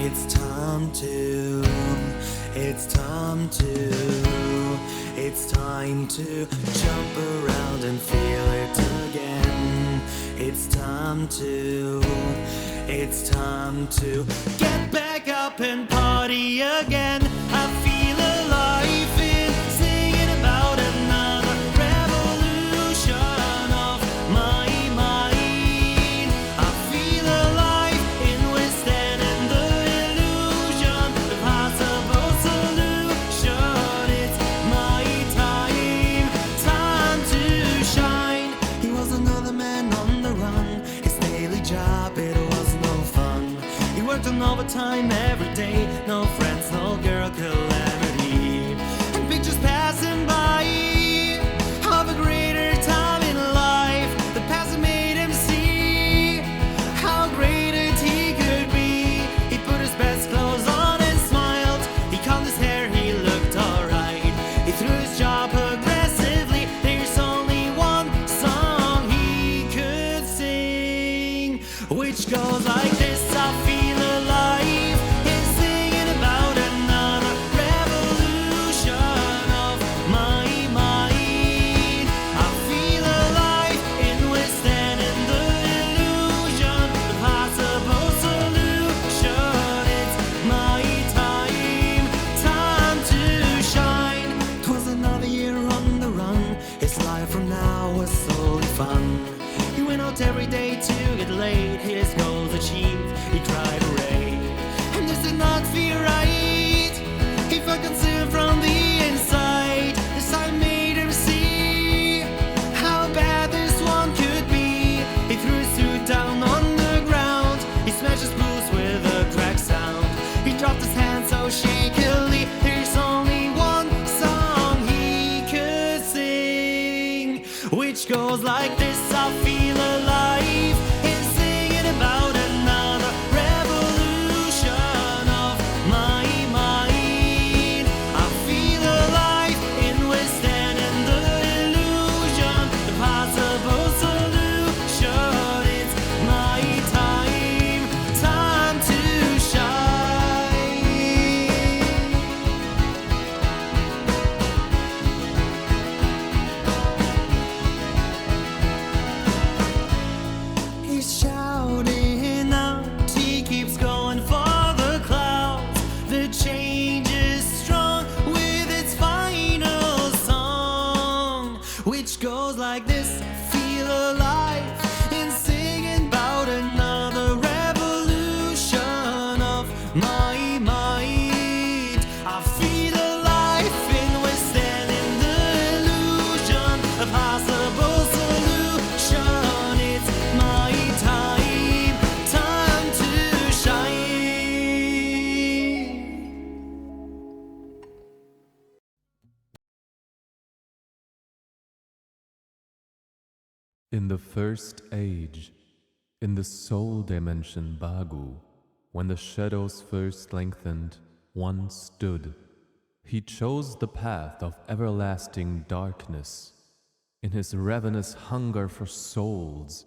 It's time to, it's time to, it's time to jump around and feel it again. It's time to, it's time to get back up and party again. I feel alive in singing about another revolution of my mind. I feel alive in withstanding the illusion, the possible solution. It's my time, time to shine. He was another man on the run. His daily job, it was no fun. He worked on overtime every day. No friends, no girl, calamity. And pictures passing by of a greater time in life. The past had made him see how great it he could be. He put his best clothes on and smiled. He combed his hair, he looked alright. He threw his job aggressively. There's only one song he could sing, which goes like this. I feel alive in singing about another revolution of my mind. I feel alive in withstanding the illusion, the possible solution. It's my time, time to shine. 'Twas another year on the run. His life from now was solely fun. He went out every day to get laid. His goals achieved, he cried hooray. And this did not feel right. He felt consumed from the inside. This time made him see how bad this one could be. He threw his suit down on the ground. He smashed his boots with a crack sound. He dropped his hands so shakily. There's only one song he could sing, which goes like this. I feel alive in singing about another revolution of my mind. I feel alive in withstanding the illusion, the possible solution. It's my time, time to shine. He's shouting out, he keeps going for the clouds. The change is strong with its final song, which goes like this. Feel alive in singing about another revolution of my mind. I feel alive in withstanding the illusion, a possible solution. It's my time, time to shine. In the first age, in the soul dimension Bagu, when the shadows first lengthened, one stood. He chose the path of everlasting darkness, in his ravenous hunger for souls,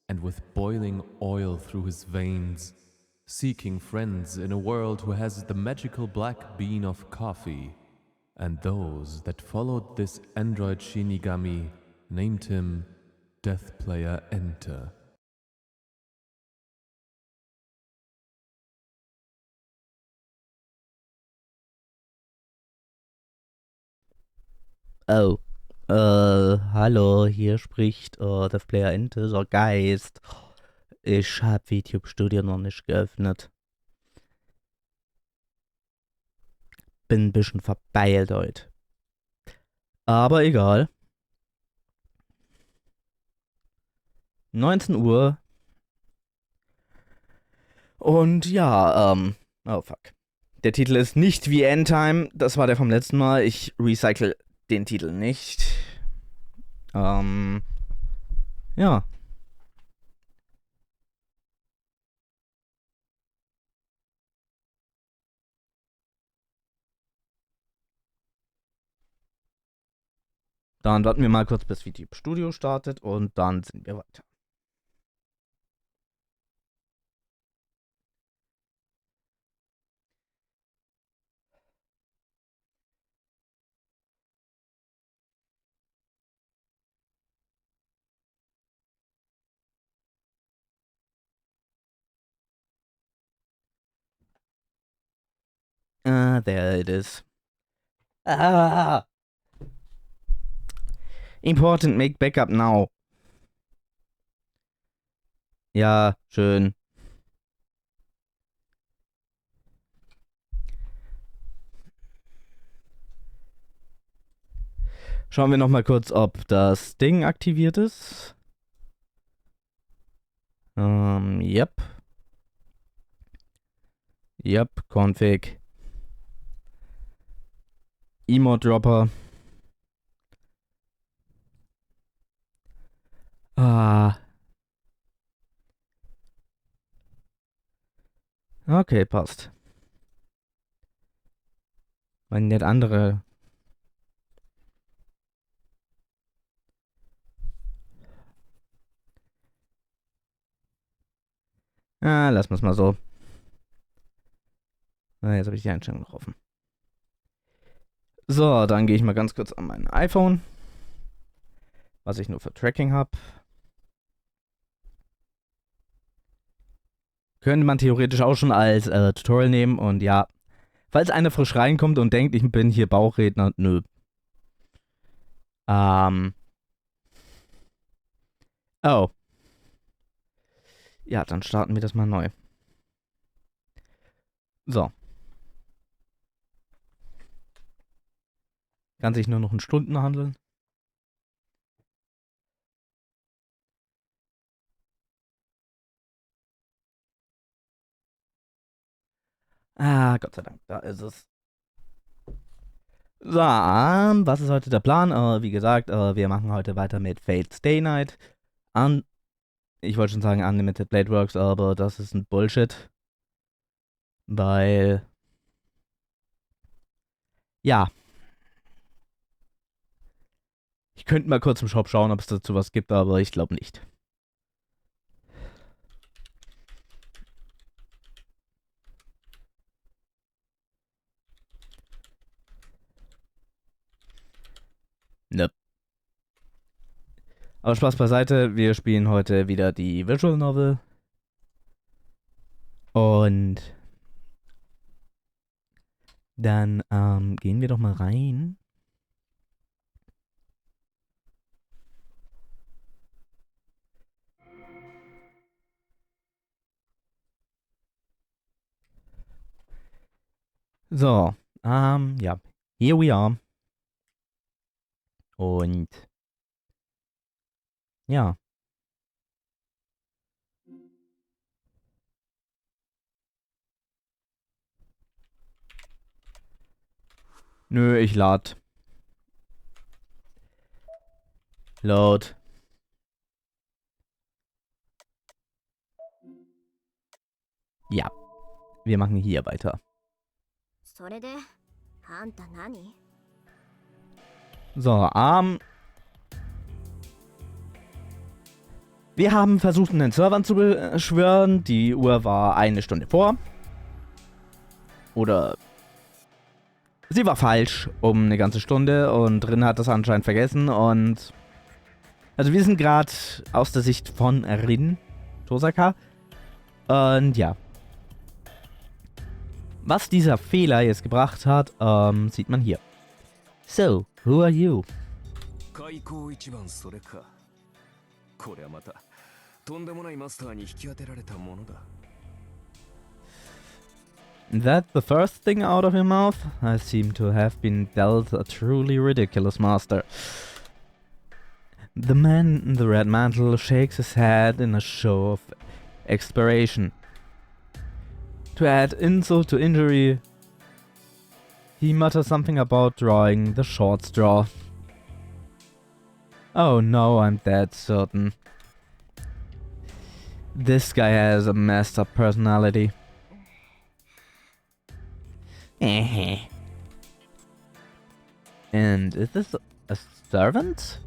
and with boiling oil through his veins, seeking friends in a world who has the magical black bean of coffee. And those that followed this android Shinigami named him Death Player Enter. Oh, hallo, hier spricht der Player Ente, der Geist. Ich hab YouTube Studio noch nicht geöffnet. Bin ein bisschen verbeilt heute. Aber egal. 19 Uhr. Und ja, oh fuck. Der Titel ist nicht wie Endtime, das war der vom letzten Mal. Ich recycle den Titel nicht. Ja. Dann warten wir mal kurz, bis YouTube Studio startet und dann sind wir weiter. there it is. Ah! Important, make backup now. Ja, schön. Schauen wir noch mal kurz, ob das Ding aktiviert ist. Yep. Yep, Config. Emote-Dropper. Ah. Okay, passt. Wenn nicht andere. Ah, lassen wir es mal so. Ah, jetzt habe ich die Einstellung noch offen. So, dann gehe ich mal ganz kurz an mein iPhone, was ich nur für Tracking habe. Könnte man theoretisch auch schon als Tutorial nehmen und ja, falls einer frisch reinkommt und denkt, ich bin hier Bauchredner, nö. Oh. Ja, dann starten wir das mal neu. So. Kann sich nur noch in Stunden handeln. Ah, Gott sei Dank, da ist es. So, was ist heute der Plan? Wie gesagt, wir machen heute weiter mit Fate Stay Night. Ich wollte schon sagen Unlimited Blade Works, aber das ist ein Bullshit. Weil... Ja. Ich könnte mal kurz im Shop schauen, ob es dazu was gibt, aber ich glaube nicht. Ne. Aber Spaß beiseite, wir spielen heute wieder die Visual Novel. Und dann gehen wir doch mal rein. So, ja, here we are. Und ja. Nö, ich lad. Load. Ja, wir machen hier weiter. それであんた何 So, wir haben versucht, einen Server zu beschwören. Die Uhr war 1 Stunde vor. Oder sie war falsch um eine ganze Stunde und Rin hat das anscheinend vergessen. Und also wir sind gerade aus der Sicht von Rin, Tosaka. Und ja. Was dieser Fehler jetzt gebracht hat, sieht man hier. So, who are you? 開口一番それか。これはまたとんでもないマスターに引き当てられたものだ。 That the first thing out of your mouth? I seem to have been dealt a truly ridiculous master. The man in the red mantle shakes his head in a show of expiration. To add insult to injury, he mutters something about drawing the short straw. Oh no, I'm dead certain. This guy has a messed up personality. And is this a servant?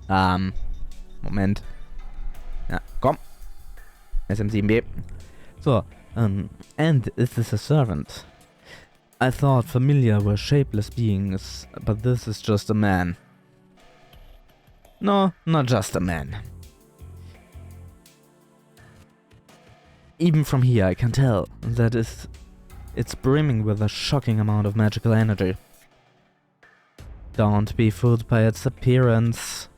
Moment. Ja, komm. SM7B. So, and is this a servant? I thought familiar were shapeless beings, but this is just a man. No, not just a man. Even from here I can tell that is It's brimming with a shocking amount of magical energy. Don't be fooled by its appearance.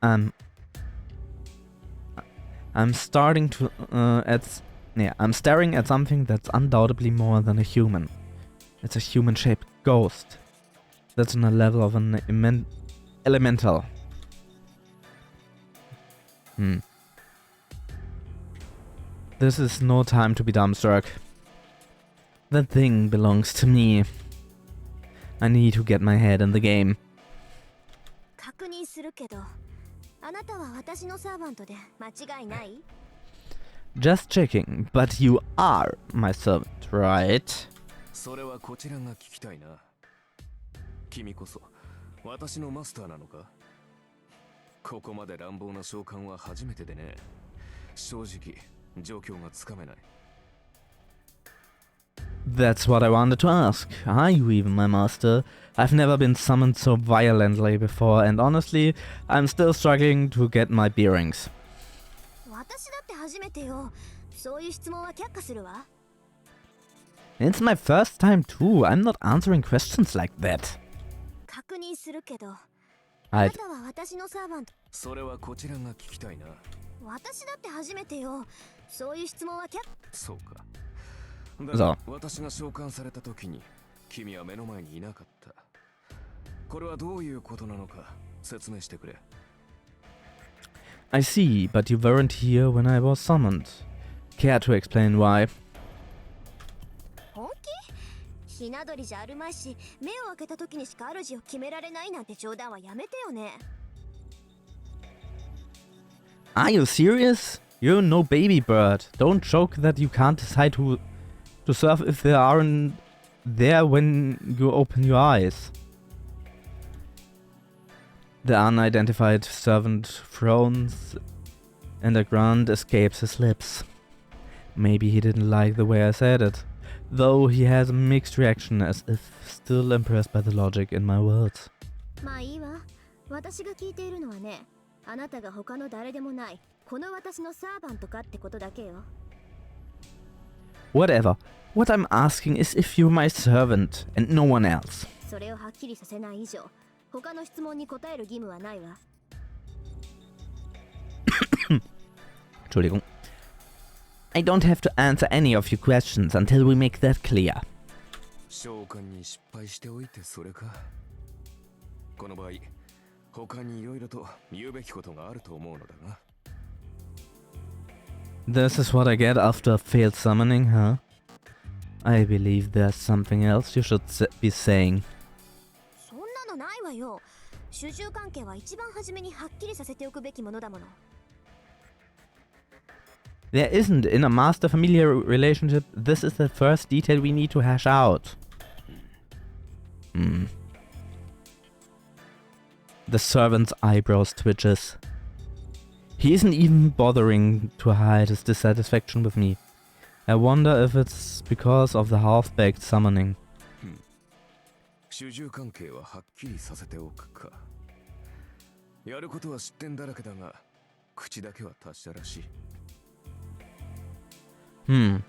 I'm starting to I'm staring at something that's undoubtedly more than a human. It's a human-shaped ghost. That's on a level of an elemental. This is no time to be dumbstruck. That thing belongs to me. I need to get my head in the game. 確認するけど、あなたは私のサーバントで間違いない？ Just checking, but you are my servant, right? それはこちらが聞きたいな。君こそ私のマスターなのか？ここまで乱暴な召喚は初めてでね。正直状況がつかめない。That's what I wanted to ask. Are you even my master? I've never been summoned so violently before, and honestly, I'm still struggling to get my bearings. 私だって初めてよ。そういう質問は却下するわ。It's my first time too. I'm not answering questions like that. 確認するけど、あ I なたは私のサーバント。それはこちらが聞きたいな。私だって初めてよ。そういう質問は却下。そうか。だそうが私が召喚された時に君は目の前にいなかった。これはどういうことなのか説明してくれ。I see, but you weren't here when I was summoned. Care to explain why? 本気？ひな鳥じゃあるまいし、目を開けた時にしか主を決められないなんて冗談はやめてよね。Are you serious? You're no baby bird. Don't joke that you can't decide who to serve if they aren't there when you open your eyes. The unidentified servant frowns and a grunt escapes his lips. Maybe he didn't like the way I said it, though he has a mixed reaction as if still impressed by the logic in my words. まあいいわ。私が聞いているのはね、あなたが他の誰でもない、この私のサーバントかってことだけよ。Whatever. What I'm asking is if you're my servant and no one else. それをはっきりさせない以上、他の質問に答える義務はないわ。Entschuldigung. I don't have to answer any of your questions until we make that clear. 召喚に失敗しておいてそれか。この場合、他にいろいろと言うべきことがあると思うのだが。This is what I get after a failed summoning, huh? I believe there's something else you should be saying. そんなのないわよ。主従関係は一番初めにはっきりさせておくべきものだもの。There isn't in a master-familiar relationship. This is the first detail we need to hash out. The servant's eyebrows twitches. He isn't even bothering to hide his dissatisfaction with me. I wonder if it's because of the half-baked summoning. 主従関係ははっきりさせておくか。やることは知ってんだらけだが、口だけは達者らしい。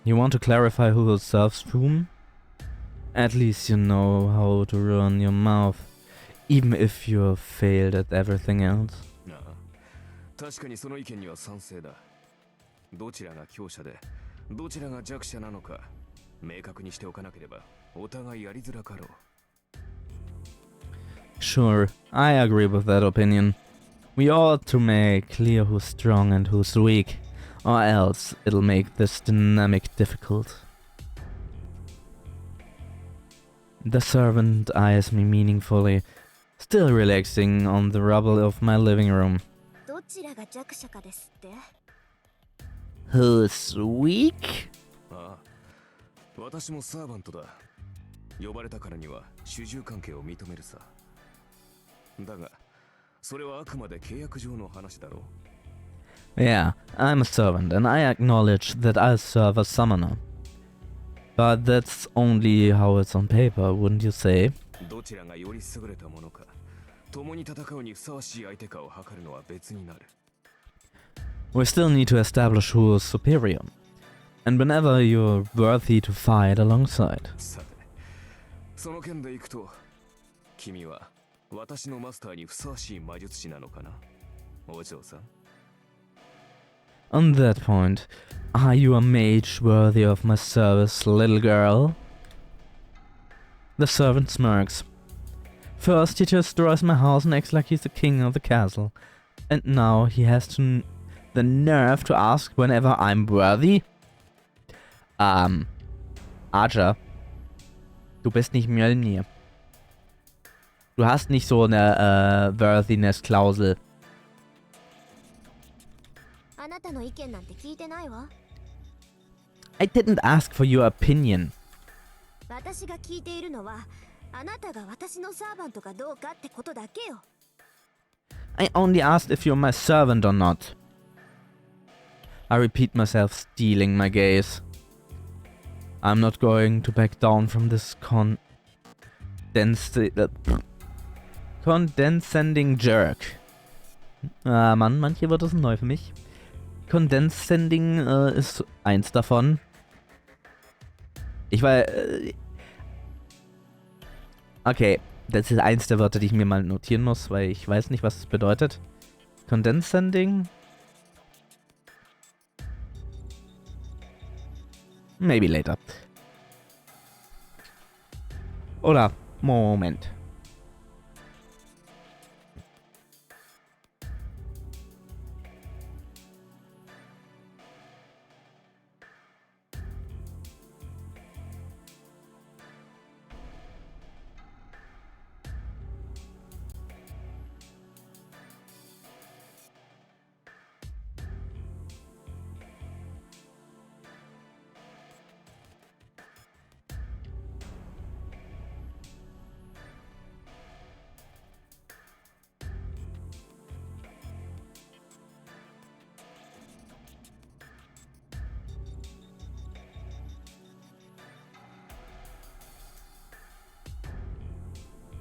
You want to clarify who serves whom? At least you know how to run your mouth, even if you've failed at everything else. なあ、確かにその意見には賛成だ。どちらが強者で、どちらが弱者なのか、明確にしておかなければ、お互いやりづらかろう。Sure, I agree with that opinion. We ought to make clear who's strong and who's weak, or else it'll make this dynamic difficult. The servant eyes me meaningfully, still relaxing on the rubble of my living room. どちらが弱者かですって？ Who's weak? ああ、私もサーバントだ。呼ばれたからには主従関係を認めるさ。だが、それはあくまで契約上の話だろう。Yeah, I'm a servant and I acknowledge that I'll serve a summoner. But that's only how it's on paper, wouldn't you say? どちらがより優れたものか、共に戦うにふさわしい相手かを測るのは別になる。We still need to establish who is superior. and whenever you're worthy to fight alongside. さて、その件でいくと、君は私のマスターにふさわしい魔術師なのかな、お嬢さん。On that point, are you a mage worthy of my service, little girl? The servant smirks. First he destroys my house and acts like he's the king of the castle. And now he has the nerve to ask whenever I'm worthy? Archer, du bist nicht Mjölnir. Du hast nicht so eine Worthiness-Klausel. あなたの意見なんて聞いてないわ。 I didn't ask for your opinion. 私が聞いているのはあなたが私のサーバントかどうかってことだけよ。 I only asked if you're my servant or not. I repeat myself, stealing my gaze. I'm not going to back down from this condescending jerk. Mann, manche Wörter sind neu für mich. Condescending ist eins davon. Okay, das ist eins der Wörter, die ich mir mal notieren muss, weil ich weiß nicht, was es bedeutet. Condescending? Maybe later. Oder, Moment.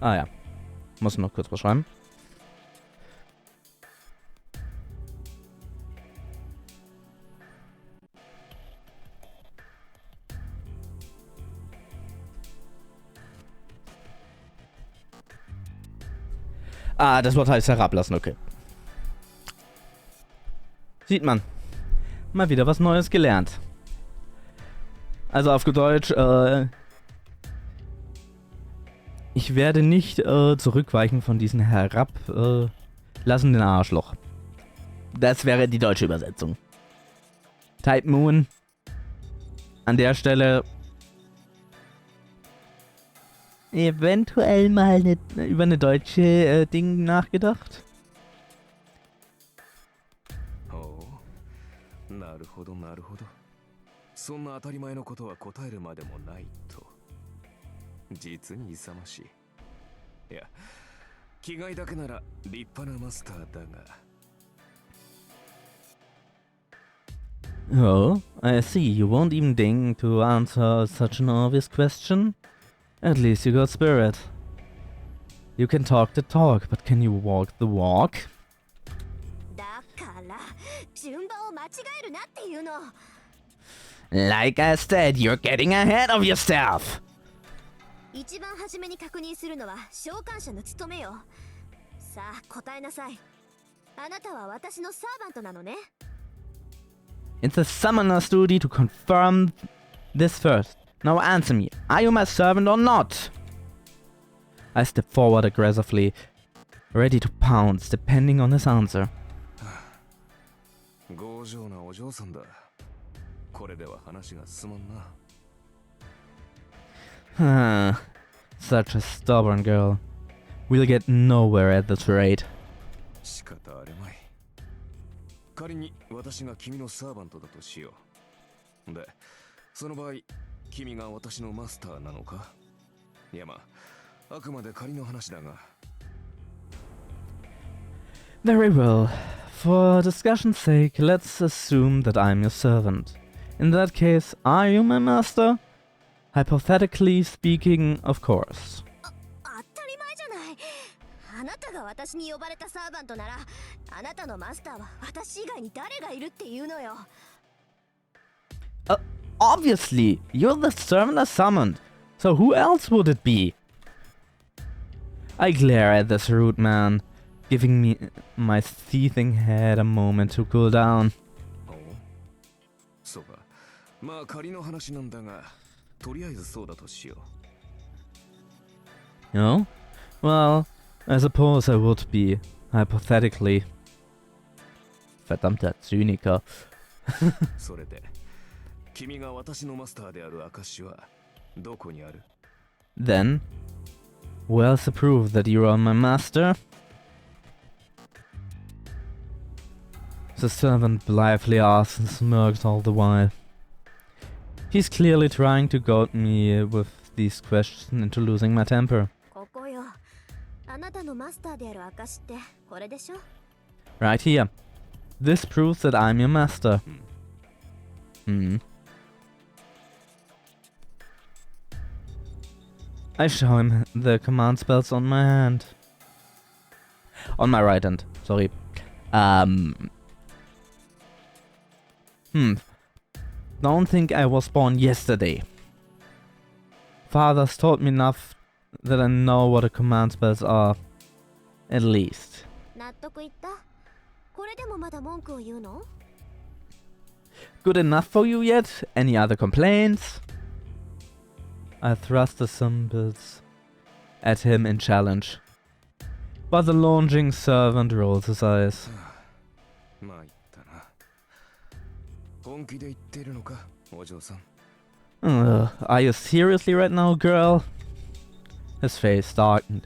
Ah ja. Muss noch kurz was schreiben. Ah, das Wort heißt herablassen, okay. Sieht man. Mal wieder was Neues gelernt. Also auf Deutsch, ich werde nicht zurückweichen von diesem herablassenden Arschloch. Das wäre die deutsche Übersetzung. Type Moon. An der Stelle eventuell mal über eine deutsche Ding nachgedacht. ほう、なるほどなるほど。そんな当たり前のことは答えるまでもないと。実に勇ましい。いや、気概だけなら立派なマスターだが。Oh, I see. You won't even deign to answer such an obvious question? At least you got spirit. You can talk the talk, but can you walk the walk? だから順番を間違えるなっていうの。 Like I said, you're getting ahead of yourself! 一番初めに確認するのは召喚者の務めよ。さあ答えなさい。あなたは私のサーバントなのね。 It's the summoner's duty to confirm this first. Now answer me. Are you my servant or not? I step forward aggressively, ready to pounce depending on his answer. 強情なお嬢さんだ。これでは話が進まんな。Such a stubborn girl. We'll get nowhere at this rate. 仕方あるまい。仮に私が君のサーバントだとしよう。で、その場合、君が私のマスターなのか？いやまあ、あくまで仮の話だが。Very well. For discussion's sake, let's assume that I'm your servant. In that case, are you my master? Hypothetically speaking, of course. 当たり前じゃない。あなたが私に呼ばれたサーバントなら、あなたのマスターは私以外に誰がいるっていうのよ。Obviously, you're the servant I summoned. So who else would it be? I glare at this rude man, giving me my seething head a moment to cool down. おうそうか。まあ仮の話なんだが、とりあえずそうだとしよう。 No? Well, I suppose I would be, hypothetically. Verdammter Zyniker. それで、君が私のマスターである証はどこにある？ Then, where's the proof that you are my master? The servant blithely asks and smirks all the while. He's clearly trying to goad me with these questions into losing my temper. ここよ。あなたのマスターである証ってこれでしょ？ Right here. This proves that I'm your master. I show him the command spells on my hand. On my right hand, sorry. Don't think I was born yesterday. Father's taught me enough that I know what the command spells are. At least. 納得いった？これでもまだ文句を言うの？ Good enough for you yet? Any other complaints? I thrust the symbols at him in challenge. But the lounging servant rolls his eyes. まあ言ったな。本気で言ってるのか、お嬢さん。Are you seriously right now, girl? His face darkened,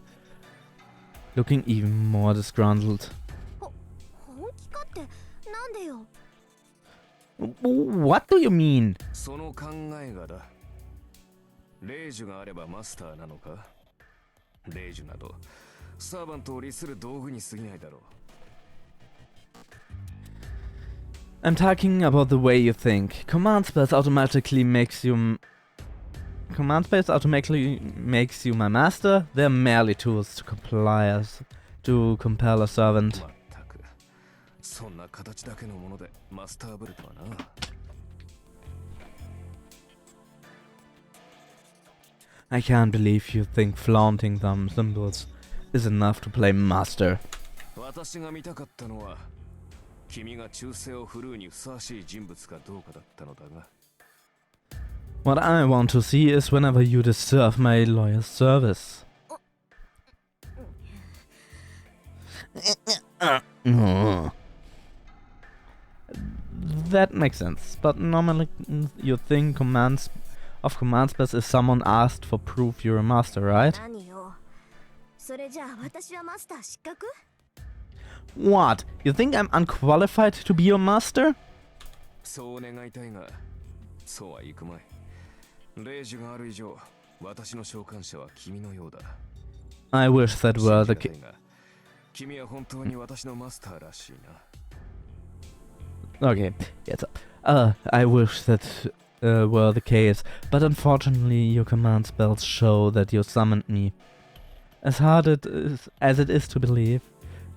looking even more disgruntled. 本気かってなんでよ？ What do you mean? その考えがだ。霊樹があればマスターなのか？霊樹などサーバントを利する道具に過ぎないだろう。 I'm talking about the way you think. Command spells automatically makes you my master. They're merely tools to compel a servant. まったく、そんな形だけのものでマスターブルとはな。 I can't believe you think flaunting them symbols is enough to play master. 私が見たかったのは、君が忠誠を振るうにふさわしい人物かどうかだったのだが。 What I want to see is whenever you deserve my loyal service. That makes sense, but normally you think command spells if someone asked for proof you're a master, right? 何よ。それじゃあ私はマスター失格？ What? You think I'm unqualified to be your master? そう願いたいが、そうはいくまい。霊樹がある以上、私の召喚者は君のようだ。 I wish that were the 信じがたいが、君は本当に私のマスターらしいな。 Okay, yes. I wish that were the case, but unfortunately your command spells show that you summoned me. As hard as it is to believe,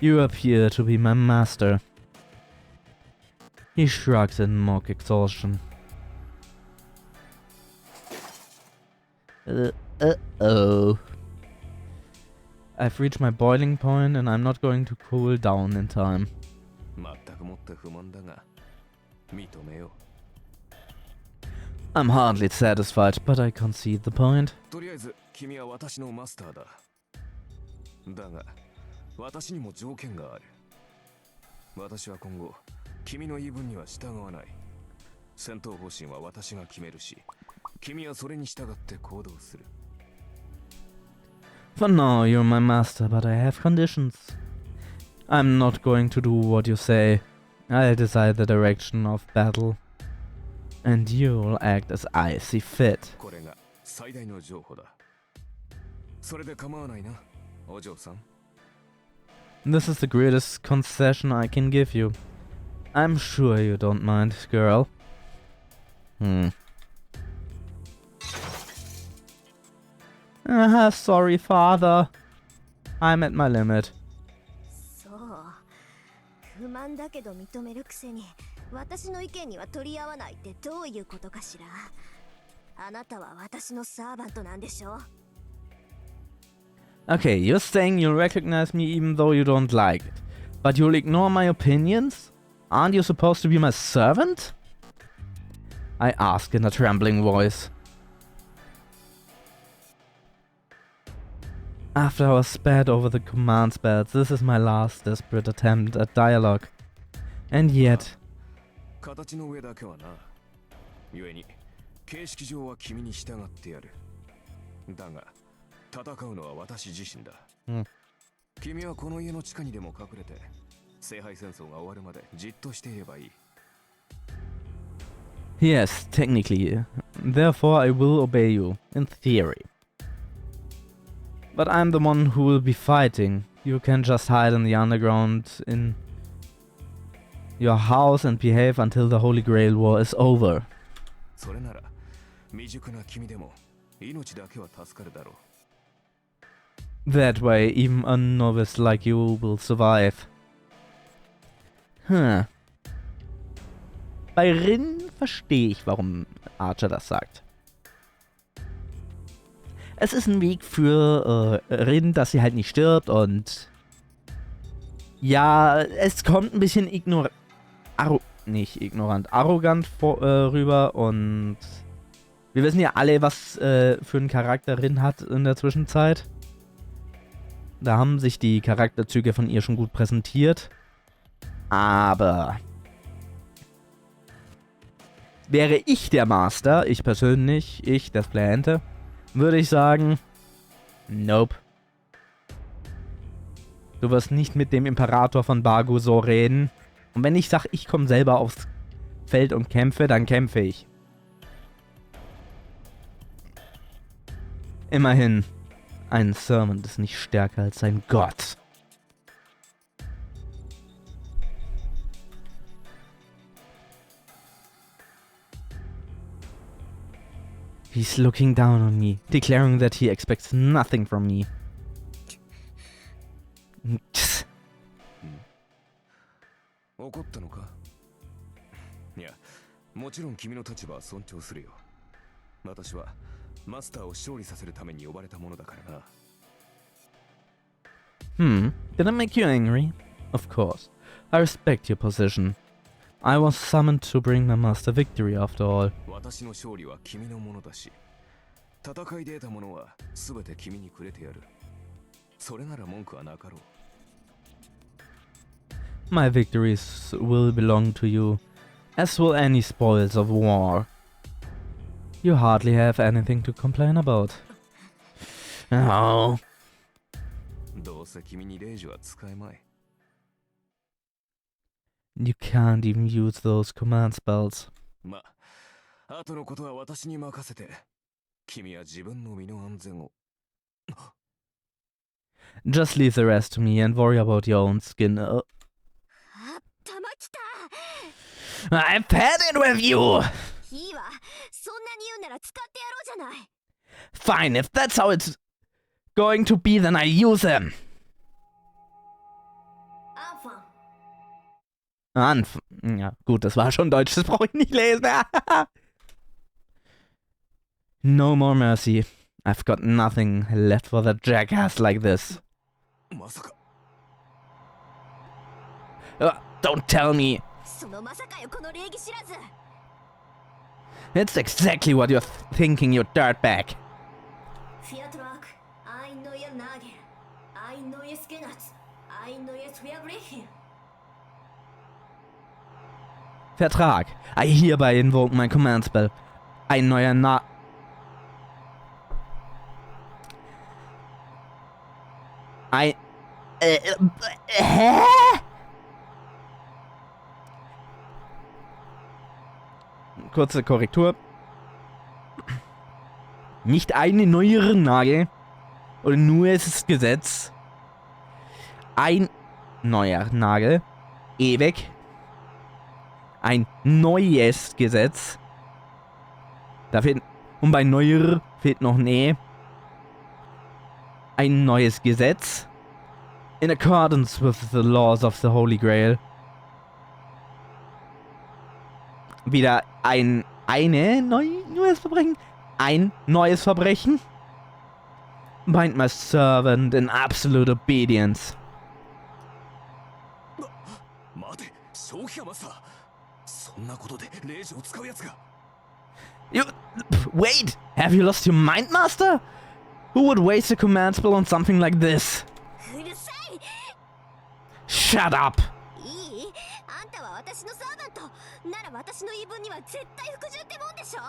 you appear to be my master. He shrugs in mock exhaustion. Uh-oh. I've reached my boiling point and I'm not going to cool down in time. 全くもって不満だが、認めよ I'm hardly satisfied, but I concede the point. う。とりあえず、君は私のマスターだ。だが、私にも条件がある。私は今後、君の言い分には従わない。戦闘方針は私が決めるし、君はそれに従って行動する。For now, you're my master, but I have conditions. I'm not going to do what you say. I'll decide the direction of battle. And you'll act as I see fit. これが最大の譲歩だ。それで構わないな、お嬢さん。 This is the greatest concession I can give you. I'm sure you don't mind, girl. Sorry, father. I'm at my limit. そう。不満だけど認めるくせに私の意見には取り合わないってどういうことかしら。あなたは私のサーバントなんでしょ。 Okay, you're saying you'll recognize me even though you don't like it. But you'll ignore my opinions? Aren't you supposed to be my servant? I ask in a trembling voice. After I was spat over the command spells, this is my last desperate attempt at dialogue. And yet... 形の上だけはな。故に形式上は君に従ってやる。だが戦うのは私自身だ。君はこの家の地下にでも隠れて聖杯戦争が終わるまでじっとしていればいい。Yes, technically. Therefore I will obey you, in theory. But I'm the one who will be fighting. You can just hide in the underground in your house and behave until the Holy Grail War is over. それなら未熟な君でも命だけは助かるだろう。 That way, even a novice like you will survive. Hm. Bei Rin verstehe ich, warum Archer das sagt. Es ist ein Weg für Rin, dass sie halt nicht stirbt und... Ja, es kommt ein bisschen arrogant rüber und... Wir wissen ja alle, was für einen Charakter Rin hat in der Zwischenzeit. Da haben sich die Charakterzüge von ihr schon gut präsentiert. Aber... Wäre ich der Master, ich persönlich, ich, das Playente, würde ich sagen... Nope. Du wirst nicht mit dem Imperator von Bagu so reden. Und wenn ich sage, ich komme selber aufs Feld und kämpfe, dann kämpfe ich. Immerhin, ein Servant ist nicht stärker als ein Gott. He's looking down on me, declaring that he expects nothing from me. 怒ったのか？いや、もちろん君の立場は尊重するよ。私はマスターを勝利させるために呼ばれたものだからな。Did I make you angry? Of course. I respect your position. I was summoned to bring my master victory after all. 私の勝利は君のものだし、戦いで得たものは全て君にくれてやる。それなら文句はなかろう。My victories will belong to you, as will any spoils of war. You hardly have anything to complain about. Oh. どうせ君にレイジは使えまい。You can't even use those command spells. まあ、後のことは私に任せて、君は自分の身の安全を。Just leave the rest to me and worry about your own skin. あ、玉来た。 I've had it with you! いいわ。そんなに言うなら使ってやろうじゃない。 Fine, if that's how it's going to be, then I use them. アンファン。Ja, gut, das war schon Deutsch, das brauche ich nicht lesen. No more mercy. I've got nothing left for the jackass like this. まさか。Don't tell me. そのまさかよ、この礼儀知らず。 It's exactly what you're thinking, you dirtbag. フィアトラーク、アイノイエナーゲン、アイノイエスケナツ、アイノイエスフィアブレヒン。 Vertrag. I hereby invoke my command spell. Ein neuer Hä? Kurze Korrektur. Nicht eine neuere Nagel. Oder nur ist es Gesetz. Ein neuer Nagel. Ewig. Ein neues Gesetz. Da fehlt, und bei neuer fehlt noch ne. Ein neues Gesetz. In accordance with the laws of the Holy Grail. wieder ein neues Verbrechen? Ein neues Verbrechen? Bind my servant in absolute obedience. 待て、正気かマスター。そんなことでレイジを使うやつが。You... Wait! Have you lost your mind, Master? Who would waste a command spell on something like this? うるさい。 Shut up! いい？あんたは私のサーバント。なら私の言い分には絶対服従ってもんでしょ。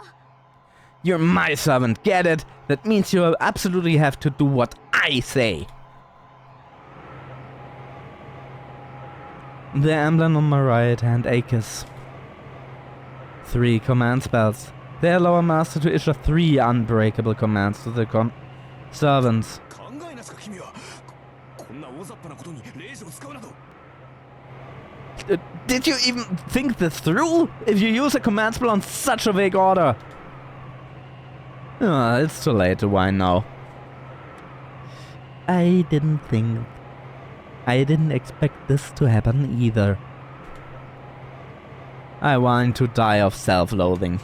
You're my servant, get it? That means you absolutely have to do what I say. The emblem on my right hand aches. 3 command spells. They allow a master to issue 3 unbreakable commands to the servants. 考えなすか君は。こんな大雑把なことにレイジを使うなど。Did you even think this through? If you use a command spell on such a vague order? It's too late to whine now. I didn't expect this to happen either. I want to die of self-loathing.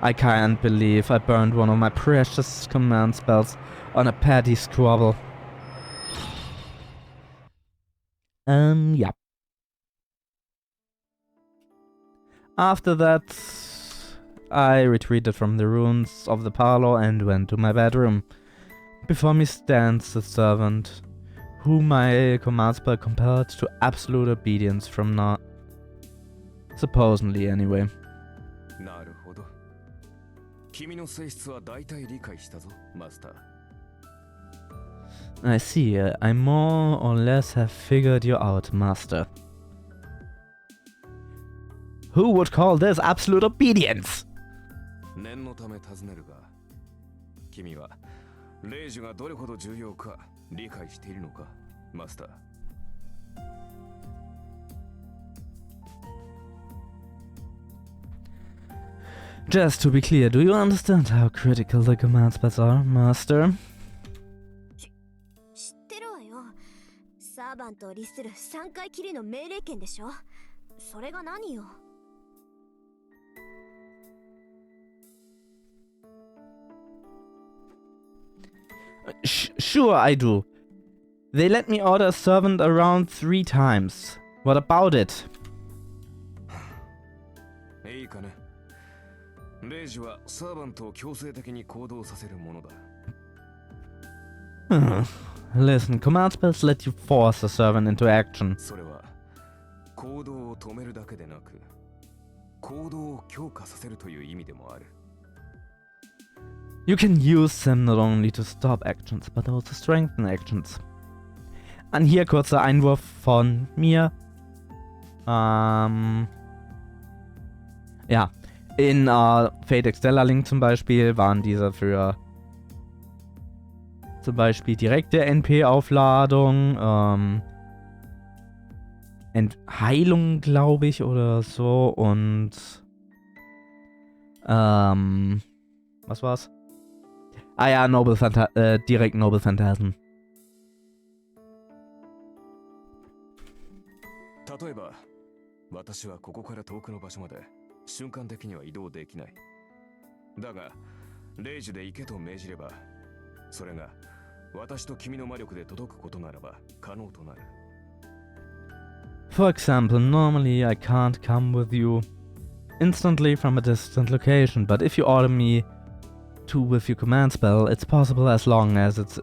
I can't believe I burned one of my precious command spells on a petty squabble. Yeah. After that, I retreated from the ruins of the parlor and went to my bedroom. Before me stands the servant, whom my command spell compelled to absolute obedience from now. Supposedly, anyway. なるほど。君の性質は大体理解したぞ、マスター。I see, I more or less have figured you out, Master. Who would call this absolute obedience? 念のため尋ねるが、君はレイジがどれほど重要か理解しているのか、マスター。Just to be clear, do you understand how critical the command spells are, Master? 知ってるわよ。サーバントを律する3回きりの命令権でしょ。それが何よ。Sure I do. They let me order a servant around 3 times. What about it? いいかね。レイジはサーバントを強制的に行動させるものだ。Listen, command spells let you force a servant into action. それは行動を止めるだけでなく、行動を強化させるという意味でもある。You can use them not only to stop actions, but also strengthen actions. An hier kurzer Einwurf von mir. Ja, in Fate Extella Link zum Beispiel waren diese für zum Beispiel direkte NP-Aufladung, Heilung, glaube ich, oder so, und was war's? Ah ja, direkt Noble Phantasm. 例えば、私はここから遠くの場所まで瞬間的には移動できない。だが、レイジで行けと命じれば、それが私と君の魔力で届くことならば可能となる。For example, normally I can't come with you instantly from a distant location, but if you order me to with your command spell, it's possible as long as it's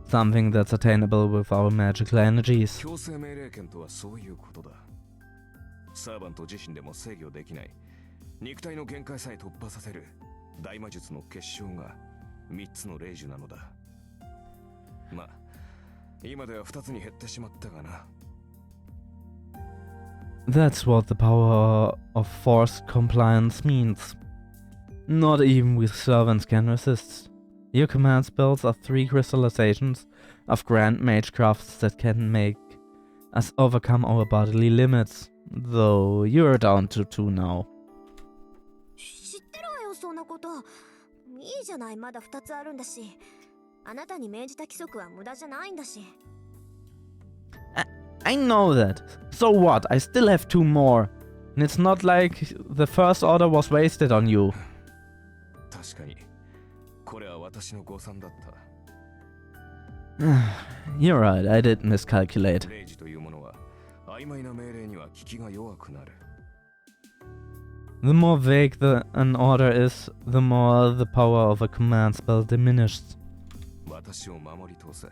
something that's attainable with our magical energies. 強制命令権とはそういうことだ。サーバント自身でも制御できない肉体の限界さえ突破させる大魔術の結晶が3つのレイジュなのだ。まあ、今では2つに減ってしまったがな。That's what the power of forced compliance means. Not even we servants can resist. Your command spells are 3 crystallizations of grand mage crafts that can make us overcome our bodily limits, though you're down to 2 now. 知ってるわよ、そんなこと。いいじゃない、まだ2つあるんだし。あなたに命じた規則は無駄じゃないんだし。I know that. So what? I still have 2 more. And it's not like the first order was wasted on you. 確かにこれは私の誤算だった。 You're right, I did miscalculate. 0時というものは曖昧な命令には効きが弱くなる。 The more vague an order is, the more the power of a command spell diminishes. 私を守り通せ。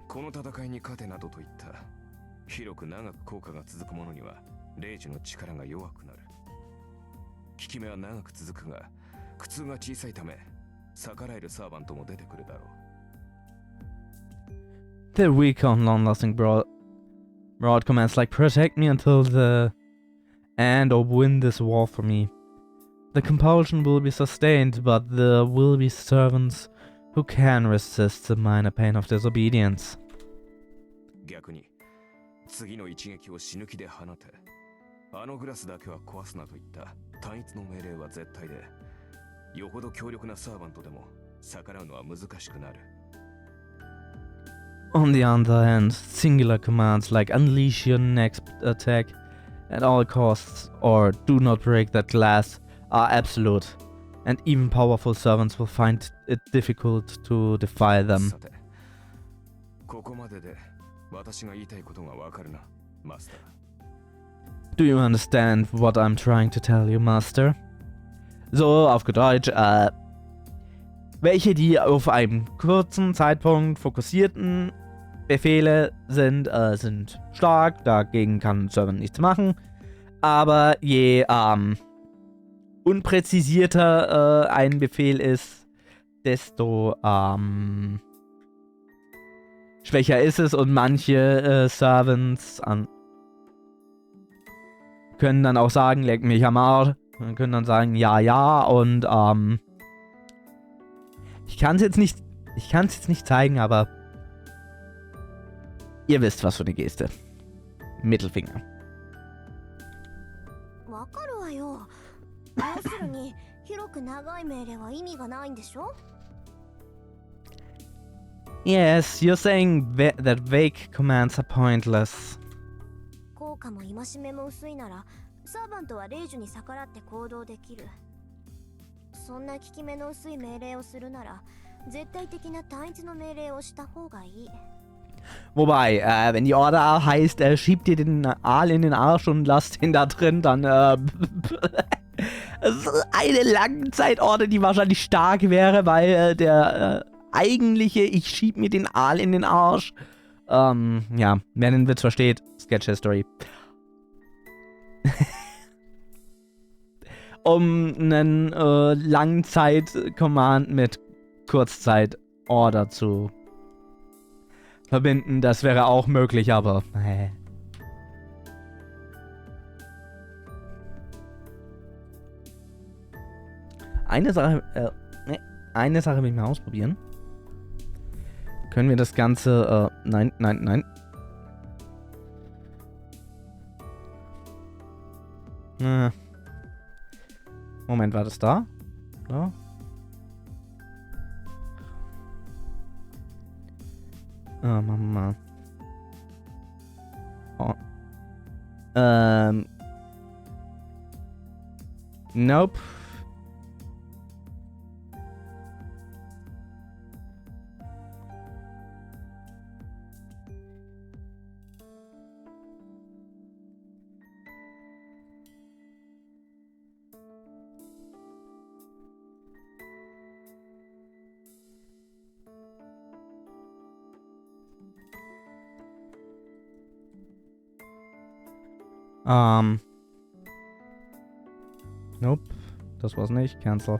この戦いに勝てなどと言った。広く長く効果が続くものには0時の力が弱くなる。効き目は長く続くが苦痛が小さいため逆らえるサーバントも出てくるだろう。 They're weak on long-lasting broad commands like protect me until the end or win this war for me. The compulsion will be sustained, but there will be servants who can resist the minor pain of disobedience. 逆に次の一撃を死ぬ気で放て。あのグラスだけは壊すなといった単一の命令は絶対で、よほど強力なサーバントでも逆らうのは難しくなる。 On the other hand, singular commands like unleash your next attack at all costs or do not break that glass are absolute, and even powerful servants will find it difficult to defy them. さて、ここまでで私が言いたいことがわかるな、マスター。 Do you understand what I'm trying to tell you, Master? So, auf gut Deutsch, welche die auf einen kurzen Zeitpunkt fokussierten Befehle sind, sind stark, dagegen kann ein Server nichts machen. Aber je unpräzisierter ein Befehl ist, desto schwächer ist es und manche Servants können dann auch sagen, leck mich am Arsch. Und können dann sagen, ja, ja, und ich kann es jetzt nicht zeigen, aber ihr wisst, was für eine Geste. Mittelfinger. わかるわよ。要するに広く長い命令は意味がないんでしょ？ Yes, you're saying that vague commands are pointless. 効果も戒めも薄いならサーバントは0時に逆らって行動できる。そんな効き目の薄い命令をするなら絶対的な単一の命令をした方がいい。 Wobei, wenn die Order heißt, schiebt dir den Aal in den Arsch und lasst ihn da drin, dann das ist eine Langzeitorder, die wahrscheinlich stark wäre, weil der eigentliche ich schieb mir den Aal in den Arsch. Ja, wer den Witz versteht, Sketch History. Um einen Langzeit-Command mit Kurzzeit-Order zu verbinden, das wäre auch möglich, aber eine Sache will ich mal ausprobieren. Können wir das Ganze, nein. Moment, war das da? Da? Machen wir mal. Nope. Nope. Das war's nicht. Cancel.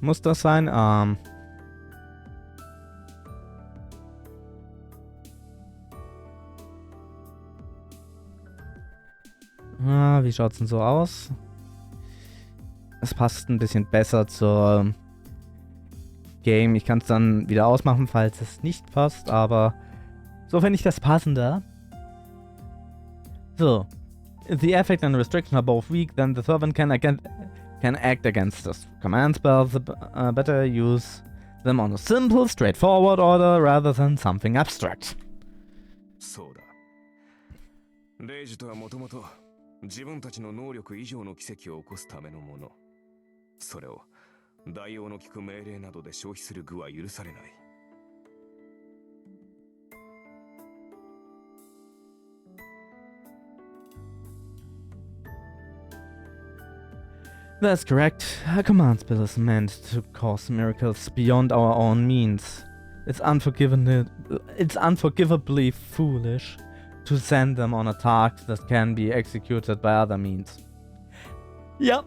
Muss das sein? Wie schaut's denn so aus? Es passt ein bisschen besser zur Game. Ich kann es dann wieder ausmachen, falls es nicht passt, aber so finde ich das passender. So. If the effect and restriction are both weak, then the servant can act against this command spell. The better use them on a simple, straightforward order rather than something abstract. そうだ。レイジとはもともと自分たちの能力以上の奇跡を起こすためのもの。それを代用の利く命令などで消費する具は許されない。That's correct. A command spell is meant to cause miracles beyond our own means. It's unforgivably foolish to send them on a task that can be executed by other means. Ja.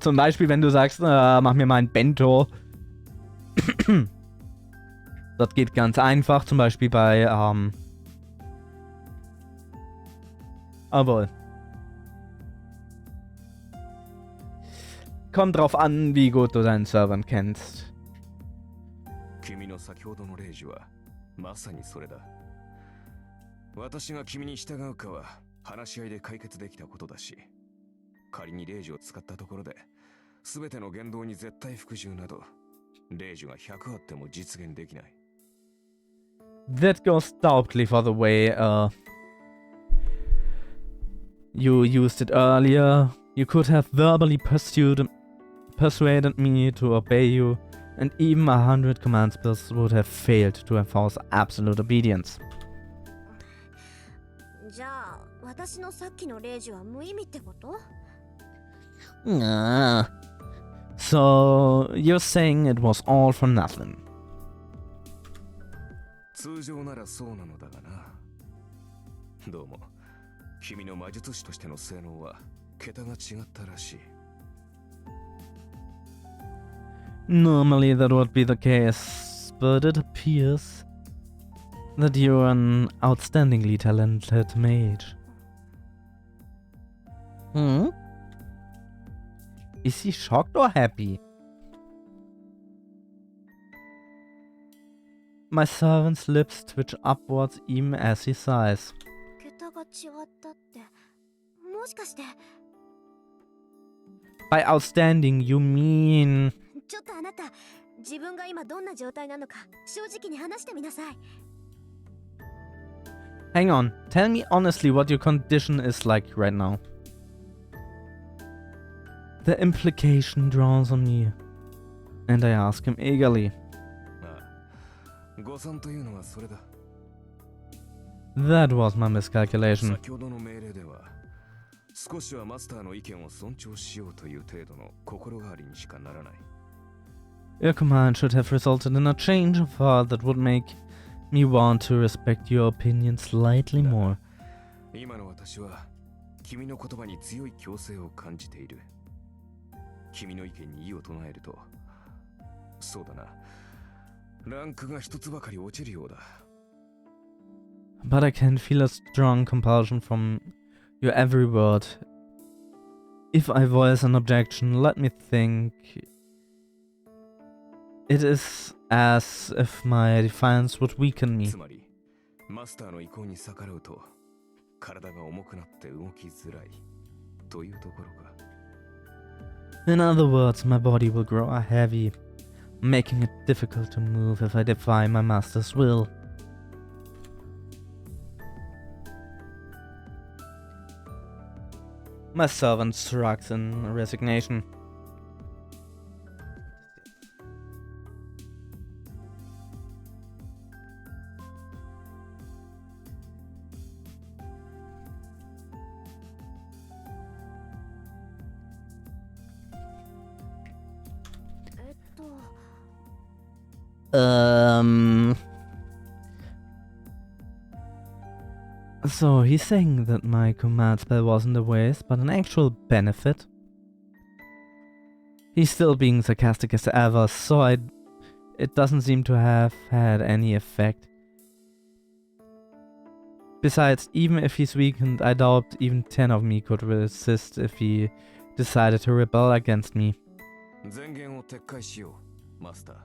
Zum Beispiel, wenn du sagst, mach mir mal ein Bento. Das geht ganz einfach, zum Beispiel bei, aber kommt drauf an, wie gut du deinen Servern kennst. 君の先ほどのレイジはまさにそれだ。私が君に従うかは話し合いで解決できたことだし、仮にレイジを使ったところで全ての言動に絶対服従などレイジが100あっても実現できない。That goes doubtly for the way you used it earlier. You could have verbally persuaded me to obey you, and even 100 command spells would have failed to enforce absolute obedience. じゃあ私のさっきの例示は無意味ってこと？ So, you're saying it was all for nothing. 通常ならそうなのだがな。どうも君の魔術師としての性能は桁が違ったらしい。Normally that would be the case, but it appears that you're an outstandingly talented mage. Hmm? Is he shocked or happy? My servant's lips twitch upwards even as he sighs. 桁が違ったってもしかして。 By outstanding, you mean... ちょっとあなた、自分が今どんな状態なのか正直に話してみなさい。 Hang on, tell me honestly what your condition is like right now. The implication draws on me, and I ask him eagerly. 誤算というのはそれだ。 That was my miscalculation. 先ほどの命令では少しはマスターの意見を尊重しようという程度の心変わりにしかならない。 Your command should have resulted in a change of heart that would make me want to respect your opinion slightly more. 今の私は君の言葉に強い強制を感じている。君の意見に異を唱えると、そうだな、ランクが一つばかり落ちるようだ。 But I can feel a strong compulsion from your every word. If I voice an objection, let me think. It is as if my defiance would weaken me. つまり、マスターの意向に逆らうと、体が重くなって動きづらいというところか。 In other words, my body will grow heavy, making it difficult to move if I defy my master's will. My servant shrugs in resignation. So he's saying that my command spell wasn't a waste, but an actual benefit? He's still being sarcastic as ever, so it doesn't seem to have had any effect. Besides, even if he's weakened, I doubt even 10 of me could resist if he decided to rebel against me. 前言を撤回しよう、マスター。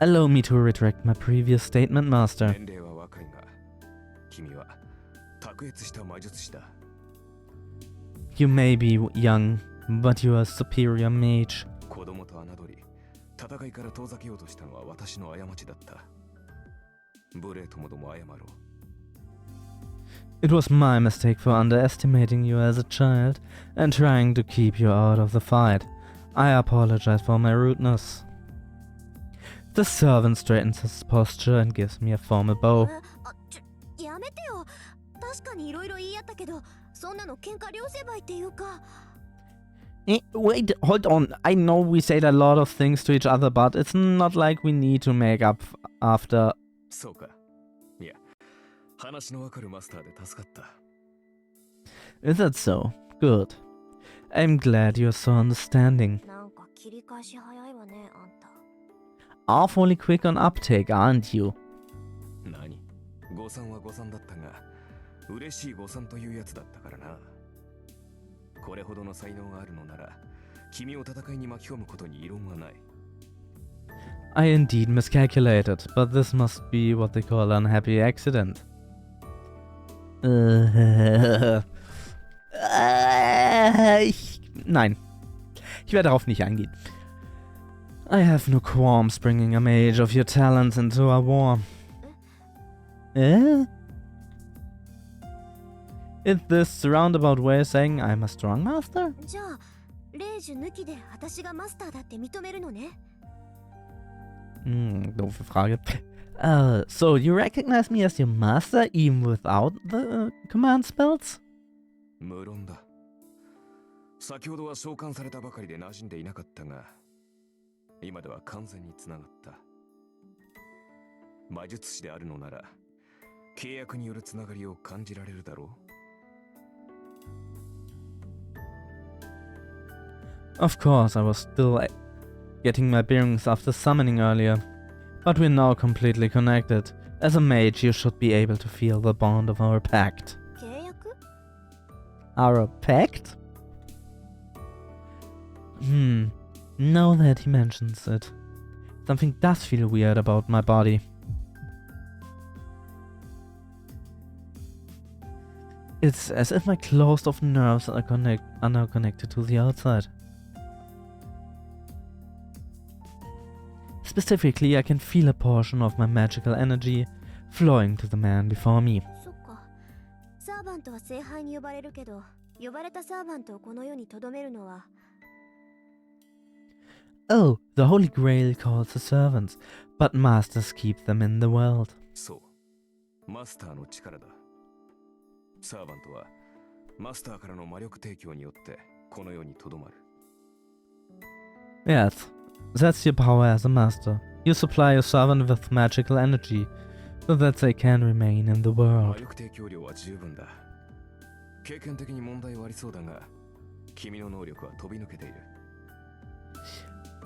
Allow me to retract my previous statement, Master. 年齢は若いが、君は卓越した魔術師だ。 You may be young, but you are a superior mage. 子供と侮り、戦いから遠ざけようとしたのは私の過ちだった。無礼ともども謝ろう。It was my mistake for underestimating you as a child and trying to keep you out of the fight. I apologize for my rudeness. The servant straightens his posture and gives me a formal bow. やめてよ。確かにいろいろ言い合ったけど、そんなの喧嘩両成敗っていうか。Wait, hold on. I know we said a lot of things to each other, but it's not like we need to make up after. そうか。いや、話のわかるマスターで助かった。Is that so? Good. I'm glad you're so understanding. なんか切り返し早いわね、あんた。Awfully quick on uptake, aren't you? 何？誤算は誤算だったが、嬉しい誤算というやつだったからな。これほどの才能があるのなら、君を戦いに巻き込むことに異論はない。I indeed miscalculated, but this must be what they call an unhappy accident. Nein. Ich werde darauf nicht eingehen. I have no qualms bringing a mage of your talents into a war. Is this roundabout way of saying I'm a strong master? じゃあ、霊樹抜きで私がマスターだって認めるのね。Doofe Frage. So you recognize me as your master even without the command spells? 無論だ。先ほどは召喚されたばかりで馴染んでいなかったが、今では完全につながった。魔術師であるのなら、契約によるつながりを感じられるだろう。Of course, I was still getting my bearings after summoning earlier, but we're now completely connected. As a mage, you should be able to feel the bond of our pact. 契約？ Our pact? Now that he mentions it, something does feel weird about my body. It's as if my closed-off nerves are now connected to the outside. Specifically, I can feel a portion of my magical energy flowing to the man before me. そっか。サーバントは聖杯に呼ばれるけど、呼ばれたサーバントをこの世に留めるのは。Oh, the Holy Grail calls the servants, but masters keep them in the world. そう。マスターの力だ。サーバントはマスターからの魔力提供によってこの世に留まる。Yes, that's your power as a master. You supply your servant with magical energy, so that they can remain in the 魔 world. 力提供量は十分だ。経験的に問題はありそうだが、君の能力は飛び抜けている。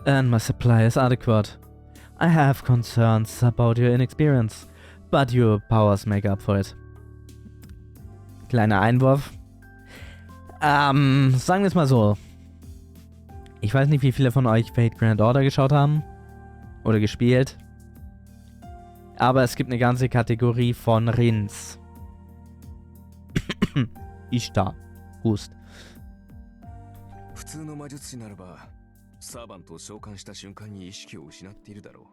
And my supply is adequate. I have concerns about your inexperience, but your powers make up for it. Kleiner Einwurf. Sagen wir es mal so. Ich weiß nicht, wie viele von euch Fate Grand Order geschaut haben. Oder gespielt. Aber es gibt eine ganze Kategorie von Rins. Ishtar. Hust. 普通の魔術師ならば、サーバントを召喚した瞬間に意識を失っているだろ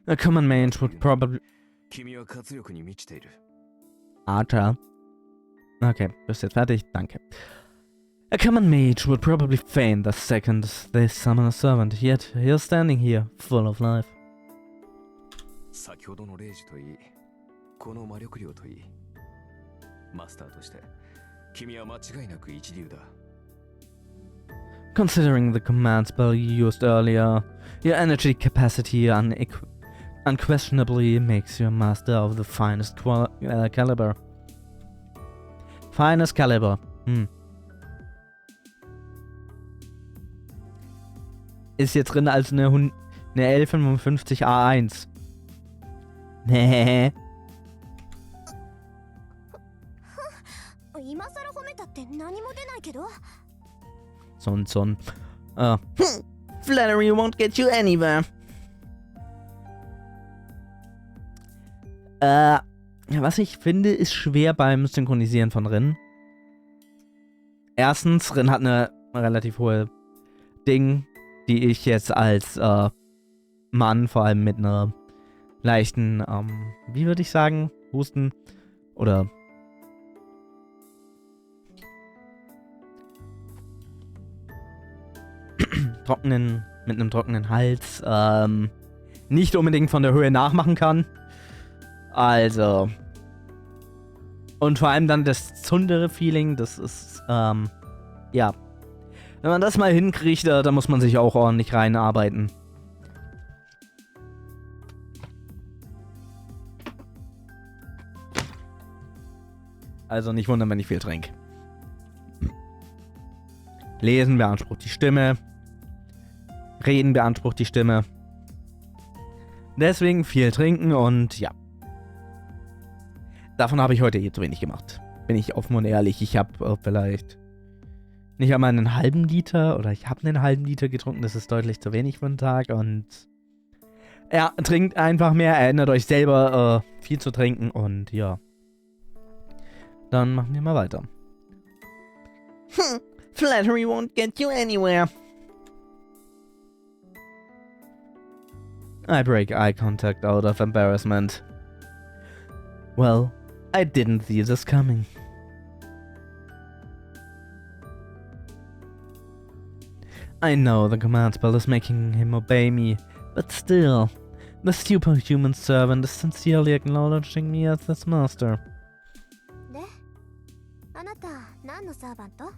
う。A common mage would probably... 君は活力に満ちている。 Archer. Okay, bist jetzt fertig? Danke. A common mage would probably faint the second they summon a servant, yet you're standing here, full of life. 先ほどの霊樹といい、この魔力量といい、マスターとして君は間違いなく一流だ。Considering the command spell you used earlier, your energy capacity unquestionably makes you a master of the finest caliber. Finest caliber. Ist jetzt drin als eine L55 A1. Nee. 今更褒めたって何も出ないけど。So. Flattery won't get you anywhere. Was ich finde, ist schwer beim Synchronisieren von Rin. Erstens, Rin hat eine relativ hohe die ich jetzt als Mann, vor allem mit einer leichten, wie würde ich sagen, Husten oder mit einem trockenen Hals, nicht unbedingt von der Höhe nachmachen kann. Also. Und vor allem dann das Zundere-Feeling, das ist, ja. Wenn man das mal hinkriegt, da muss man sich auch ordentlich reinarbeiten. Also nicht wundern, wenn ich viel trinke. Lesen beansprucht die Stimme. Reden beansprucht die Stimme. Deswegen viel trinken und ja. Davon habe ich heute zu wenig gemacht. Bin ich offen und ehrlich. Ich habe vielleicht nicht einmal einen halben Liter oder ich habe einen halben Liter getrunken. Das ist deutlich zu wenig für einen Tag und ja, trinkt einfach mehr. Erinnert euch selber viel zu trinken und ja. Dann machen wir mal weiter. Flattery won't get you anywhere. I break eye contact out of embarrassment. Well, I didn't see this coming. I know the command spell is making him obey me, but still, the superhuman servant is sincerely acknowledging me as his master. で、あなた何のサーバント？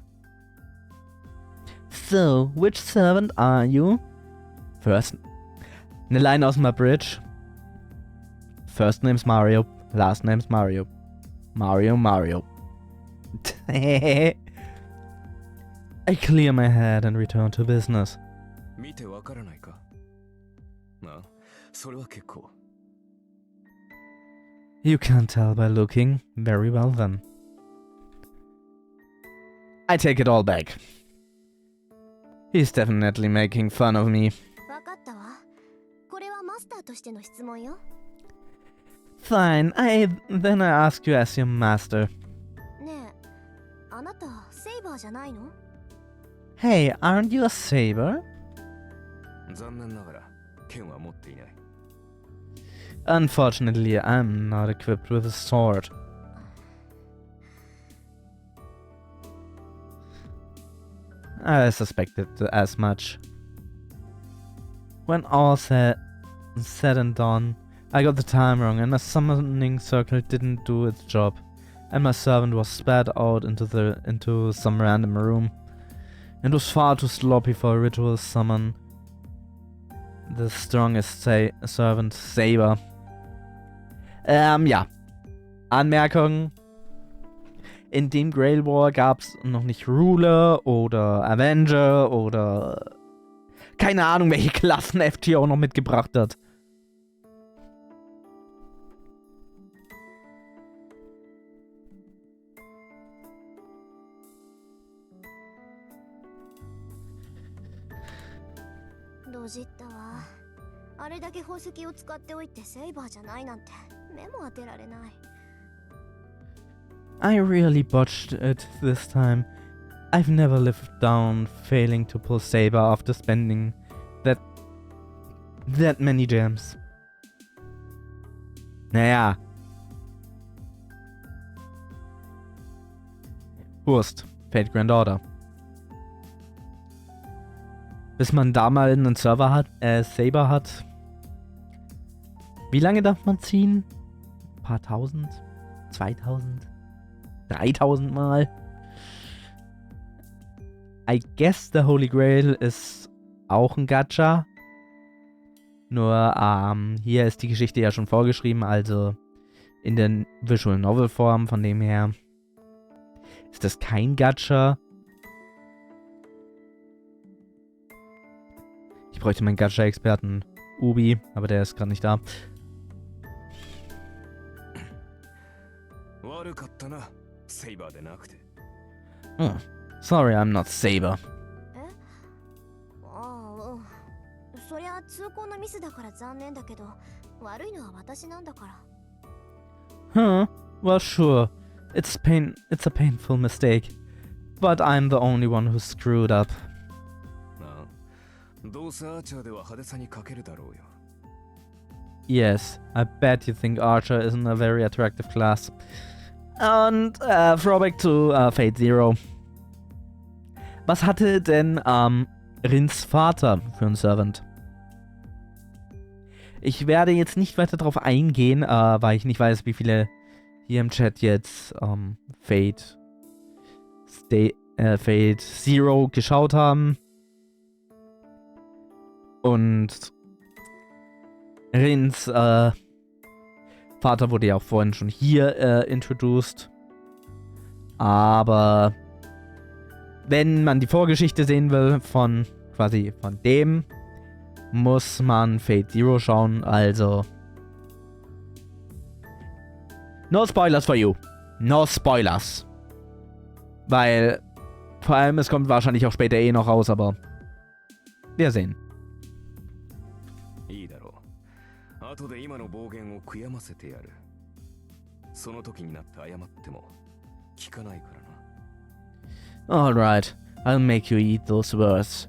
So, which servant are you? First, eine Line aus dem Bridge. First name's Mario, last name's Mario. Mario. I clear my head and return to business. 見てわからないか？あ、それは結構。 You can't tell by looking. Very well then. I take it all back. He's definitely making fun of me. わかったわ。これはマスターとしての質問よ。 Fine, then I ask you as your master. ねえ、あなたセイバーじゃないの？ Hey, aren't you a saber? 残念ながら剣は持っていない。 Unfortunately, I'm not equipped with a sword. I suspected as much. When all said and done, I got the time wrong and my summoning circle didn't do its job, and my servant was spat out into some random room. It was far too sloppy for a ritual summon. The strongest servant Saber. Ja. Anmerkung. In dem Grail War gab's noch nicht Ruler oder Avenger oder keine Ahnung, welche Klassen FT auch noch mitgebracht hat. Dojita. あれだけ宝石を使っておいてセイバーじゃないなんて目も当てられない。 I really botched it this time. I've never lived down failing to pull Saber after spending that many gems. Naja. Wurst. Fate Grand Order. Bis man da mal einen Server hat, Saber hat. Wie lange darf man ziehen? Ein paar tausend? 2000? 3000 Mal? I guess the Holy Grail ist auch ein Gacha. Nur, hier ist die Geschichte ja schon vorgeschrieben, also in der Visual Novel Form, von dem her ist das kein Gacha. Ich bräuchte meinen Gacha-Experten Ubi, aber der ist gerade nicht da. 悪かったな、セイバーでなくて。 Oh, sorry, I'm not Saber. ああ、そりゃ通行のミスだから残念だけど、悪いのは私なんだから。 Huh? Well, sure. It's a painful mistake. But I'm the only one who screwed up. ああ、どうせアーチャーでは派手さに欠けるだろうよ。 Yes, I bet you think Archer isn't a very attractive class. Und Throwback to Fate Zero. Was hatte denn Rins Vater für einen Servant? Ich werde jetzt nicht weiter darauf eingehen, weil ich nicht weiß, wie viele hier im Chat jetzt Fate Zero geschaut haben. Und Rins Vater wurde ja auch vorhin schon hier introduced. Aber wenn man die Vorgeschichte sehen will von dem, muss man Fate Zero schauen. Also no spoilers for you. No spoilers. Weil vor allem es kommt wahrscheinlich auch später eh noch raus, aber wir sehen. いいだろう。後で今の暴言を悔やませてやる。その時になって謝っても聞かないからな。 Alright, I'll make you eat those words.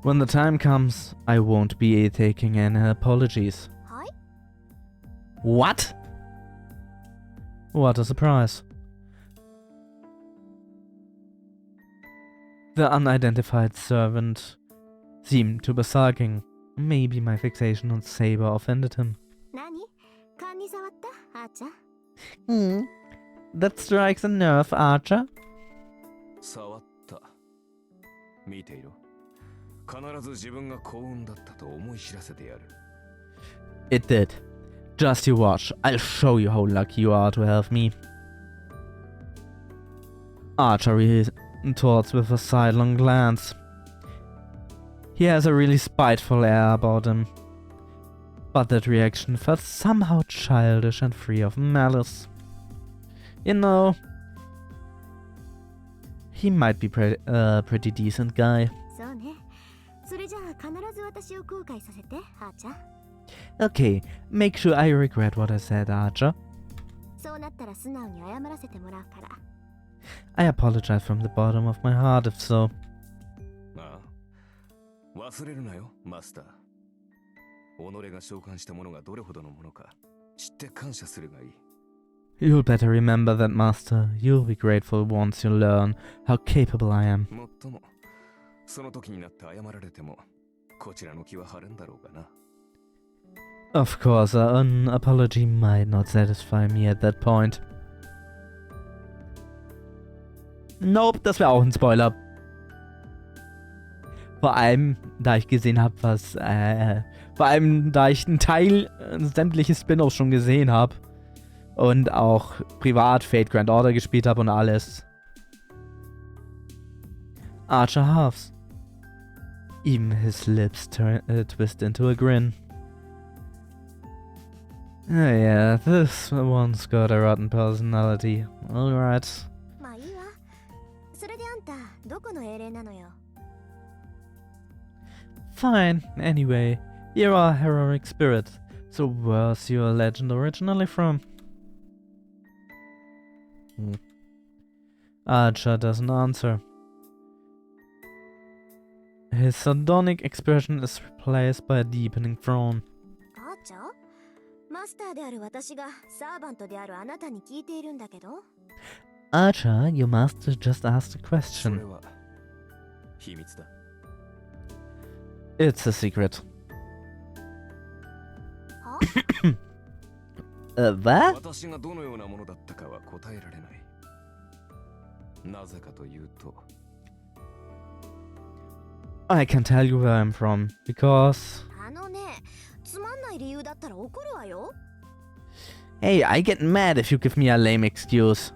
When the time comes, I won't be taking any apologies. はい。 What? What a surprise. The unidentified servant seemed to be sulking. Maybe my fixation on Saber offended him. 何？勘に触った？あーちゃん。 That strikes a nerve, Archer. 触った。見ていろ。必ず自分が幸運だったと思い知らせてやる。 It did. Just you watch. I'll show you how lucky you are to have me. Archer retorts with a sidelong glance. He has a really spiteful air about him. But that reaction felt somehow childish and free of malice. You know, he might be a pretty decent guy. そうね。それじゃあ必ず私を後悔させて、あーちゃん。 Okay, make sure I regret what I said, Archer. そうなったら素直に謝らせてもらうから。 I apologize from the bottom of my heart if so. ああ。忘れるなよ、マスター。己が召喚したものがどれほどのものか知って感謝するがいい。 You'll better remember that, Master. You'll be grateful once you learn how capable I am. もっとも、その時になって謝られても、こちらの気は晴れんだろうかな。 Of course, an apology might not satisfy me at that point. Nope, das wäre auch ein Spoiler. Vor allem, da ich gesehen habe, vor allem, da ich einen Teil sämtliche Spin-offs schon gesehen habe. Und auch privat Fate Grand Order gespielt habe und alles. Archer huffs. Even his lips twist into a grin. Yeah, this one's got a rotten personality. Alright. まあいいわ。それであんた、どこの英霊なのよ。 Fine, anyway. You're a heroic spirit. So where's your legend originally from? Archer doesn't answer. His sardonic expression is replaced by a deepening frown. あーちゃん？マスターである私がサーバントであるあなたに聞いているんだけど。 Archer, your master just asked a それ question. は秘密だ。 It's a secret. は？ What? 私がどのようなものだったかは答えられない。なぜかというと、 I can tell you where I'm from, because... あのね、つまんない理由だったら怒るわよ。 Hey, I get mad if you give me a lame excuse.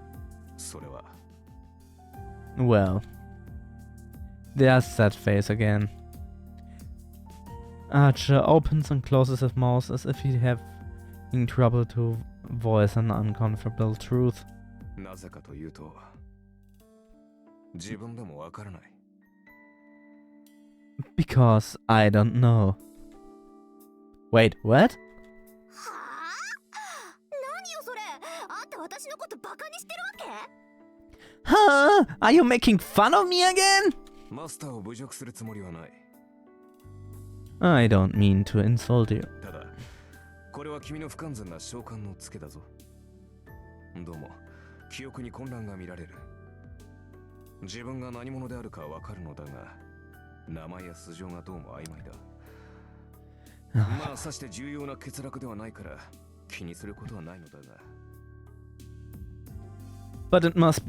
それは Well, there's that face again. Archer opens and closes his mouth as if he's having trouble to voice an uncomfortable truth. なぜかというと、自分でもわからない。 Because I don't know. Wait, what? はあ？何よそれ？あんた私のことバカにしてるわけ？ Huh? Are you making fun of me again? マスターを侮辱するつもりはない。I don't mean to insult you. ただこれは君の不完全な召喚のツケだぞ。どうも記憶に混乱が見られる。自分が何者であるかわかるのだが、名前や素性がどうも曖昧だ。まあさして重要な欠落ではないから気にすることはないのだが。But it must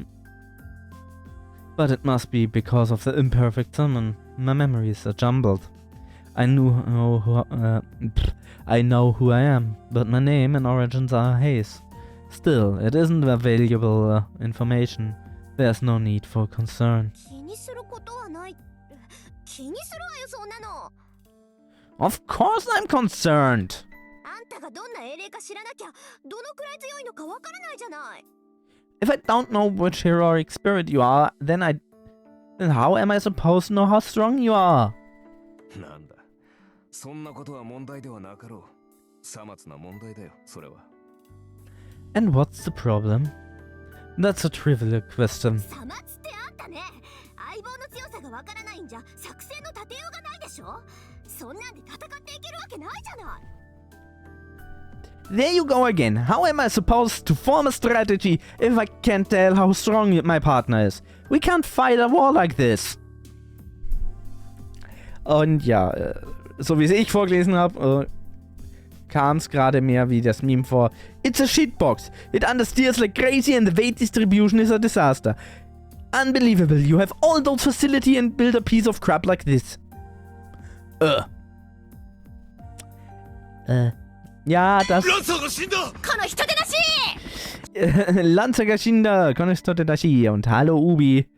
be because of the imperfect summon. My memories are jumbled. I know who I am, but my name and origins are a haze. Still, it isn't a valuable information. There's no need for concern. 気にすることはない。気にするわよ、そんなの。 Of course I'm concerned! あんたがどんな英霊か知らなきゃ、どのくらい強いのかわからないじゃない。If I don't know which heroic spirit you are, then how am I supposed to know how strong you are? なんだ、そんなことは問題ではなかろう。さまつな問題だよ、それは。And what's the problem? That's a trivial question. さまつってあんたね。相棒の強さがわからないんじゃ作戦の立てようがないでしょ。そんなんで戦っていけるわけないじゃない。There you go again. How am I supposed to form a strategy if I can't tell how strong my partner is? We can't fight a war like this. Und ja, so wie es ich vorgelesen habe, kam es gerade mehr wie das Meme vor. It's a shitbox. It understeers like crazy and the weight distribution is a disaster. Unbelievable. You have all those facility and build a piece of crap like this. Ja, das... ランサーが死んだ。この人でなし。Lanza Gashinda, Konestote Dashi und hallo Ubi.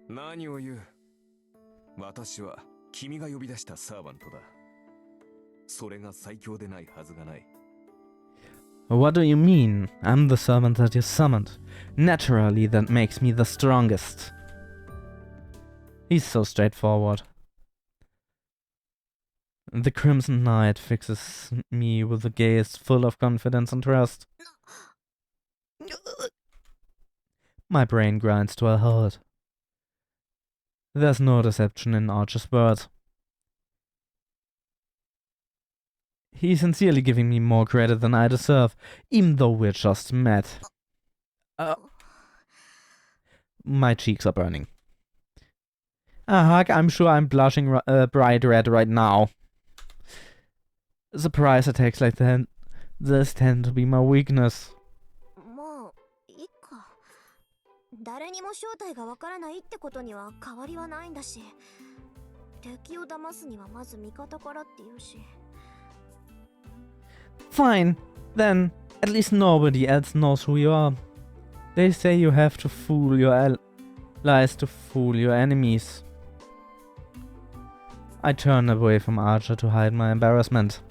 何を言う。私は君が呼び出したサーバントだ。それが最強でないはずがない。What do you mean? I'm the servant that you summoned. Naturally, that makes me the strongest. He's so straightforward. The Crimson Knight fixes me with a gaze full of confidence and trust. My brain grinds to a halt. There's no deception in Archer's words. He's sincerely giving me more credit than I deserve, even though we're just met. My cheeks are burning. I'm sure I'm blushing bright red right now. Surprise attacks like this tend to be my weakness. もういいか。誰にも正体がわからないってことには変わりはないんだし、敵を騙すにはまず味方からって言うし。Fine, then at least nobody else knows who you are. They say you have to fool your allies to fool your enemies. I turn away from Archer to hide my embarrassment.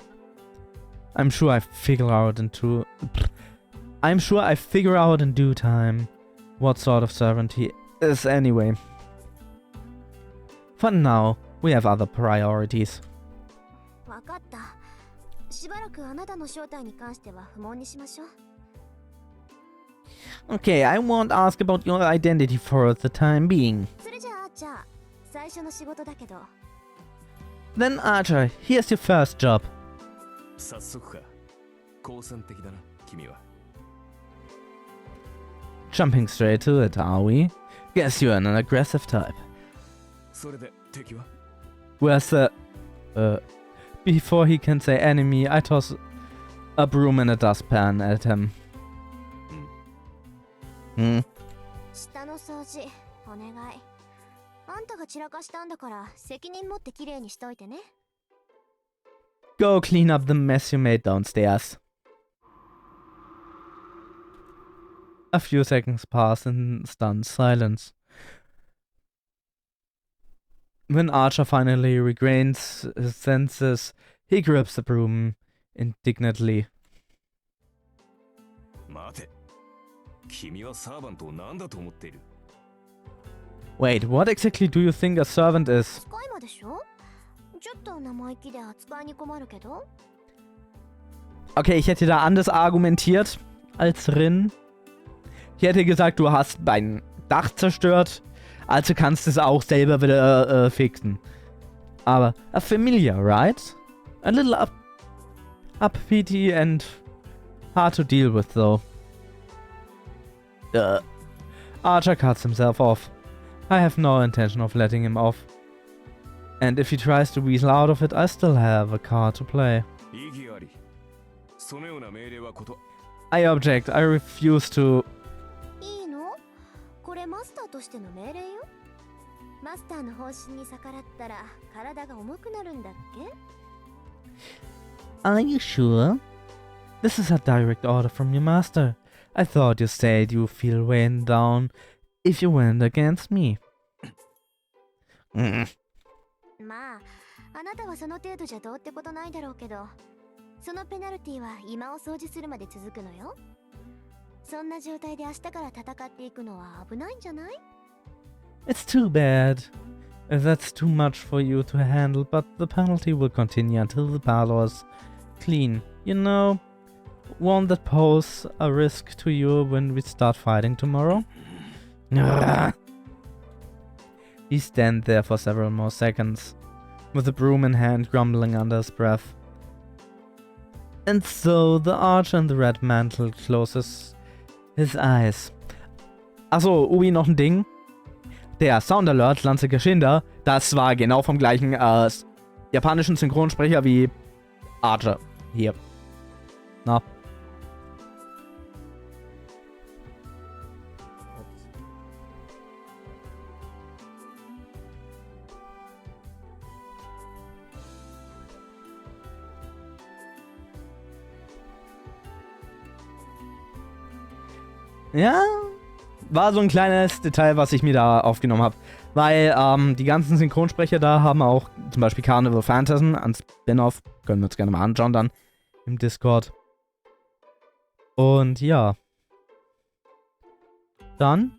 I'm sure I figure out in due time what sort of servant he is anyway. For now, we have other priorities. わかった。しばらくあなたの正体に関しては不問にしましょう。Okay, I won't ask about your identity for the time being. それじゃあ、じゃあ、最初の仕事だけど。Then Archer, here's your first job. 早速か。好戦的だな、君は。Jumping straight to it, are we? Guess you're an aggressive type. それで敵は Where's the... Before he can say enemy, I toss a broom and a dustpan at him. Hmm? 下の掃除、お願い。あんたが散らかしたんだから、責任持ってきれいにしといてね。Go clean up the mess you made downstairs. A few seconds pass in stunned silence. When Archer finally regains his senses, he grips the broom indignantly. 待て。君はサーバントを何だと思っている Wait, what exactly do you think a servant is? 使い魔でしょ？ちょっと生意気で扱いに困るけど。 Okay, ich hätte da anders argumentiert als Rin. Ich hätte gesagt, du hast mein Dach zerstört, Also kannst du es auch selber wieder fixen. Aber a familiar, right? A little uppity and hard to deal with, though. Archer cuts himself off. I have no intention of letting him off. And if he tries to weasel out of it, I still have a card to play. 意義あり。そのような命令はこと。I object. I refuse to... いいの？これマスターとしての命令よ。マスターの方針に逆らったら体が重くなるんだっけ？ Are you sure? This is a direct order from your master. I thought you said you feel weighing down if you went against me. まあ、あなたはその程度じゃどうってことないだろうけど、そのペナルティは今を掃除するまで続くのよ。そんな状態で明日から戦っていくのは危ないんじゃない？ It's too bad. That's too much for you to handle, but the penalty will continue until the battle is clean. You know, won't that pose a risk to you when we start fighting tomorrow? He stands there for several more seconds, with the broom in hand, grumbling under his breath. And so the archer in the red mantle closes his eyes. Achso, Ubi, noch ein Ding. Der Sound Alert, Lanze Geschinder, das war genau vom gleichen japanischen Synchronsprecher wie Archer hier. Na. Ja, war so ein kleines Detail, was ich mir da aufgenommen habe. Weil die ganzen Synchronsprecher da haben auch zum Beispiel Carnival Phantasm als Spin-Off. Können wir uns gerne mal anschauen dann im Discord. Und ja. Dann.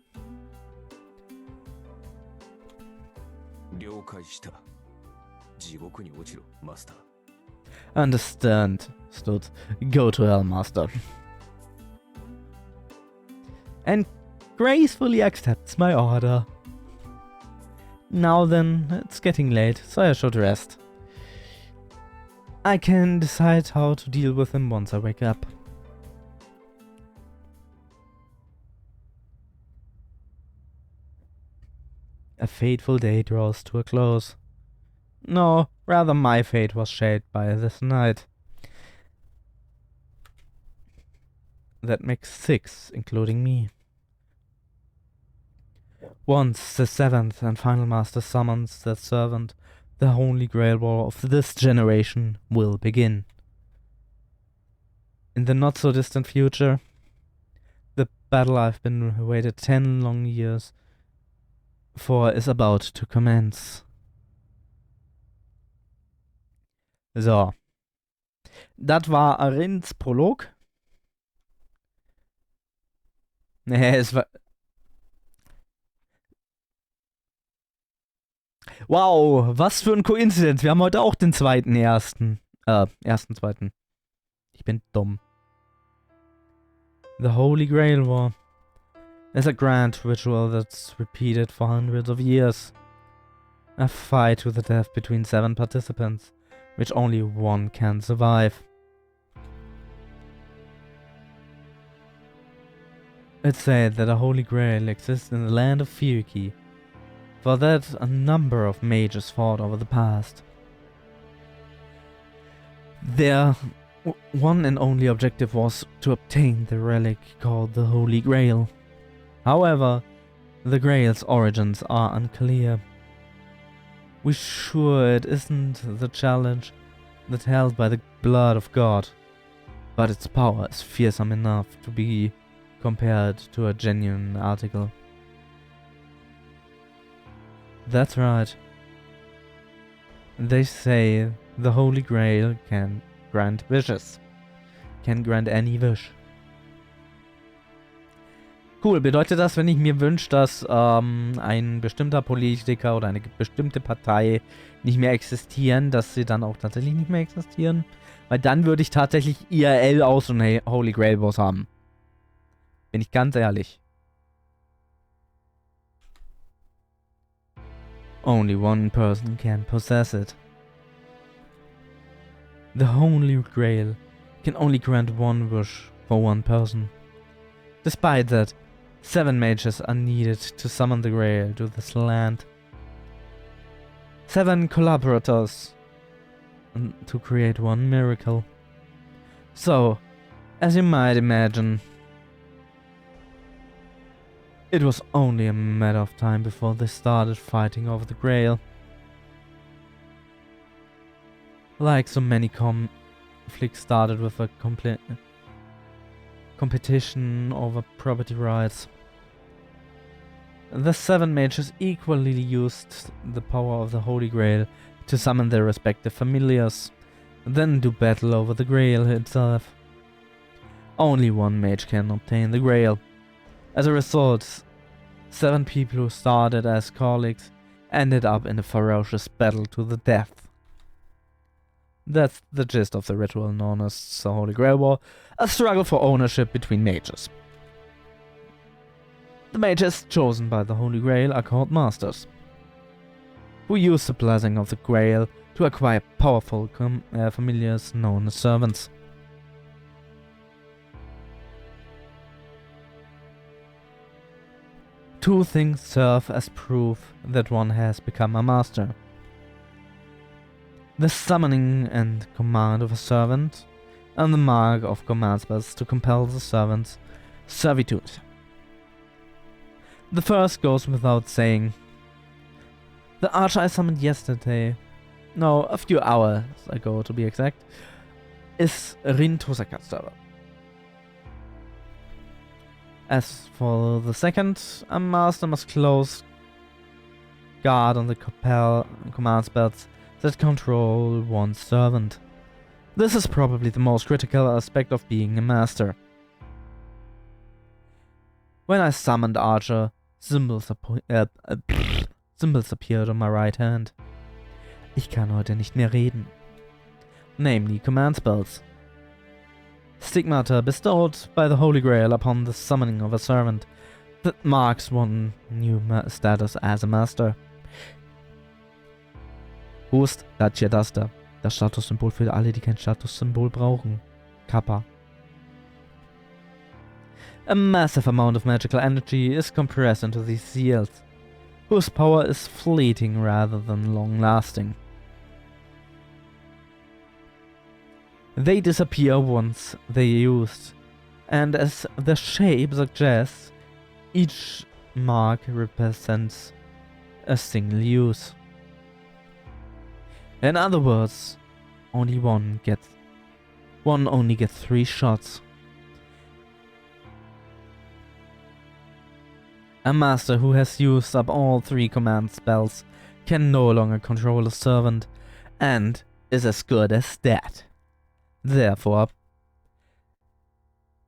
了解した。地獄に落ちろ、マスター。 Understand, stood. Go to hell, master. And gracefully accepts my order. Now then, it's getting late, so I should rest. I can decide how to deal with him once I wake up. A fateful day draws to a close. No, rather my fate was shaped by this night. That makes 6, including me. Once the 7th and final master summons their servant, the Holy Grail War of this generation will begin. In the not-so-distant future, the battle I've been waited 10 long years for is about to commence. So. Das war Arins Prolog. Nee, es war... Wow, was für ein Koinzidenz. Wir haben heute auch den 2.1. 1.2. Ich bin dumm. The Holy Grail War is a grand ritual that's repeated for hundreds of years. A fight to the death between 7 participants, which only one can survive. It's said that a Holy Grail exists in the land of Firiki. For that, a number of mages fought over the past. Their one and only objective was to obtain the relic called the Holy Grail. However, the Grail's origins are unclear. We're sure it isn't the challenge that held by the blood of God, but its power is fearsome enough to be compared to a genuine article. That's right. They say the Holy Grail can grant wishes. Can grant any wish. Cool, bedeutet das, wenn ich mir wünsche, dass ein bestimmter Politiker oder eine bestimmte Partei nicht mehr existieren, dass sie dann auch tatsächlich nicht mehr existieren? Weil dann würde ich tatsächlich IRL aus und Holy Grail Boss haben. Bin ich ganz ehrlich. Only one person can possess it. The Holy Grail can only grant one wish for one person. Despite that, 7 mages are needed to summon the Grail to this land. 7 collaborators to create one miracle. So, as you might imagine, it was only a matter of time before they started fighting over the Grail. Like so many conflicts started with a competition over property rights. The 7 mages equally used the power of the Holy Grail to summon their respective familiars, then do battle over the Grail itself. Only one mage can obtain the Grail. As a result, 7 people who started as colleagues ended up in a ferocious battle to the death. That's the gist of the ritual known as the Holy Grail War, a struggle for ownership between mages. The mages chosen by the Holy Grail are called Masters, who use the blessing of the Grail to acquire powerful familiars known as servants. Two things serve as proof that one has become a master: the summoning and command of a servant, and the mark of command spells to compel the servant's servitude. The first goes without saying. The archer I summoned yesterday, no, a few hours ago to be exact, is Rin Tosakatsura. As for the second, a master must close guard on the command spells that control one's servant. This is probably the most critical aspect of being a master. When I summoned Archer, symbols appeared on my right hand. Ich kann heute nicht mehr reden. Namely, command spells. Stigmata bestowed by the Holy Grail upon the summoning of a servant that marks one new status as a master. Wo ist das da? Das Statussymbol für alle, die kein Statussymbol brauchen. Kappa. A massive amount of magical energy is compressed into these seals, whose power is fleeting rather than long-lasting. They disappear once they're used, and as the shape suggests, each mark represents a single use. In other words, one only gets 3 shots. A master who has used up all 3 command spells can no longer control a servant, and is as good as dead. Therefore,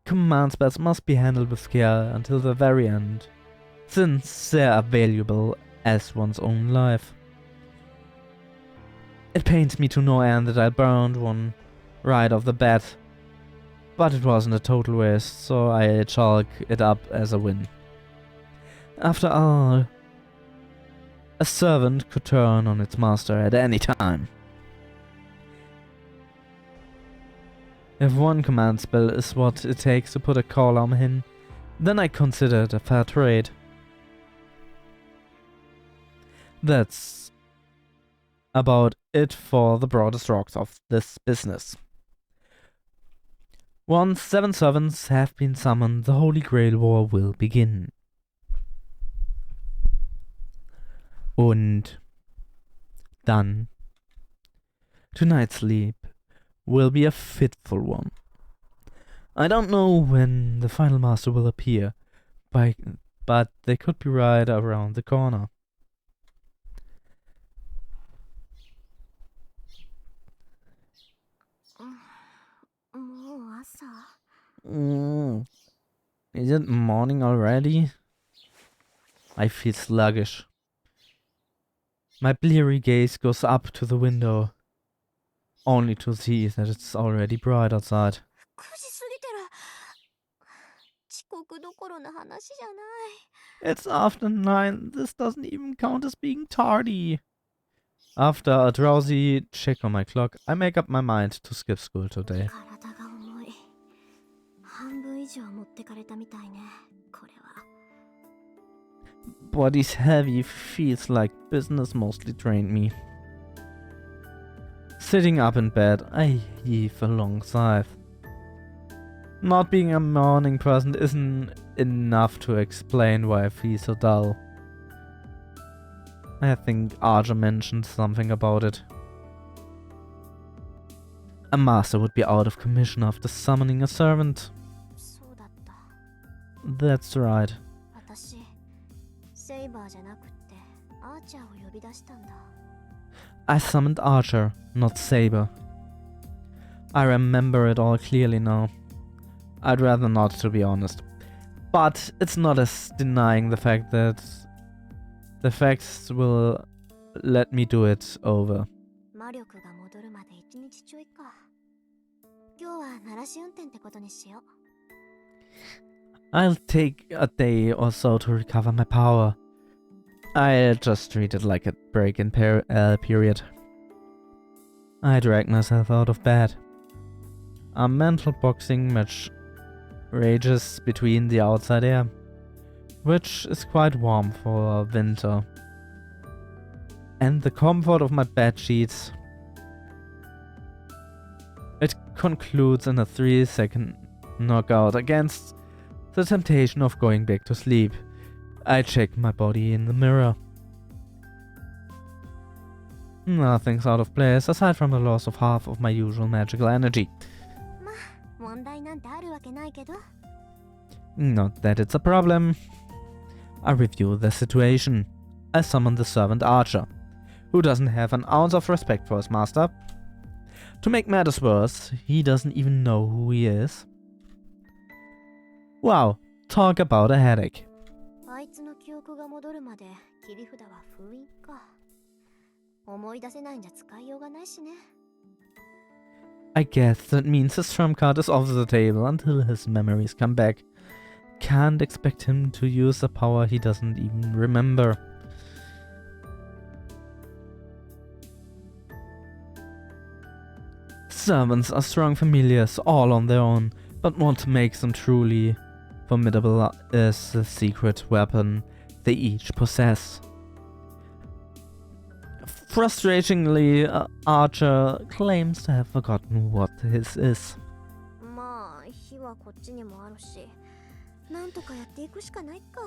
command spells must be handled with care until the very end, since they are valuable as one's own life. It pains me to no end that I burned one right off the bat, but it wasn't a total waste, so I chalk it up as a win. After all, a servant could turn on its master at any time. If one command spell is what it takes to put a call on him, then I consider it a fair trade. That's about it for the broader strokes of this business. Once 7 servants have been summoned, the Holy Grail War will begin. Und dann, tonight's sleep will be a fitful one. I don't know when the final master will appear, but they could be right around the corner. Is it morning already? I feel sluggish. My bleary gaze goes up to the window, only to see that it's already bright outside. 9時過ぎてる。遅刻どころの話じゃない。 It's after 9. This doesn't even count as being tardy. After a drowsy check on my clock, I make up my mind to skip school today. 体が重い。半分以上持ってかれたみたいね、これは。Body's heavy, feels like business mostly drained me. Sitting up in bed, I heave a long sigh. Not being a morning person isn't enough to explain why I feel so dull. I think Archer mentioned something about it. A master would be out of commission after summoning a servant. そうだった。 That's right. 私、セイバーじゃなくってアーチャーを呼び出したんだ。 I summoned Archer, not Saber. I remember it all clearly now. I'd rather not, to be honest. But it's not as denying the fact that the facts will let me do it over. 魔力が戻るまで1日ちょいか。今日は鳴らし運転ってことにしよう。 I'll take a day or so to recover my power. I'll just treat it like a break-in period. I dragged myself out of bed. A mental boxing match rages between the outside air, which is quite warm for winter, and the comfort of my bed sheets. It concludes in a 3-second knockout against the temptation of going back to sleep. I check my body in the mirror. Nothing's out of place aside from the loss of half of my usual magical energy. 問題なんてあるわけないけど。 Not that it's a problem. I review the situation. I summon the servant Archer, who doesn't have an ounce of respect for his master. To make matters worse, he doesn't even know who he is. Wow, talk about a headache. あいつの記憶が戻るまで切り札は封印か。思い出せないんじゃ使いようがないしね。 I guess that means his trump card is off the table until his memories come back. Can't expect him to use a power he doesn't even remember. Servants are strong familiars, all on their own, but what makes them truly formidable is the secret weapon they each possess. Frustratingly, Archer claims to have forgotten what his is. まあ、火はこっちにもあるし、なんとかやっていくしかないか。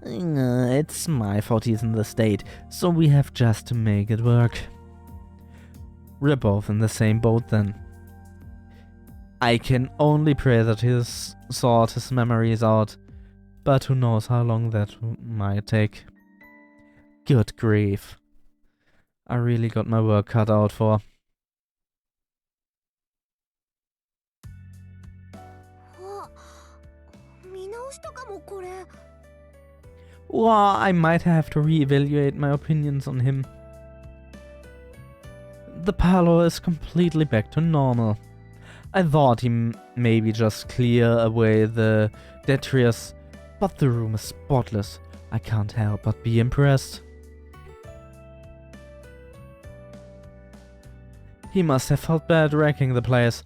It's my fault he's in the state, so we have just to make it work. We're both in the same boat then. I can only pray that he's sought his memories out, but who knows how long that might take. Good grief. I really got my work cut out for. あ、見直したかもこれ。 Well, I might have to reevaluate my opinions on him. The parlor is completely back to normal. I thought he maybe just clear away the detritus, but the room is spotless. I can't help but be impressed. He must have felt bad wrecking the place.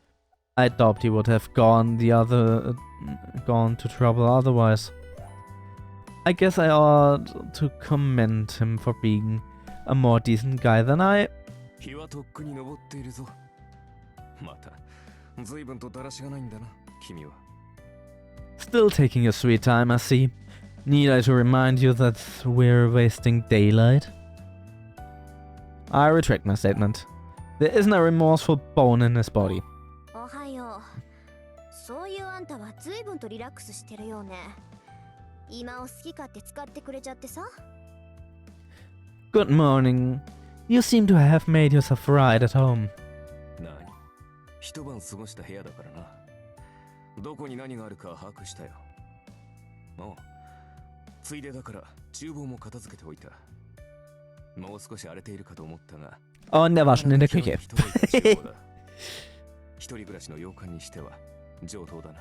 I doubt he would have gone to trouble otherwise. I guess I ought to commend him for being a more decent guy than I. 日はとっくに昇っているぞ。また、随分とだらしがないんだな、君は。Still taking your sweet time, I see. Need I to remind you that we're wasting daylight? I retract my statement. There isn't a remorseful bone in his body. おはよう。そういうあんたは随分とリラックスしてるよね。今を好き勝手使ってくれちゃってさ。Good morning. You seem to have made yourself right at home. なに、一晩過ごした部屋だからな。どこに何があるか把握したよ。おう、ついでだから厨房も片付けておいた。もう少し荒れているかと思ったが。Und er war schon in der Küche. 一人暮らしの洋館にしては上等だな。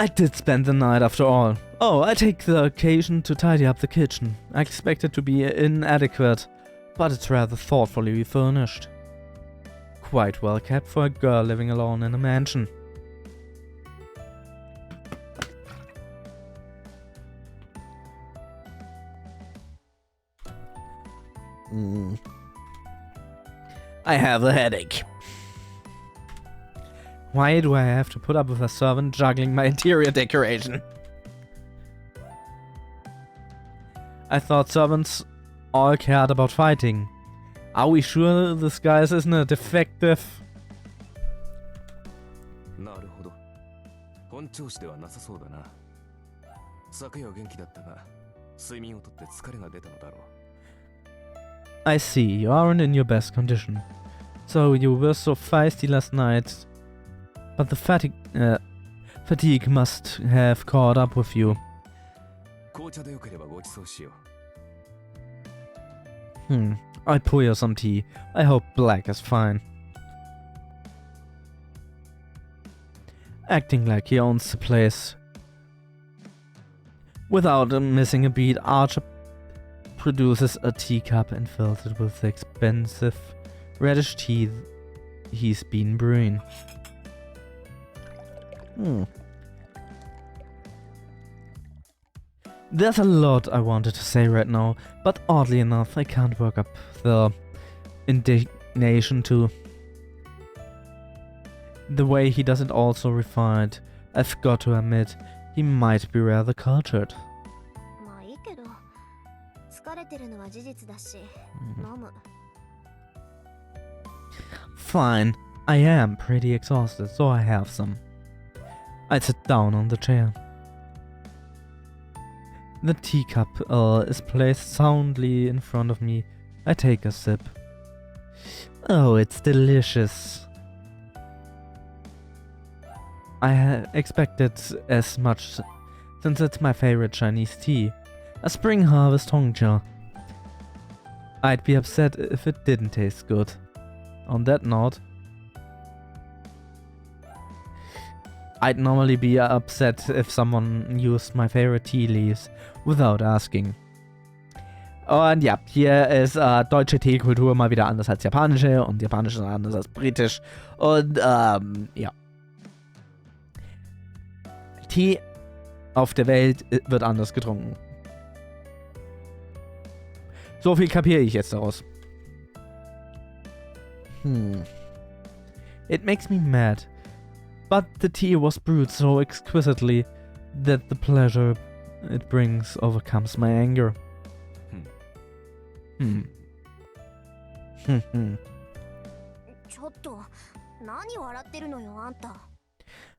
I did spend the night after all. Oh, I take the occasion to tidy up the kitchen. I expect it to be inadequate, but it's rather thoughtfully furnished. Quite well kept for a girl living alone in a mansion. I have a headache. Why do I have to put up with a servant juggling my interior decoration? I thought servants all cared about fighting. Are we sure this guy isn't a defective? なるほど。本調子ではなさそうだな。昨夜は元気だったが、睡眠をとって疲れが出たのだろう。I see, you aren't in your best condition. So you were so feisty last night. But the fatigue must have caught up with you. 紅茶でよければごちそうしよう。I'll pour you some tea. I hope black is fine. Acting like he owns the place. Without missing a beat, Archer produces a teacup and fills it with the expensive reddish tea he's been brewing. There's a lot I wanted to say right now, but oddly enough, I can't work up the indignation to. The way he does it also refined. I've got to admit, he might be rather cultured. まあいいけど、疲れてるのは事実だし、飲む。Fine, I am pretty exhausted, so I have some. I sit down on the chair. The teacup is placed soundly in front of me. I take a sip. Oh, it's delicious. I expected as much since it's my favorite Chinese tea. A spring harvest Hongja. I'd be upset if it didn't taste good. On that note, I'd normally be upset if someone used my favorite tea leaves without asking. Und ja, hier ist deutsche Teekultur mal wieder anders als japanische und japanische anders als britisch. Und ja. Tee auf der Welt wird anders getrunken. So viel kapiere ich jetzt daraus. It makes me mad. But the tea was brewed so exquisitely that the pleasure it brings overcomes my anger. ちょっと、何笑ってるのよ、あんた。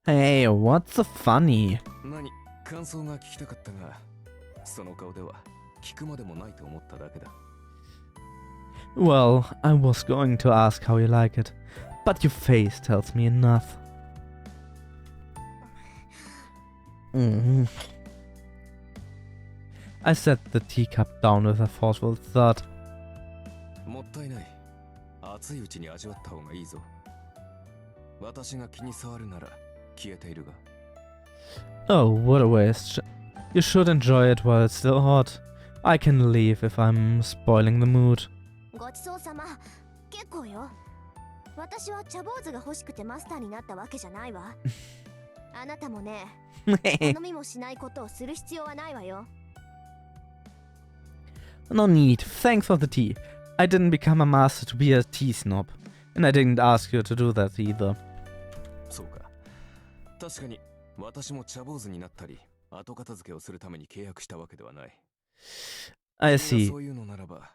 Hey, what's so funny? 何、感想が聞きたかったが、その顔では聞くまでもないと思っただけだ。Well, I was going to ask how you like it, but your face tells me enough. I set the teacup down with a forceful thud. もったいない。熱いうちに味わった方がいいぞ。私が気に障るなら消えているが。Oh, what a waste. You should enjoy it while it's still hot. I can leave if I'm spoiling the mood. ごちそうさま。結構よ。私は茶坊主が欲しくてマスターになったわけじゃないわ。あなたもね、頼みもしないことをする必要はないわよ。No need. Thanks for the tea. I didn't become a master to be a tea snob. And I didn't ask you to do that either. そうか。確かに私も茶坊主になったり、後片付けをするために契約したわけではない。I 君が see. そういうのならば、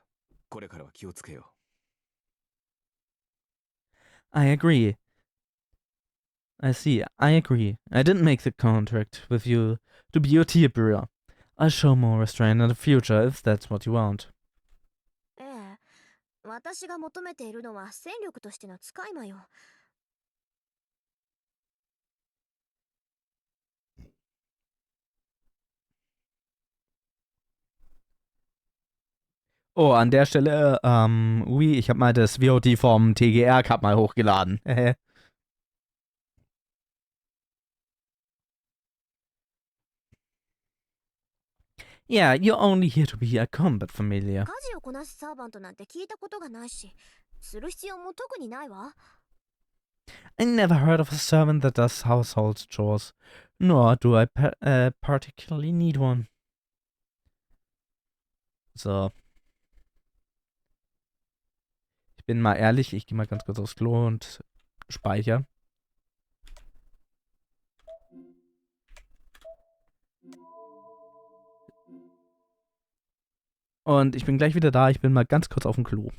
これからは気をつけよ I agree. I see. I agree. I didn't make the contract with you to be your tea brewer. I'll show more restraint in the future if that's what you want. ええ、私が求めているのは戦力としての使い魔よ。Oh, an der Stelle, ich habe mal das VOD vom TGR Cup mal hochgeladen. Yeah, you're only here to be a combat familiar. 家事をこなすサーバントなんて聞いたことがないし、する必要も特にないわ。 I never heard of a servant that does household chores, nor do I particularly need one. So. Ich bin mal ehrlich, ich gehe mal ganz kurz aufs Klo und speichere. Und ich bin gleich wieder da. Ich bin mal ganz kurz auf dem Klo.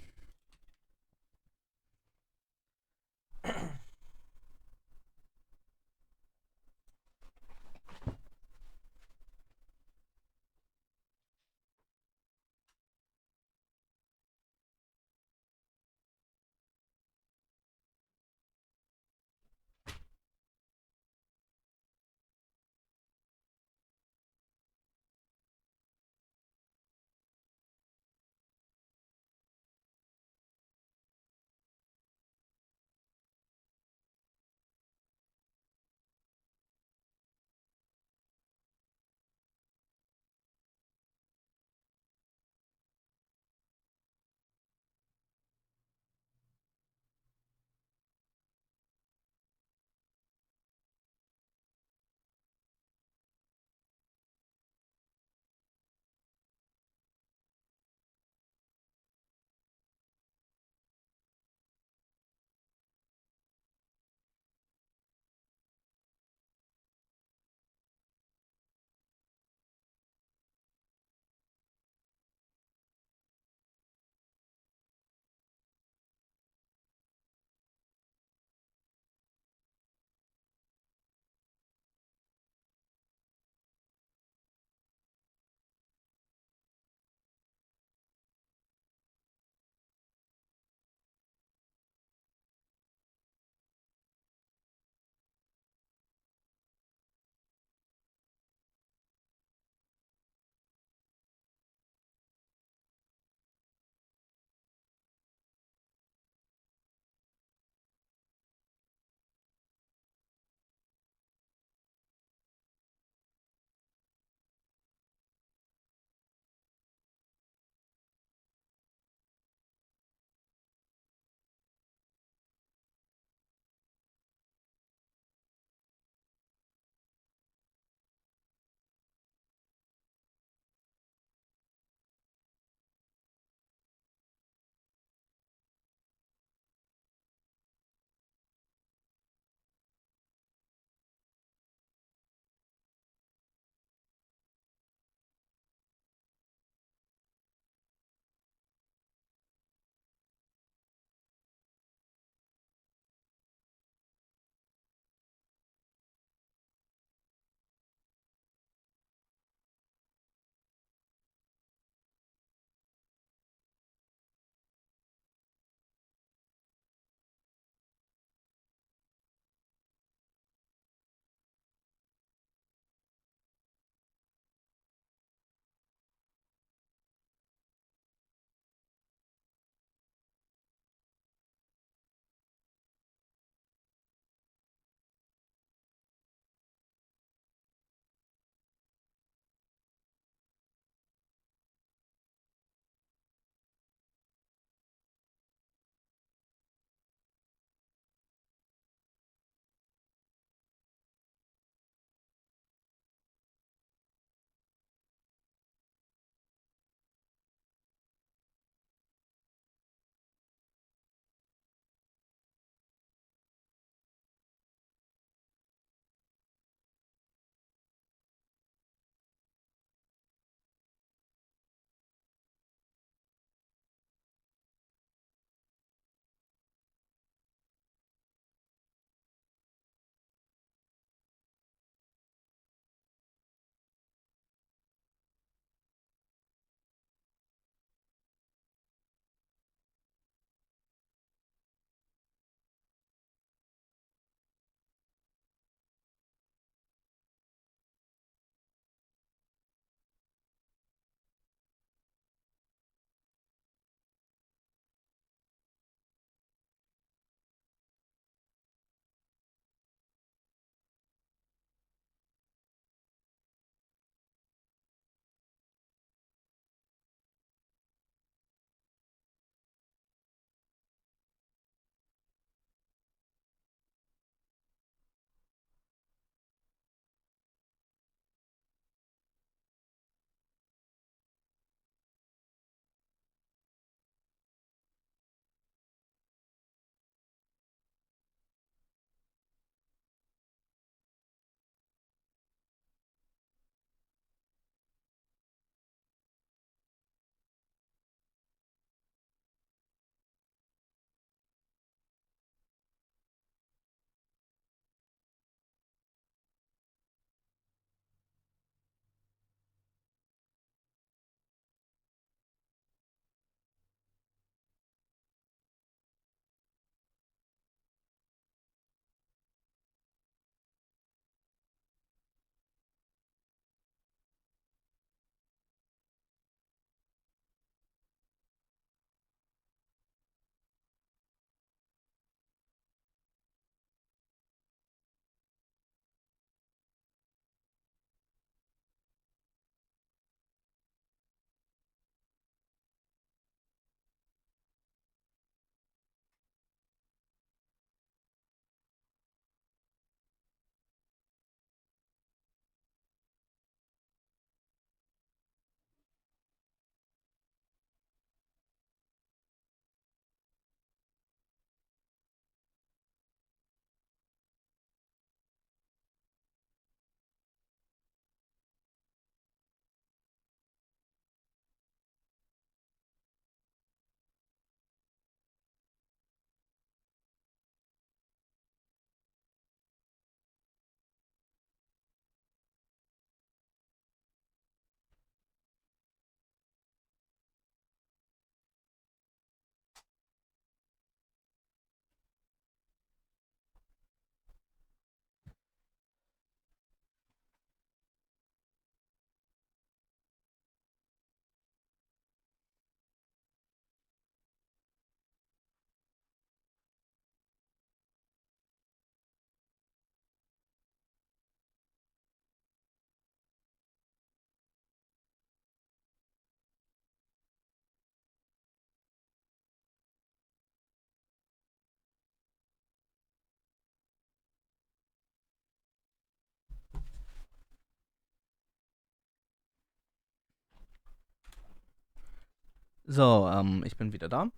So, ich bin wieder da.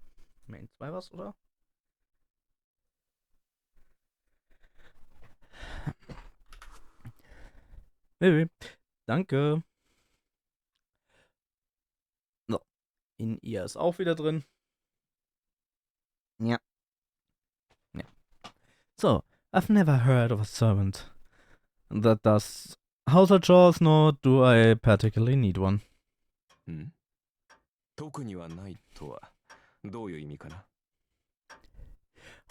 Main 2 was, oder? Baby, danke. So, in ihr ist auch wieder drin. Ja. Ja. So, I've never heard of a servant that does household chores, nor do I particularly need one. ん特にはないとはどういう意味かな？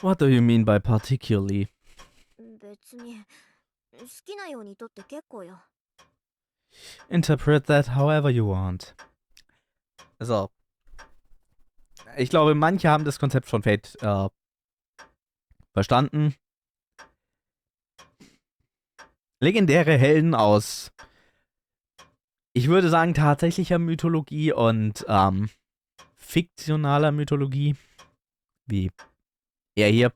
What do you mean by particularly? 別に好きなようにとって結構よ。 Interpret that however you want. So. Ich glaube, manche haben das Konzept von Fate verstanden. Legendäre Helden aus, ich würde sagen, tatsächlicher Mythologie und fiktionaler Mythologie, wie er hier,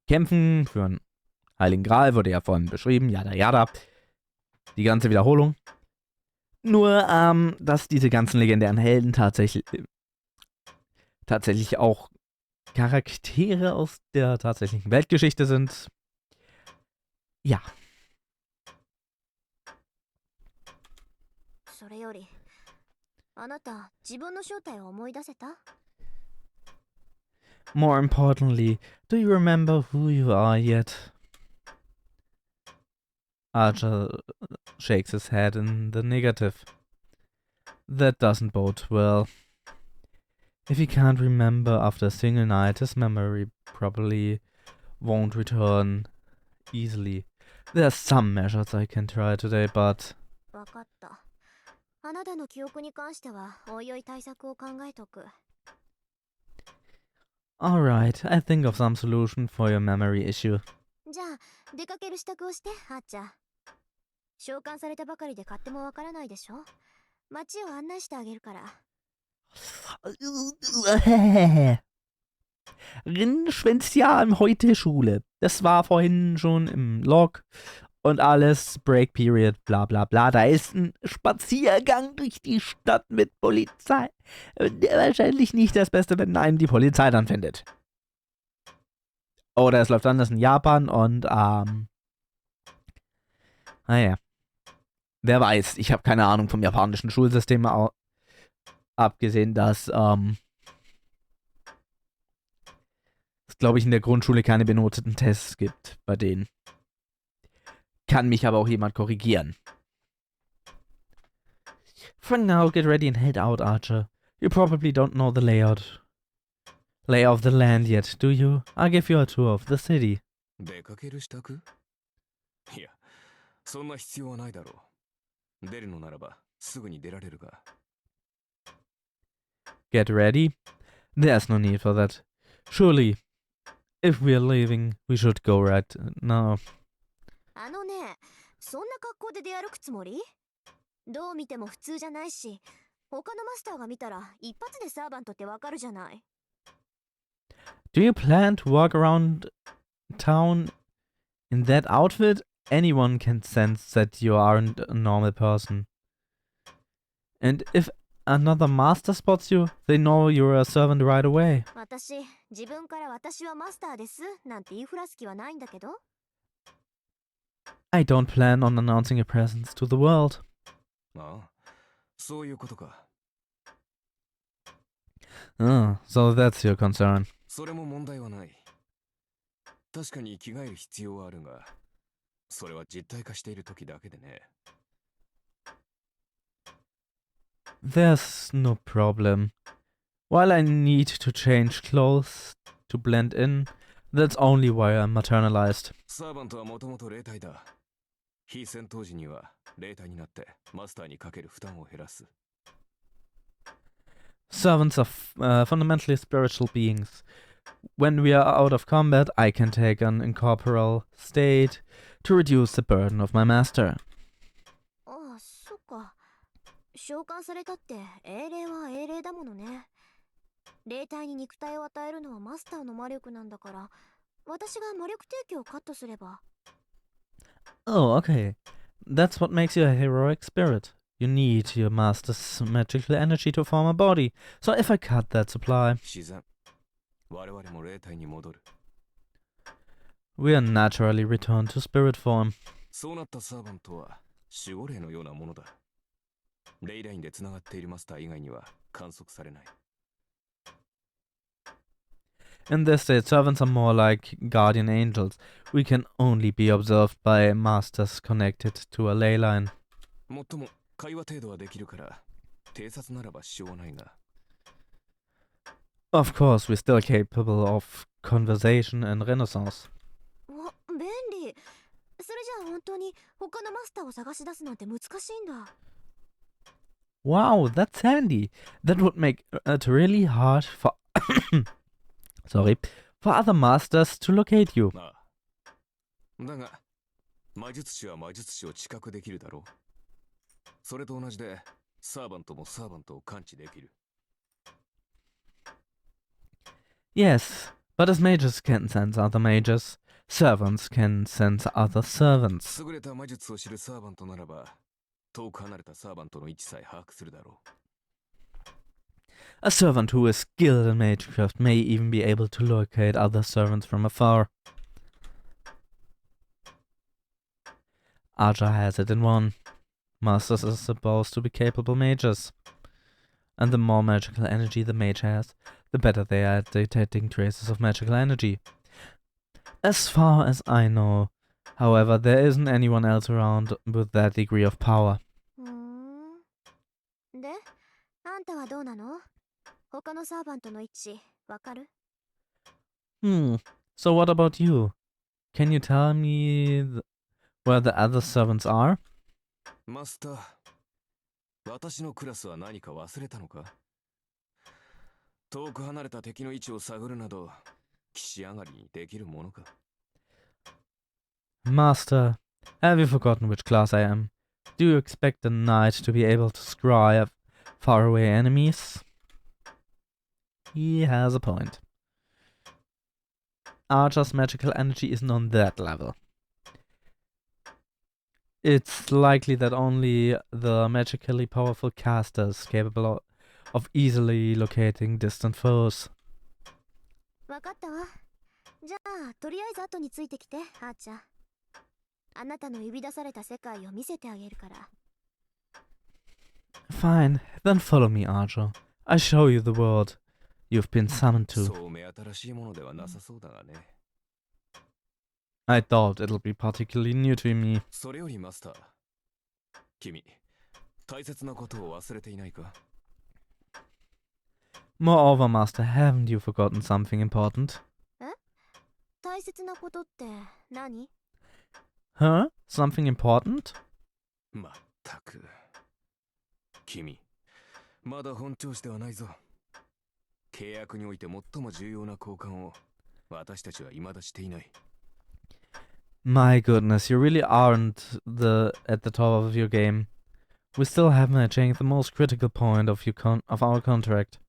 kämpfen für einen Heiligen Gral, wurde ja vorhin beschrieben, yada yada, die ganze Wiederholung. Nur, dass diese ganzen legendären Helden tatsächlich auch Charaktere aus der tatsächlichen Weltgeschichte sind. Ja. それよりあなた自分の正体を思い出せた？ More importantly, do you remember who you are yet? Archer shakes his head in the negative. That doesn't bode well. If he can't remember after a single night, his memory probably won't return easily. There's some measures I can try today, but わかった。あなたの記憶に関してはおいおい対策を考えとく。 alright, I think of some solution for your memory issue. じゃあ出かける支度をして、あっちゃん。召喚されたばかりで勝手もわからないでしょ。街を案内してあげるから。 Rin schwänzt ja heute Schule. Das war vorhin schon im Log und alles. Break Period, bla bla bla. Da ist ein Spaziergang durch die Stadt mit Polizei. Wahrscheinlich nicht das Beste, wenn einen die Polizei dann findet. Oder es läuft anders in Japan und, naja. Wer weiß, ich habe keine Ahnung vom japanischen Schulsystem, abgesehen, dass, es, glaube ich, in der Grundschule keine benoteten Tests gibt bei denen. Kann mich aber auch jemand korrigieren. For now, get ready and head out, Archer. You probably don't know the lay of the land yet, do you? I'll give you a tour of the city. 出かける支度？いや、そんな必要はないだろう。出るのならばすぐに出られるが。 Get ready? There's no need for that. Surely, if we're leaving, we should go right now. あのね、そんな格好で出歩くつもり？どう見ても普通じゃないし、他のマスターが見たら一発でサーバントってわかるじゃない。 Do you plan to walk around town in that outfit? Anyone can sense that you aren't a normal person. And if another master spots you, they know you're a servant right away. 私、自分から私はマスターですなんて言いふらす気はないんだけど。 I don't plan on announcing your presence to the world. ああ、そういうことか。 So that's your concern. それも問題はない。確かに着替える必要はあるが、それは実体化している時だけでね。 There's no problem. While I need to change clothes to blend in, that's only why I'm maternalized. サーバントはもともと霊体だ。非戦闘時には霊体になってマスターにかける負担を減らす。 Servants are fundamentally spiritual beings. When we are out of combat, I can take an incorporeal state to reduce the burden of my master. ああ、そっか。召喚されたって英霊は英霊だものね。霊体に肉体を与えるのはマスターの魔力なんだから、私が魔力提供をカットすれば。 Oh, okay. That's what makes you a heroic spirit. You need your master's magical energy to form a body. So if I cut that supply, 自然我々も霊体に戻る。 we are naturally returned to spirit form. そうなったサーバントは守護霊のようなものだ。レイラインでつながっているマスター以外には観測されない。 In this state, servants are more like guardian angels. We can only be observed by masters connected to a ley line. もっとも会話程度はできるから偵察ならば支障はないが。 Of course, we're still capable of conversation and renaissance. わ、便利。それじゃあ本当に他のマスターを探し出すなんて難しいんだ。 Wow, that's handy. That would make it really hard for for other masters to locate you. ああ。だが魔術師は魔術師を知覚できるだろう。それと同じでサーバントもサーバントを感知できる。 Yes, but as mages can sense other mages, servants can sense other servants. 優れた魔術を知るサーバントならば遠く離れたサーバントの位置さえ把握するだろう。 A servant who is skilled in magecraft may even be able to locate other servants from afar. Archer has it in one. Masters are supposed to be capable mages. And the more magical energy the mage has, the better they are at detecting traces of magical energy. As far as I know, however, there isn't anyone else around with that degree of power. ふーん。で、あんたはどうなの？他のサーバントの位置、わかる？ So what about you? Can you tell me where the other servants are? マスター、私のクラスは何か忘れたのか？遠く離れた敵の位置を探るなど、騎士上がりにできるものか？ Master, have you forgotten which class I am? Do you expect a knight to be able to scry faraway enemies? He has a point. Archer's magical energy isn't on that level. It's likely that only the magically powerful caster is capable of easily locating distant foes. わかったわ。じゃあ、とりあえず後についてきて、あーちゃん。あなたの呼び出された世界を見せてあげるから。 Fine, then follow me, Archer. I show you the world you've been summoned to. そう目新しいものではなさそうだがね。 I thought it'll be particularly new to me. それよりマスター、君、大切なことを忘れていないか？ Moreover, Master, haven't you forgotten something important? 大切なことって何？ Huh? Something important? まったく。君、まだ本調子ではないぞ。契約において最も重要な交換を私たちは未だしていない。 My goodness, you really aren't at the top of your game. We still haven't achieved the most critical point of of our contract.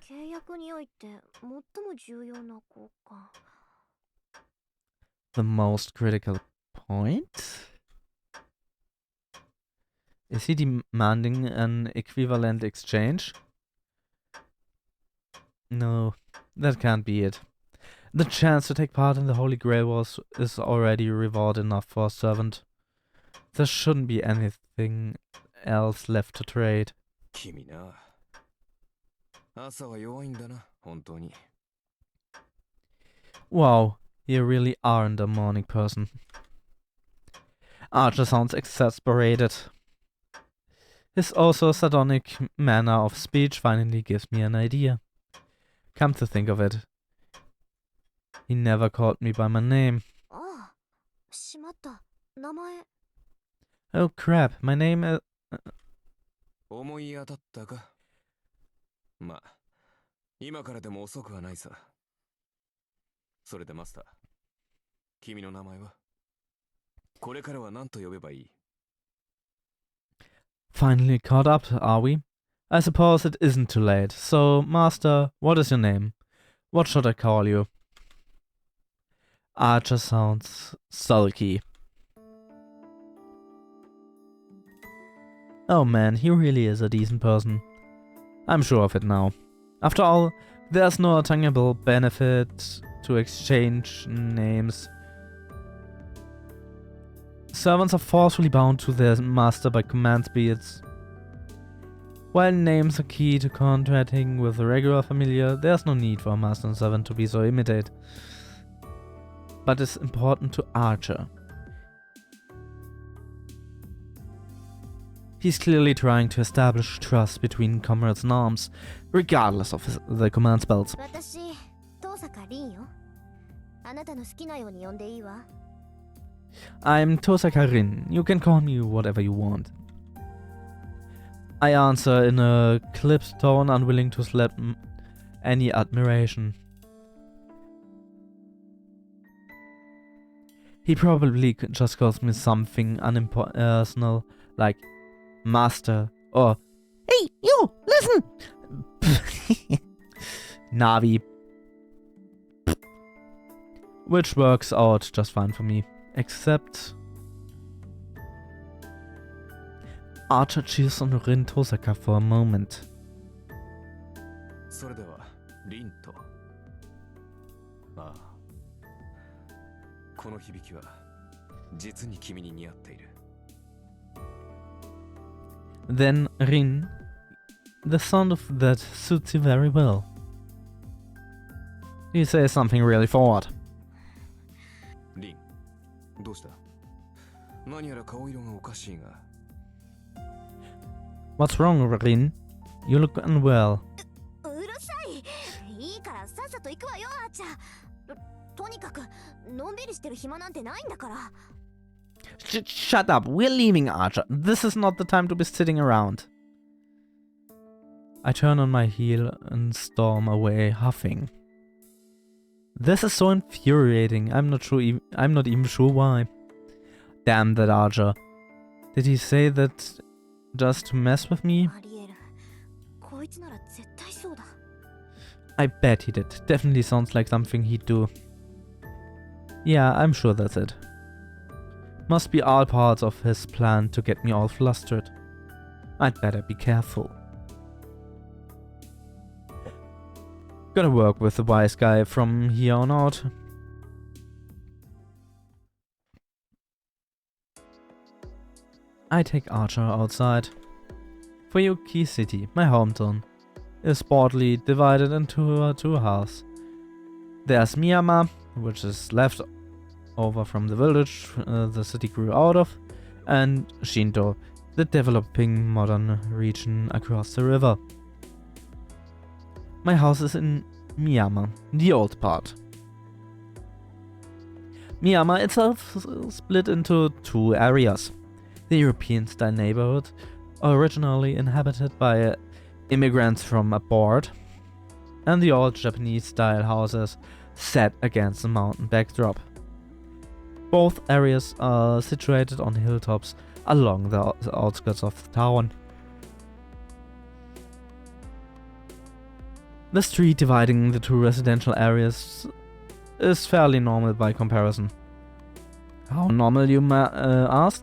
契約において最も重要な交換。 The most critical point? Is he demanding an equivalent exchange? No, that can't be it. The chance to take part in the Holy Grail Wars is already reward enough for a servant. There shouldn't be anything else left to trade. 君な。朝は弱いんだな、本当に。 Wow, you really aren't a morning person. Archer sounds exasperated. His also sardonic manner of speech finally gives me an idea. Come to think of it, he never called me by my name. ああ、しまった。名前。 Oh crap, my name is... 思い当たったか？まあ、今からでも遅くはないさ。それでマスター、君の名前は？これからは何と呼べばいい？ Finally caught up, are we? I suppose it isn't too late. So, Master, what is your name? What should I call you? Archer sounds sulky. Oh man, he really is a decent person. I'm sure of it now. After all, there's no tangible benefit to exchange names. Servants are forcefully bound to their master by command speeds. While names are key to contracting with a regular familiar, there's no need for a master and servant to be so imitate. But it's important to Archer. He's clearly trying to establish trust between comrades in arms, regardless of the command spells. 私、遠坂凛よ。あなたの好きなように呼んでいいわ。I'm Tosaka Rin. You can call me whatever you want. I answer in a clipped tone, unwilling to slap any admiration. He probably just calls me something unimpersonal, like Master or Hey, you, listen! Navi. Which works out just fine for me. Except Archer cheers on Rin Tosaka for a moment. それではリンと。ああ、この響きは実に君に似合っている。 Then Rin, the sound of that suits you very well. You say something really forward. リン、どうした？何やら顔色がおかしいが。 What's wrong, Rin? You look unwell. うるさい。いいからさっさと行くわよ、あーちゃん。とにかくのんびりしてる暇なんてないんだから。 Shut up, we're leaving, Archer. This is not the time to be sitting around. I turn on my heel and storm away, huffing. This is so infuriating. I'm not even sure why. Damn that Archer. Did he say that just to mess with me? ありえる。こいつなら絶対そうだ。 I bet he did. Definitely sounds like something he'd do. Yeah, I'm sure that's it. Must be all parts of his plan to get me all flustered. I'd better be careful. Gotta work with the wise guy from here on out. I take Archer outside. Fuyuki City, my hometown, is broadly divided into two halves. There's Miyama, which is left over from the village the city grew out of, and Shinto, the developing modern region across the river. My house is in Miyama, the old part. Miyama itself is split into two areas. The European-style neighborhood, originally inhabited by immigrants from abroad, and the old Japanese-style houses set against the mountain backdrop. Both areas are situated on hilltops along the outskirts of the town. The street dividing the two residential areas is fairly normal by comparison. How normal, you ask?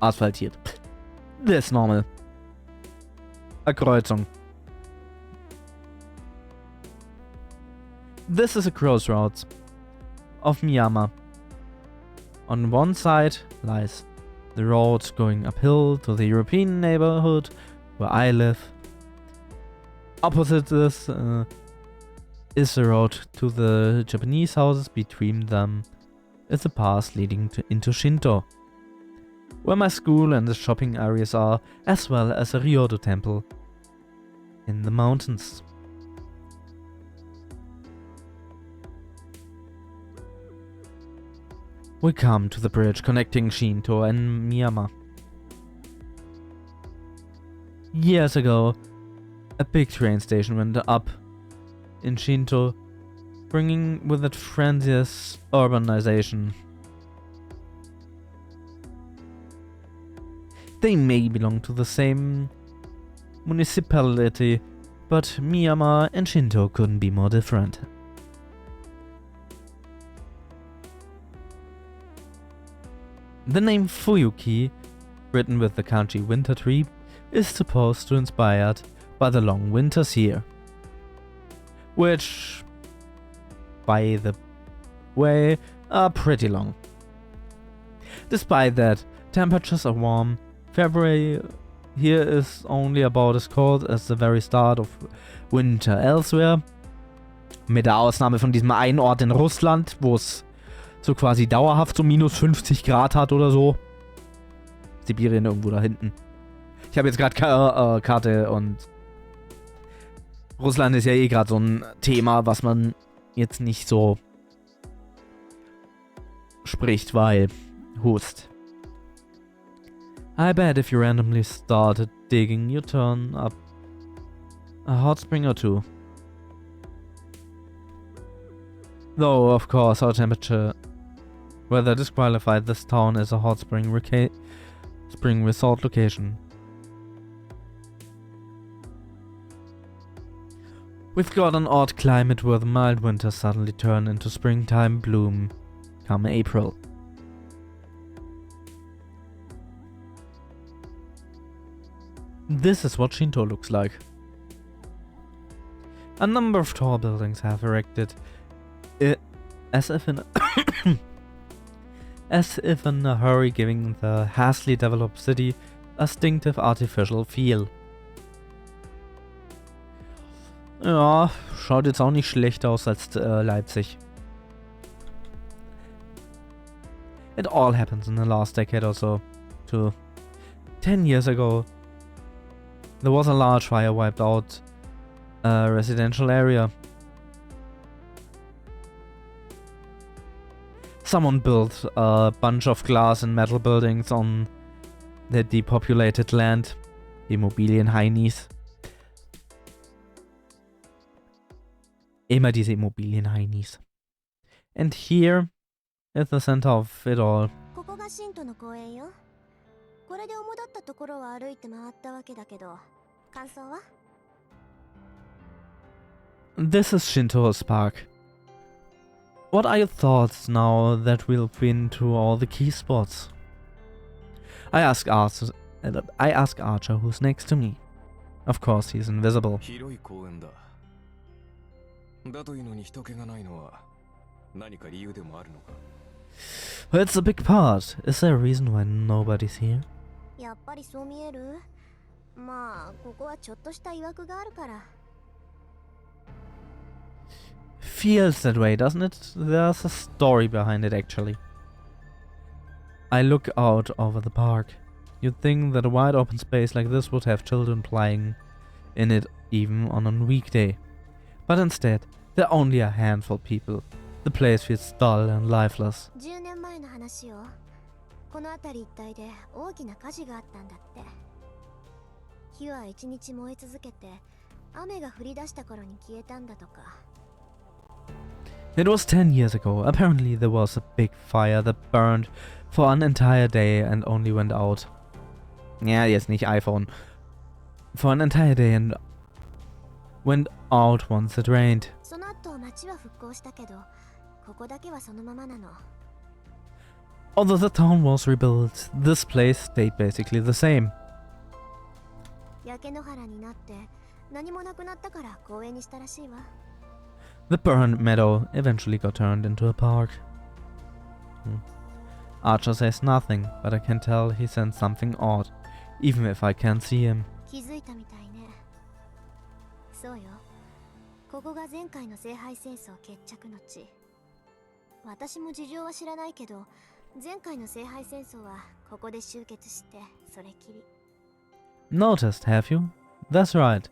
Asphaltiert. This normal. A Kreuzung. This is a crossroads of Miyama. On one side lies the road going uphill to the European neighborhood where I live. Opposite this is the road to the Japanese houses. Between them is a path leading into Shinto, where my school and the shopping areas are, as well as a Ryodo temple in the mountains. We come to the bridge connecting Shinto and Miyama. Years ago, a big train station went up in Shinto, bringing with it frenzious urbanization. They may belong to the same municipality, but Miyama and Shinto couldn't be more different. The name Fuyuki written with the kanji winter tree, is supposed to be inspired by the long winters here. Which, by the way, are pretty long. Despite that, temperatures are warm. February here is only about as cold as the very start of winter elsewhere. Mit der Ausnahme von diesem einen Ort in Russland, wo es so quasi dauerhaft so minus 50 Grad hat oder so. Sibirien irgendwo da hinten. Ich habe jetzt gerade Karte und Russland ist ja eh gerade so ein Thema, was man jetzt nicht so spricht, weil Hust. I bet if you randomly started digging, you turn up a hot spring or two. Though, of course, our temperature weather disqualified this town as a hot spring resort location. We've got an odd climate where the mild winters suddenly turn into springtime bloom come April. This is what Shinto looks like. A number of tall buildings have erected as if in a hurry, giving the hastily developed city a distinctive artificial feel. Ja, schaut jetzt auch nicht schlechter aus als Leipzig. It all happens in the last decade or so, too. 10 years ago, there was a large fire wiped out a residential area. Someone built a bunch of glass and metal buildings on the depopulated land. Immobilienheinis. Immer diese Immobilienheinis. And here, at the center of it all, ここが信徒の公園よ。これで主だったところを歩いて回ったわけだけど、感想は？ this is Shinto's park. What are your thoughts now that we've been to all the key spots? I ask Archer, who's next to me. Of course, he's invisible. 広い公園だ。だというのに人気がないのは何か理由でもあるのか。 Well, it's a big part. Is there a reason why nobody's here? やっぱりそう見える？まあ、ここはちょっとした曰くがあるから。 Feels that way, doesn't it? There's a story behind it, actually. I look out over the park. You'd think that a wide open space like this would have children playing in it even on a weekday. But instead, there are only a handful of people. The place feels dull and lifeless. 10年前の話よ。この辺り一帯で大きな火事があったんだって。火は一日燃え続けて、雨が降り出した頃に消えたんだとか。 It was 10 years ago. Apparently there was a big fire that burned for an entire day and only went out. Ja, jetzt nicht iPhone. For an entire day and went out once it rained. その後町は復興したけど、ここだけはそのままなの。 Although the town was rebuilt, this place stayed basically the same. 焼け野原になって何もなくなったから公園にしたらしいわ。 The burned meadow eventually got turned into a park. Archer says nothing, but I can tell he sensed something odd, even if I can't see him. 気づいたみたいね。そうよ。ここが前回の聖杯戦争決着の地。私も事情は知らないけど、前回の聖杯戦争はここで終結してそれきり。 Noticed, have you? That's right.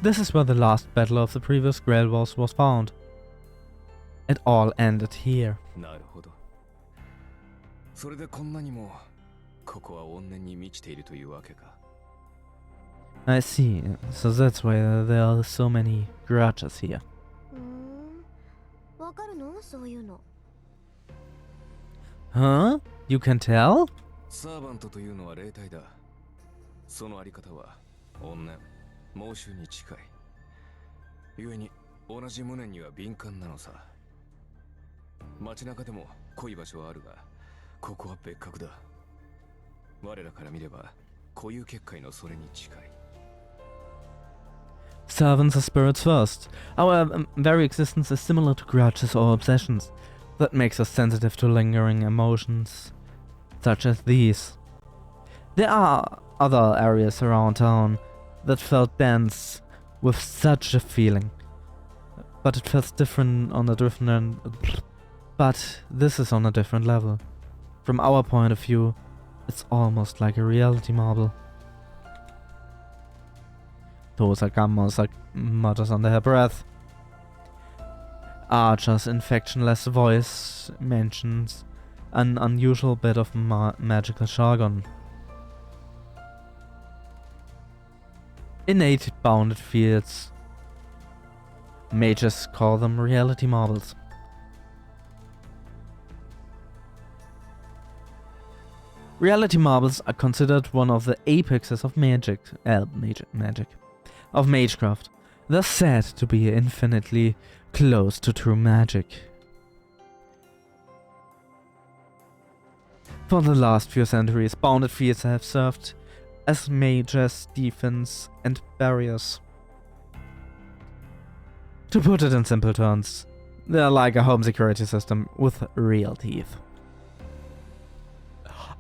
This is where the last battle of the previous Grail Wars was found. It all ended here. なるほど。それでこんなにもここは怨念に満ちているというわけか。 I see. So that's why there are so many grudges here. わかるの？そういうの。 Huh? You can tell? サーバントというのは霊体だ。そのあり方は怨念、猛襲に近い。故に同じ無念には敏感なのさ。街中でも濃い場所はあるが、ここは別格だ。我らから見れば固有結界のそれに近い。 Servants are spirits first. Our very existence is similar to grudges or obsessions. That makes us sensitive to lingering emotions, such as these. There are other areas around town that felt dense with such a feeling. But it feels different on a different... But this is on a different level. From our point of view, it's almost like a reality marble. Tosaka mutters under her breath. Archer's infectionless voice mentions an unusual bit of magical jargon. Innate bounded fields. Mages call them reality marbles. Reality marbles are considered one of the apexes of magic. Of magecraft. They're said to be infinitely close to true magic. For the last few centuries, bounded fields have served as mages' defense and barriers. To put it in simple terms, they're like a home security system with real teeth.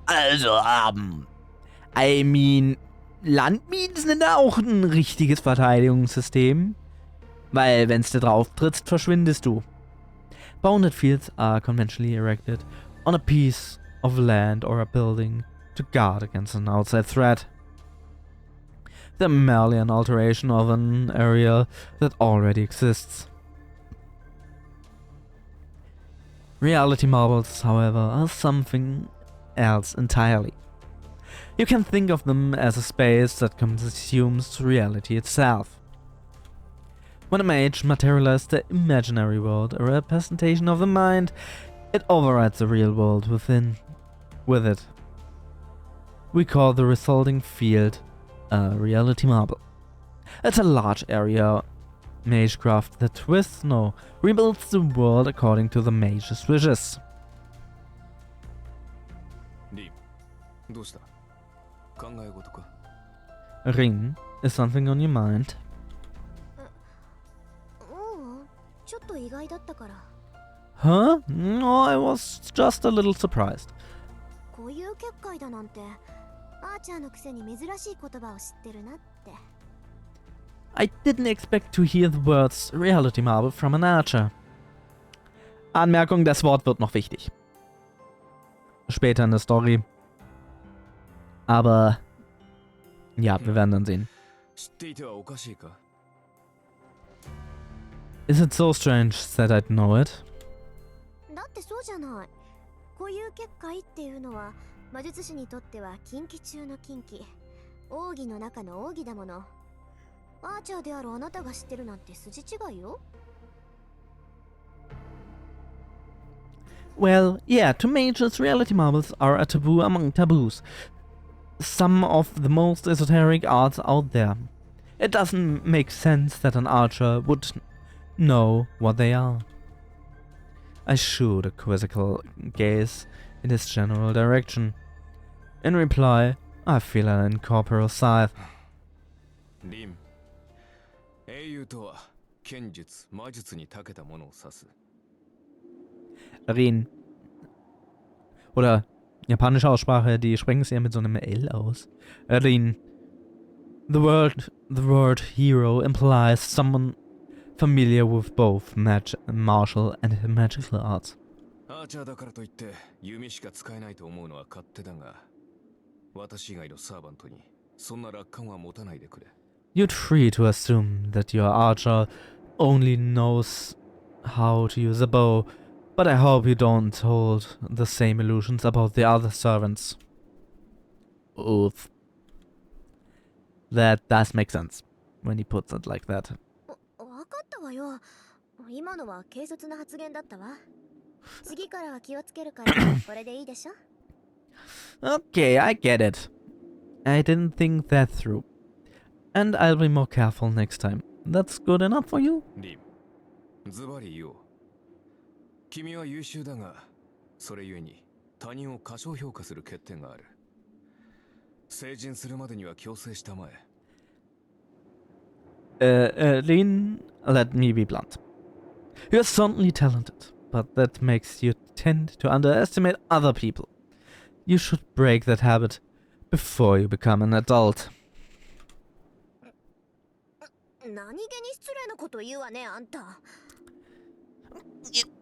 Also, I mean, Landminen sind auch ein richtiges Verteidigungssystem. Weil, wenn's dir drauf trittst, verschwindest du. Bounded fields are conventionally erected on a piece of land or a building to guard against an outside threat. They're merely an alteration of an area that already exists. Reality marbles, however, are something else entirely. You can think of them as a space that consumes reality itself. When a mage materializes the imaginary world, a representation of the mind, it overrides the real world with it. We call the resulting field a reality marble. It's a large area magecraft that rebuilds the world according to the mage's wishes. リン、どうした？考え事か？ Ring, is something on your mind? ちょっと意外だったから。 Huh? No, I was just a little surprised. こういう結界だなんて、アーチャーのくせに珍しい言葉を知ってるなって。 I didn't expect to hear the words Reality Marble from an archer. Anmerkung, das Wort wird noch wichtig. Später in der Story. Aber ja, wir werden dann sehen. 知っていてはおかしいか？ Is it so strange that I'd know it? だってそうじゃない。こういう結界っていうのは魔術師にとっては禁忌中の禁忌。奥義の中の奥義だもの。アーチャーであるあなたが知ってるなんて筋違いよ。 Well, yeah, to mages, reality marbles are a taboo among taboos. Some of the most esoteric arts out there. It doesn't make sense that an archer would know what they are. I shoot a quizzical gaze in his general direction. In reply, I feel an incorporeal sigh. リン、英雄とは剣術、魔術に長けたものを指す。 Rin. Oder japanische Aussprache, die sprechen es ja mit so einem L aus. Rin. The word hero implies someone familiar with both martial and magical arts. アーチャーだからといって弓しか使えないと思うのは勝手だが、私以外のサーバントにそんな楽観は持たないでくれ。 You'd free to assume that your archer only knows how to use a bow, but I hope you don't hold the same illusions about the other servants. Oof. That does make sense when he puts it like that. わかったわよ。今のは軽率な発言だったわ。次からは気をつけるからこれでいいでしょ。 Okay, I get it. I didn't think that through. And I'll be more careful next time. That's good enough for you? リン、ズバリ言おう。君は優秀だが、それゆえに他人を過小評価する欠点がある。成人するまでには強制したまえ。Lin, let me be blunt. You're certainly talented, but that makes you tend to underestimate other people. You should break that habit before you become an adult. 何気に失礼なこと言うわね、あんた。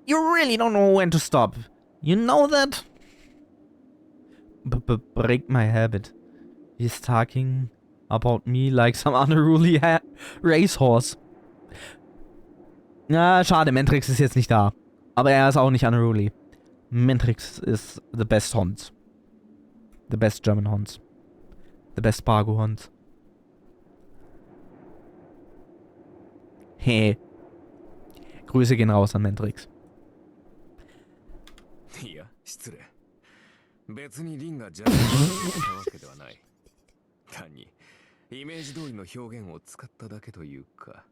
You really don't know when to stop. You know that? Break my habit. He's talking about me like some unruly racehorse. Na, schade, Mentrix ist jetzt nicht da. Aber er ist auch nicht unruly. Mentrix is the best Hund. The best German Hund. The best Bargo Hund. Hey. Grüße gehen raus an Mentrix. いや、失礼。別にリンがジャッジしたわけではない。単に、イメージ通りの表現を使っただけというか。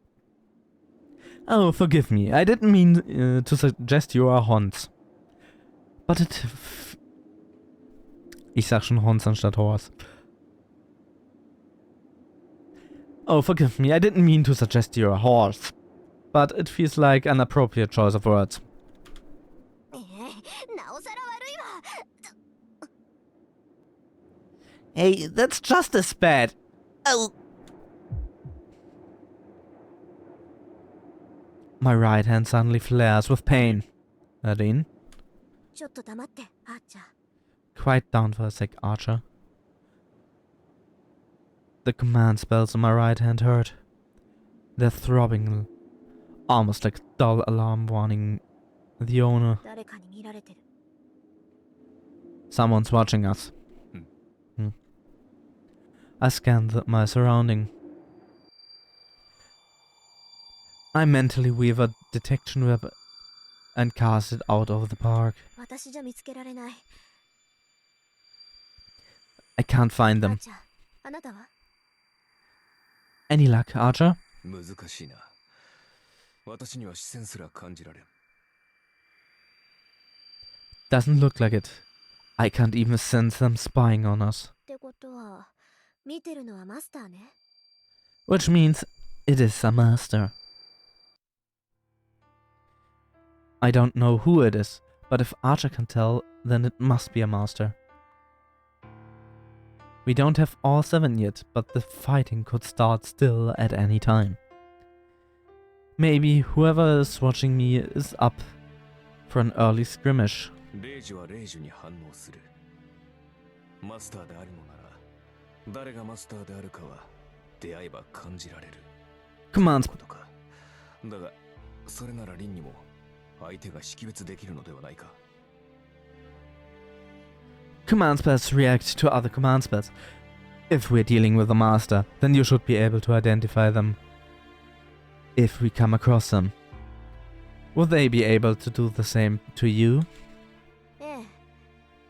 Oh, forgive me. I didn't mean to suggest you are Hons. But it... Ich sag schon Hons anstatt Horse. Oh, forgive me. I didn't mean to suggest you're a horse. But it feels like an appropriate choice of words. なおさら悪いわ。 Hey, that's just as bad. Oh. My right hand suddenly flares with pain. Nadine? ちょっと黙って、あーちゃん。 Quiet down for a sec, Archer. The command spells on my right hand hurt. They're throbbing, almost like a dull alarm warning the owner. 誰かに見られてる。 Someone's watching us. I scan my surrounding. I mentally weave a detection web and cast it out of the park. 私じゃ見つけられない。 I can't find あー them. ちゃん、あなたは？ Any luck, Archer? 難しいな。私には視線すら感じられん。 Doesn't look like it. I can't even sense them spying on us. ってことは、見てるのはマスターね。 Which means it is a master. I don't know who it is, but if Archer can tell, then it must be a master. We don't have all 7 yet, but the fighting could start still at any time. Maybe whoever is watching me is up for an early skirmish. レイジはレイジに反応する。マスターであるのなら、誰がマスターであるかは出会えば感じられる。 Commands ことか。だが、それならリンにも相手が識別できるのではないか。 Command spells react to other command spells. If we're dealing with a master, then you should be able to identify them if we come across them. Would they be able to do the same to you? ええ。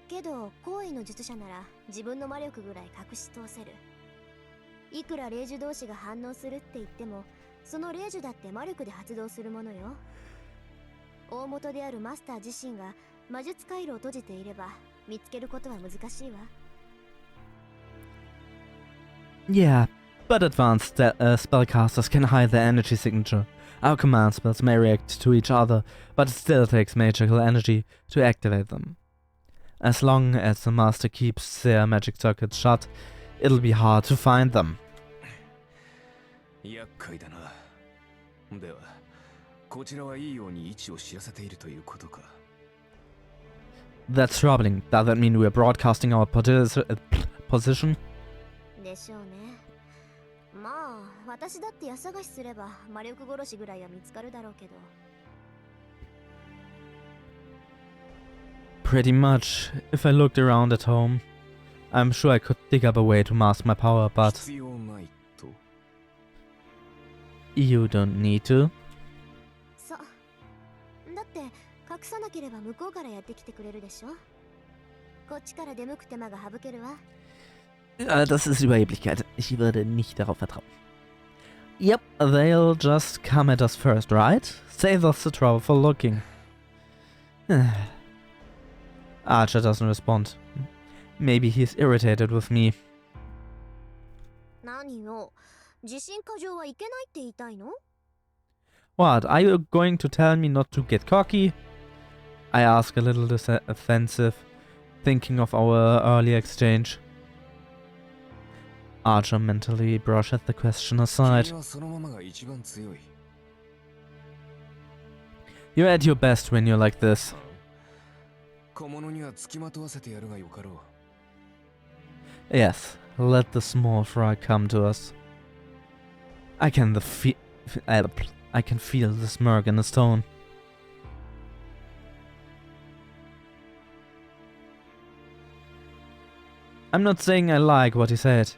けど、高位の術者なら自分の魔力ぐらい隠し通せる。いくら霊樹同士が反応するって言っても、その霊樹だって魔力で発動するものよ。大元であるマスター自身が魔術回路を閉じていれば、見つけることは難しいわ。 Yeah, but advanced spellcasters can hide their energy signature. Our command spells may react to each other, but it still takes magical energy to activate them. As long as the master keeps their magic circuits shut, it'll be hard to find them. 厄介だな。では、こちらはいいように位置を知らせているということか。 That's troubling. Does that mean we're broadcasting our position? でしょうね。まあ、私だって家探しすれば魔力殺しぐらいは見つかるだろうけど。 Pretty much. If I looked around at home, I'm sure I could dig up a way to mask my power, but 必要ないと。 you don't need to. そう。だって隠さなければ向こうからやってきてくれるでしょ。こっちから出向く手間が省けるわ。 Das ist Überheblichkeit. Ich würde nicht darauf vertrauen. Yep, they'll just come at us first, right? Save us the trouble for looking. Archer doesn't respond. Maybe he's irritated with me. 何よ、自信過剰はいけないって言いたいの？ What, are you going to tell me not to get cocky? I ask a little defensive, thinking of our earlier exchange. Archer mentally brushes the question aside. 君はそのままが一番強い。 You're at your best when you're like this. 小物には付きまとわせてやるがよかろう。 Yes, let the small fry come to us. I can feel the smirk in his tone. I'm not saying I like what he said.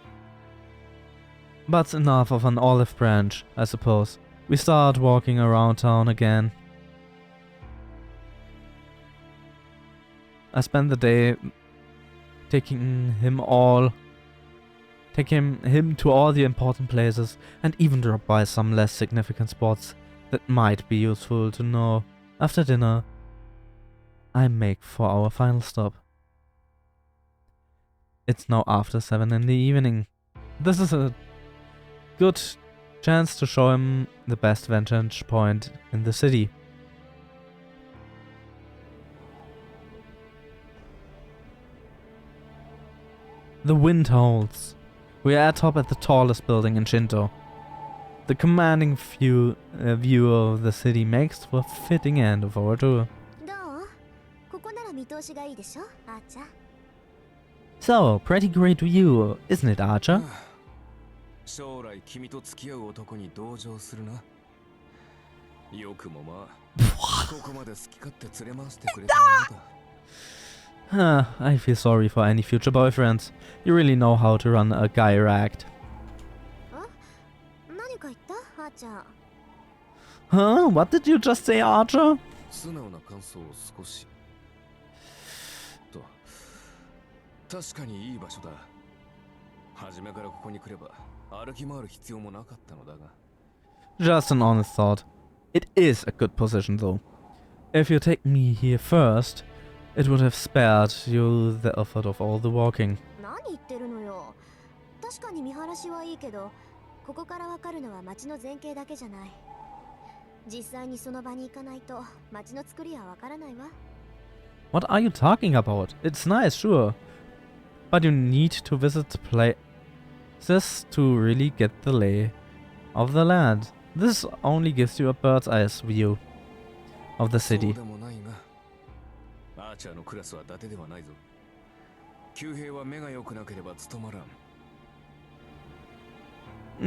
But enough of an olive branch, I suppose. We start walking around town again. I spend the day taking him to all the important places and even drop by some less significant spots that might be useful to know. After dinner, I make for our final stop. It's now after 7 in the evening. This is a good chance to show him the best vantage point in the city. The wind howls. We are atop at the tallest building in Shinto. The commanding view of the city makes for a fitting end of our tour. どう？ここなら見通しがいいでしょ、あーちゃん。 So, pretty great view, isn't it, Archer? 将来君と付き合う男に同情するな。よくもまあ、ここまで好き勝手連れ回してくれたものだ。 I feel sorry for any future boyfriends. You really know how to run a GER act. 何か言った？あーちゃん。 Huh? What did you just say, Archer? 素直な感想を少し。と、確かにいい場所だ。初めからここに来れば歩き回る必要もなかったのだが。 Just an honest thought. It is a good position, though. If you take me here first, it would have spared you the effort of all the walking. 何言ってるのよ。確かに見晴らしはいいけど、ここからわかるのは街の前景だけじゃない。実際にその場に行かないと街の作りはわからないわ。 What are you talking about? It's nice, sure. But you need to visit the places to really get the lay of the land. This only gives you a bird's eye view of the そう city. でもないが、アーチャーのクラスは伊達ではないぞ。旧兵は目が良くなければ務まらん。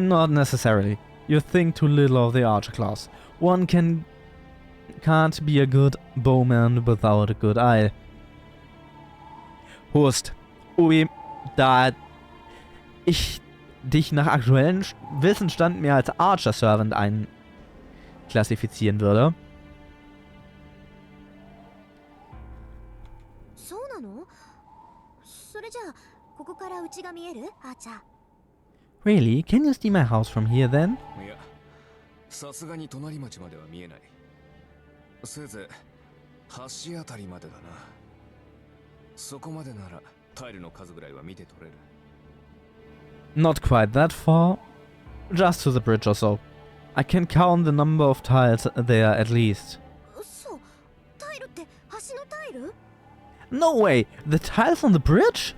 Not necessarily. You think too little of the archer class. One can't be a good bowman without a good eye. Hust, Ui, da ich dich nach aktuellem Wissensstand mehr als Archer Servant einklassifizieren würde. そうなの？それじゃあここから家が見える？あーちゃん。 Really? Can you see my house from here then? いや、さすがに隣町までは見えない。せいぜい橋あたりまでだな。そこまでならタイルの数ぐらいは見て取れる。 Not quite that far. Just to the bridge or so. I can count the number of tiles there at least. 嘘。タイルって橋のタイル？ No way! The tiles on the bridge?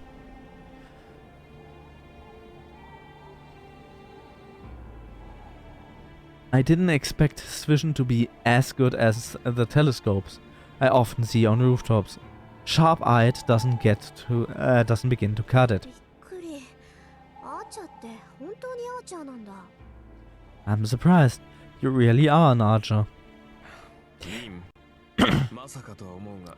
I didn't expect his vision to be as good as the telescopes I often see on rooftops. Sharp-eyed doesn't begin to cut it. びっくり。アーチャーって本当にアーチャーなんだ。 I'm surprised. You really are an archer. まさかとは思うが。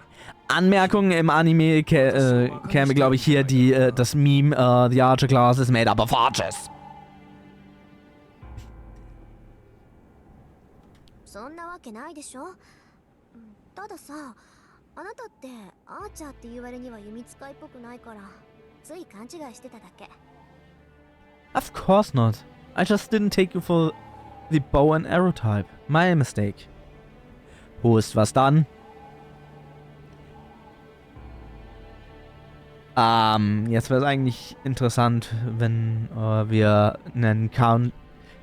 Anmerkung: Im Anime käme, glaube ich, hier das Meme, the archer class is made up of archers. そんなわけないでしょ。たださ、あなたってアーチャーって言われには弓使いっぽくないから、つい勘違いしてただけ。 Of course not. I just didn't take you for the bow and arrow type. My mistake. Hust, was dann? Jetzt wäre es eigentlich interessant, wenn wir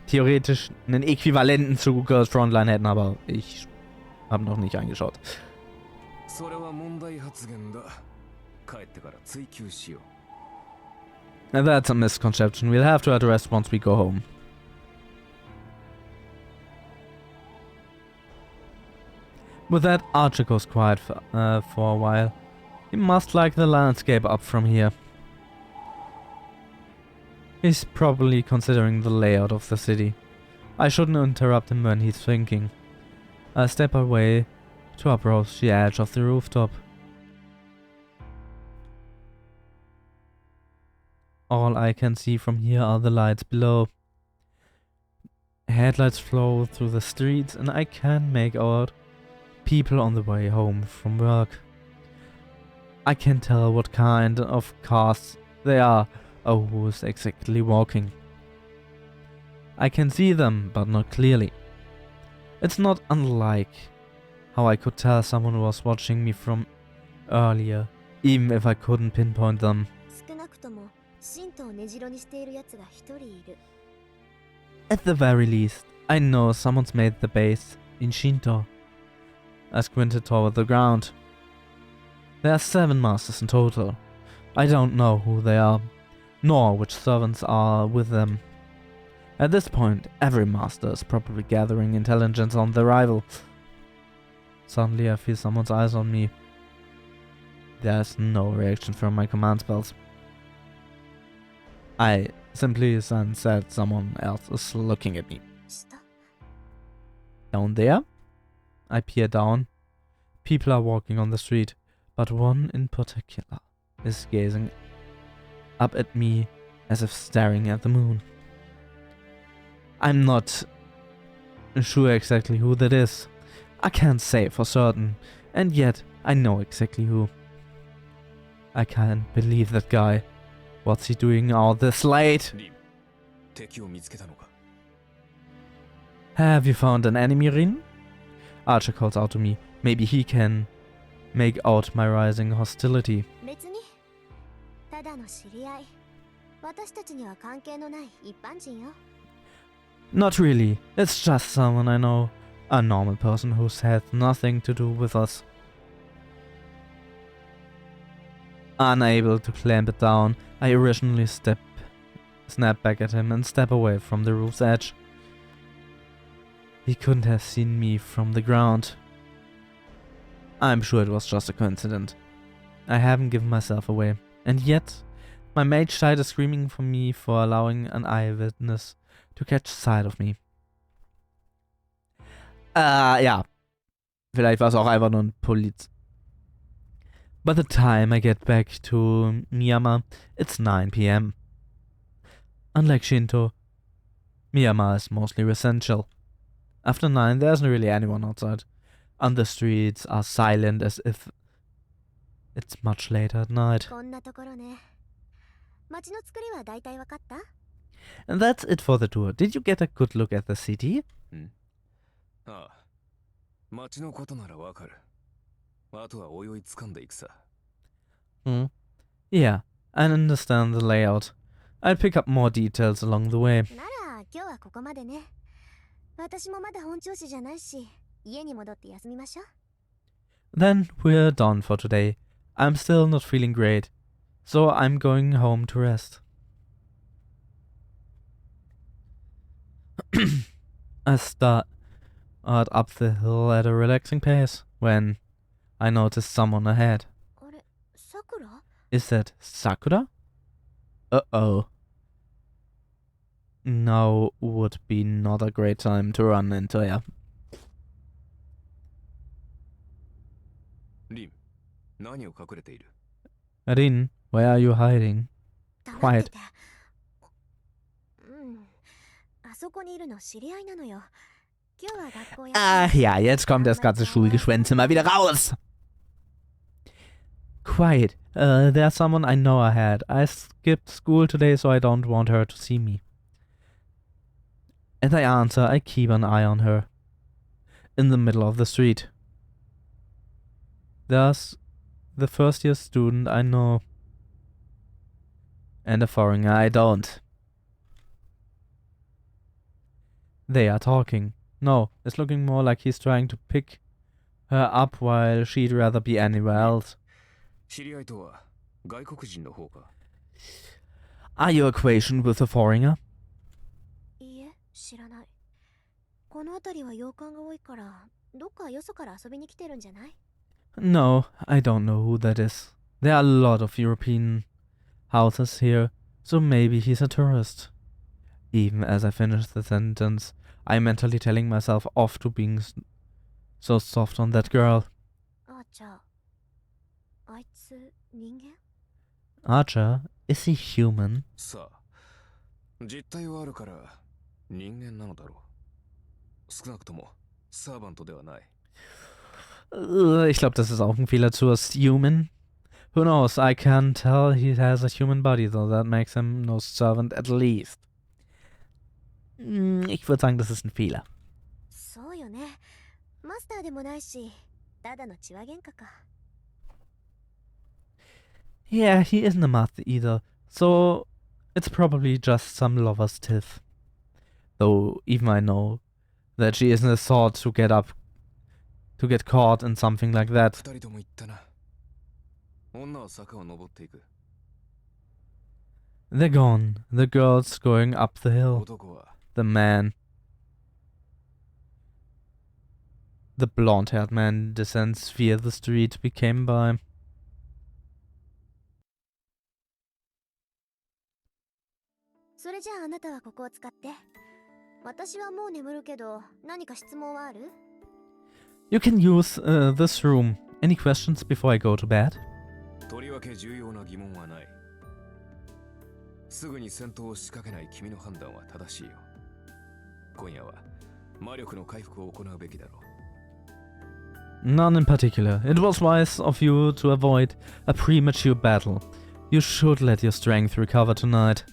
theoretisch einen Äquivalenten zu Girls Frontline hätten, aber ich habe noch nicht eingeschaut. それは問題発言だ。帰ってから追求しよう。 And that's a misconception we'll have to address once we go home. With that, Archer goes quiet for a while. He must like the landscape up from here. He's probably considering the layout of the city. I shouldn't interrupt him when he's thinking. I step away to approach the edge of the rooftop. All I can see from here are the lights below. Headlights flow through the streets and I can make out people on the way home from work. I can't tell what kind of cars they are or who is exactly walking. I can see them, but not clearly. It's not unlike how I could tell someone was watching me from earlier, even if I couldn't pinpoint them. 少なくとも神道を根城にしている奴が一人いる。 At the very least, I know someone's made the base in Shinto. I squinted toward the ground. There are 7 masters in total. I don't know who they are, nor which servants are with them. At this point, every master is probably gathering intelligence on the arrival. Suddenly I feel someone's eyes on me. There's no reaction from my command spells. I simply sense that someone else is looking at me. 下 Down there? I peer down. People are walking on the street, but one in particular is gazing up at me as if staring at the moon. I'm not sure exactly who that is. I can't say for certain, and yet I know exactly who. I can't believe that guy. What's he doing out this late? リン、敵を見つけたのか。 Have you found an enemy, Rin? Archer calls out to me. Maybe he can make out my rising hostility. 別にただの知り合い。私たちには関係のない一般人よ。 Not really. It's just someone I know. A normal person who's had nothing to do with us. Unable to clamp it down, I originally snap back at him and step away from the roof's edge. He couldn't have seen me from the ground. I'm sure it was just a coincidence. I haven't given myself away. And yet, my mage side is screaming for me for allowing an eyewitness to catch sight of me. Ja. Vielleicht war es auch einfach nur ein Poliz. By the time I get back to Miyama, it's 9 p.m. Unlike Shinto, Miyama is mostly residential. After 9, there isn't really anyone outside, and the streets are silent as if it's much later at night. こんなところね。街の作りは大体わかった？ And that's it for the tour. Did you get a good look at the city? ああ、町のことならわかる。あとはおいおい掴んでいくさ。Yeah, I understand the layout. I'll pick up more details along the way. なら今日はここまでね。私もまだ本調子じゃないし、家に戻って休みましょう。 Then we're done for today. I'm still not feeling great, so I'm going home to rest. I start up the hill at a relaxing pace when I notice someone ahead. あれ、さくら？ Is that Sakura? Uh-oh. Now would be not a great time to run into her. リン、何を隠れている？ Rin, where are you hiding? 黙ってて。うん。あそこにいるの知り合いなのよ。今日は学校や。 Ach ja, jetzt kommt das ganze Schulgeschwänze mal wieder raus. Quiet. There's someone I know ahead. I skipped school today, so I don't want her to see me. As I answer, I keep an eye on her. In the middle of the street. There's the first year student I know. And a foreigner I don't. They are talking. No, it's looking more like he's trying to pick her up while she'd rather be anywhere else. 知り合いとは外国人の方か。 Are you acquainted with a foreigner? いいえ、知らない。この辺りは洋館が多いから、どっかよそから遊びに来てるんじゃない？ No, I don't know who that is. There are a lot of European houses here, so maybe he's a tourist. Even as I finish the sentence, I'm mentally telling myself off to being so soft on that girl. あ、じゃあ、あいつ人間？ Archer, is he human? さあ、実態はあるから人間なのだろう。少なくともサーバントではない。Ich glaube, das ist auch ein Fehler zu assumen. Who knows? I can tell he has a human body, though that makes him no servant at least. Ich würde sagen, das ist ein Fehler. そうよね。マスターでもないし、ただの血は喧嘩か。 Yeah, he isn't a master either, so it's probably just some lover's tiff. Though even I know that she isn't a sort to get caught in something like that. 二人とも言ったな。女は坂を登っていく。 They're gone. The girl's going up the hill. 男は The man. The blonde-haired man descends via the street we came by. それじゃああなたはここを使って。私はもう眠るけど、何か質問はある？ You can use this room. Any questions before I go to bed? とりわけ重要な疑問はない。すぐに戦闘を仕掛けない君の判断は正しいよ。今夜は魔力の回復を行うべきだろう。 None in particular. It was wise of you to avoid a premature battle. You should let your strength recover tonight.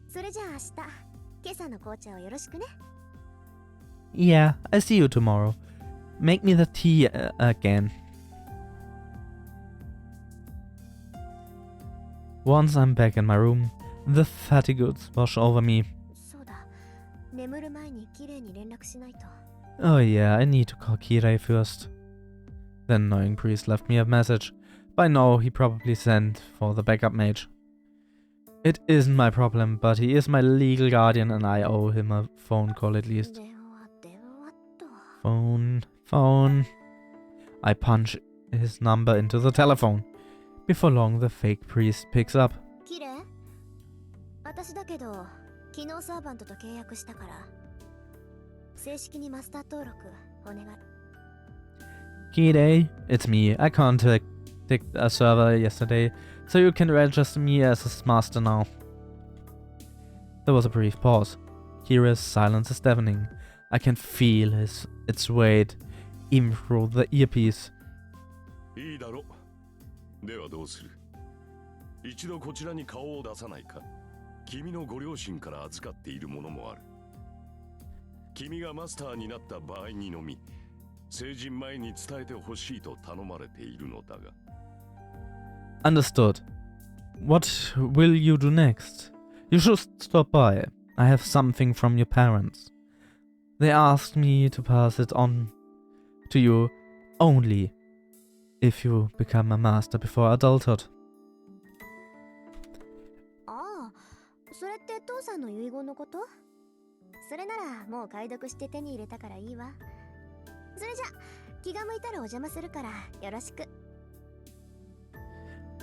それじゃあ明日、今朝の紅茶をよろしくね。 Yeah, I see you tomorrow. Make me the tea again. Once I'm back in my room, the fatigues wash over me. そうだ。眠る前にきれいに連絡しないと。 Oh yeah, I need to call Kirei first. The annoying priest left me a message. By now, he probably sent for the backup mage. It isn't my problem, but he is my legal guardian and I owe him a phone call at least. 電話と。 Phone. I punch his number into the telephone. Before long, the fake priest picks up. きれい？私だけど、昨日サーバントと契約したから、正式にマスター登録お願い。 Kirei, it's me. I contacted a server yesterday, so you can register me as a master now. There was a brief pause. Kirei's silence is deafening. I can feel its weight, even through the earpiece. いいだろう。ではどうする？一度こちらに顔を出さないか。君のご両親から預かっているものもある。君がマスターになった場合にのみ、成人前に伝えてほしいと頼まれているのだが。Understood. What will you do next? You should stop by. I have something from your parents. They asked me to pass it on to you only if you become a master before adulthood. ああ、それって父さんの遺言のこと？それならもう解読して手に入れたからいいわ。それじゃ、気が向いたらお邪魔するからよろしく。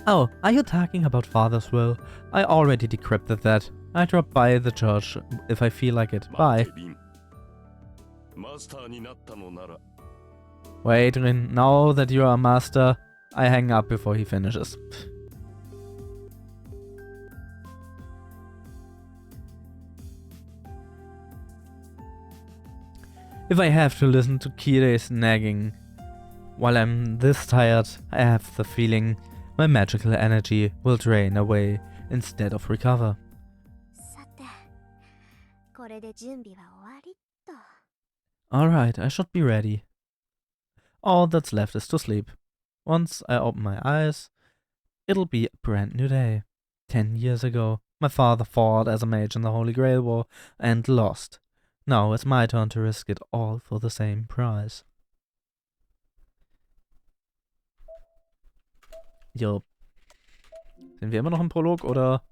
Oh, are you talking about father's will? I already decrypted that. I drop by the church if I feel like it. 待 Bye. てリン。マスターになったのなら、 Wait, Rin, now that you're a master, I hang up before he finishes. If I have to listen to Kirei's nagging while I'm this tired, I have the feeling my magical energy will drain away instead of recover. さて、これで準備は終わりっと。 Alright, I should be ready. All that's left is to sleep. Once I open my eyes, it'll be a brand new day. 10 years ago, my father fought as a mage in the Holy Grail War and lost. Now it's my turn to risk it all for the same prize. Jo. Sind wir immer noch im Prolog, oder?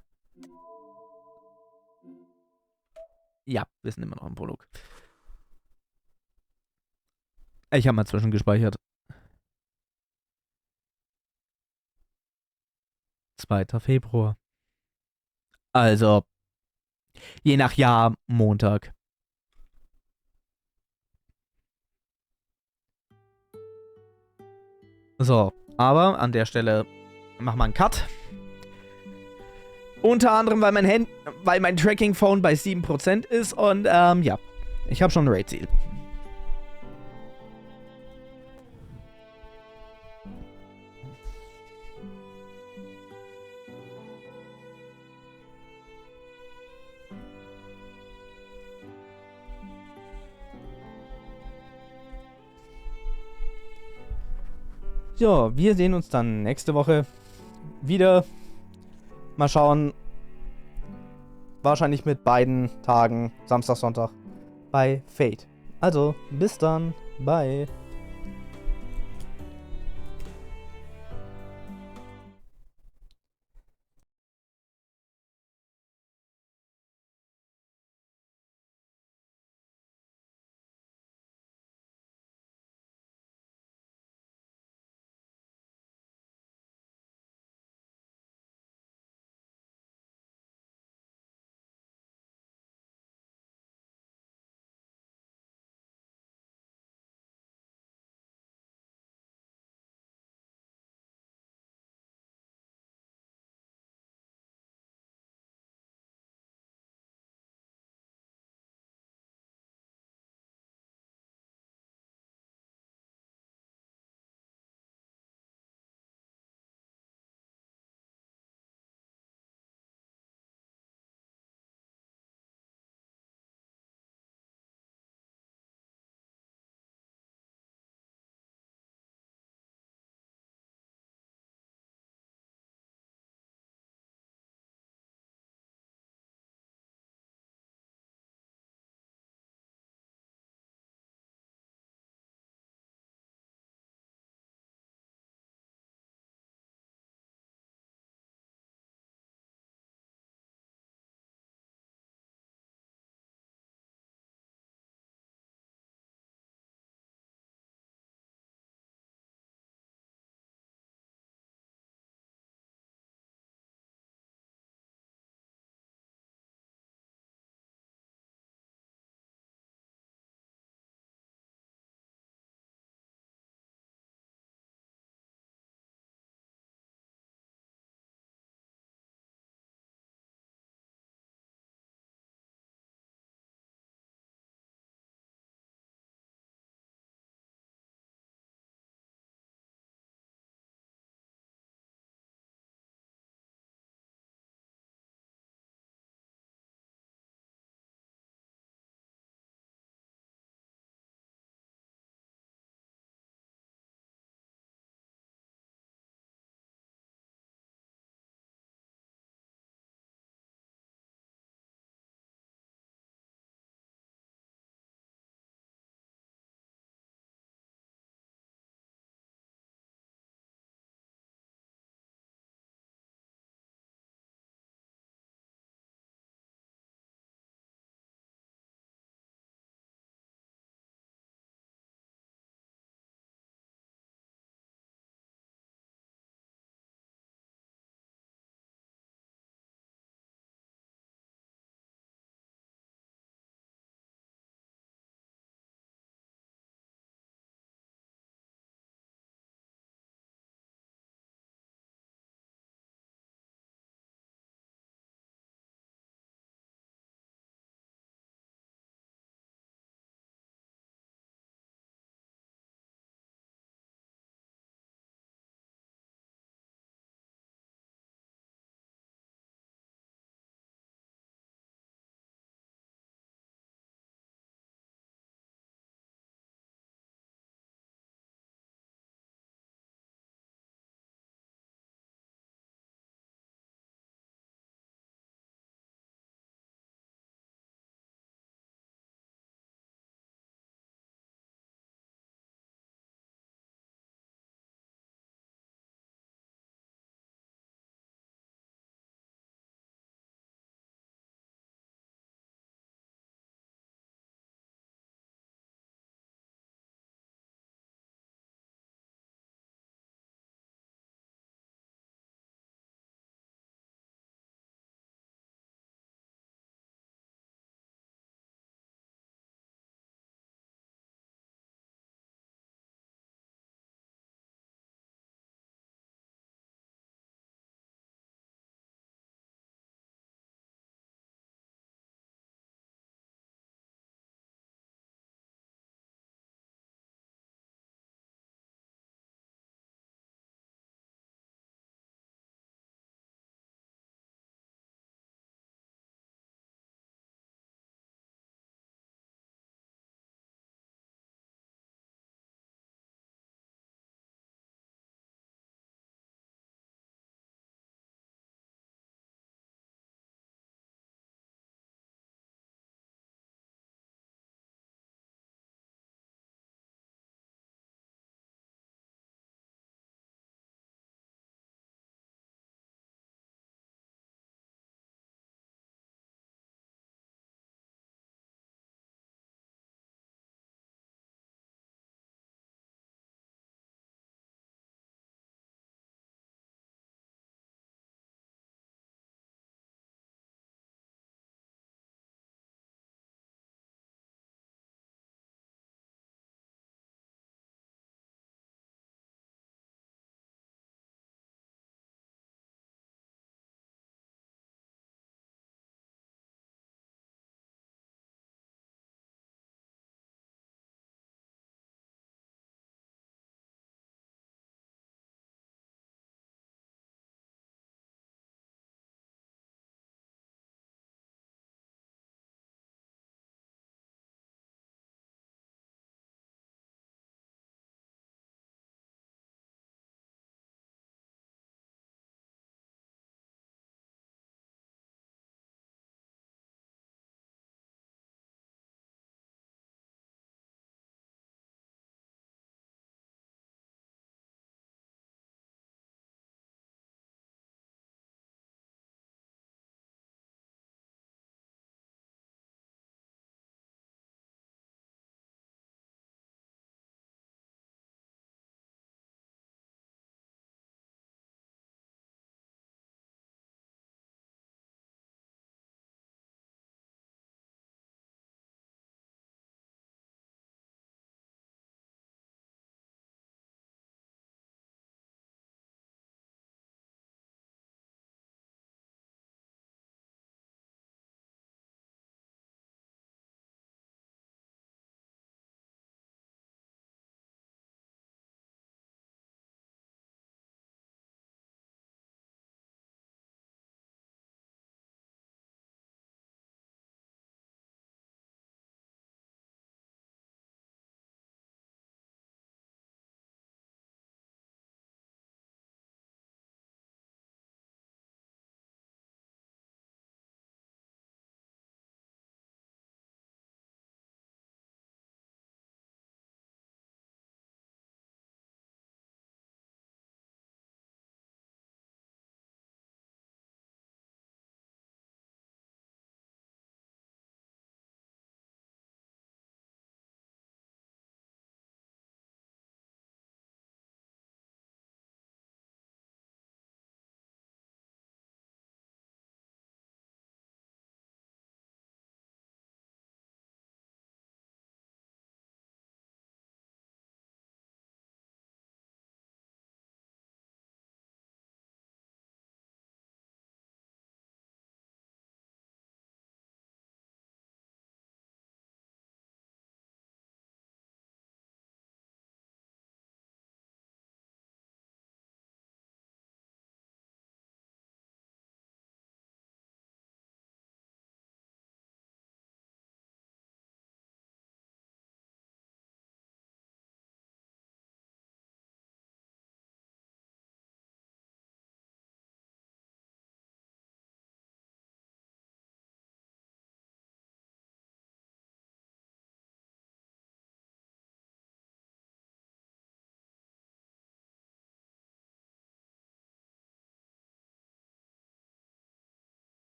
Ja, wir sind immer noch im Prolog. Ich habe mal zwischengespeichert. 2. Februar. Also, je nach Jahr Montag. So, aber an der Stelle machen wir einen Cut. Unter anderem, weil mein Tracking-Phone bei 7% ist und ja, ich habe schon ein Raid-Ziel. Ja, wir sehen uns dann nächste Woche wieder. Mal schauen. Wahrscheinlich mit beiden Tagen, Samstag, Sonntag, bei Fate. Also, bis dann. Bye.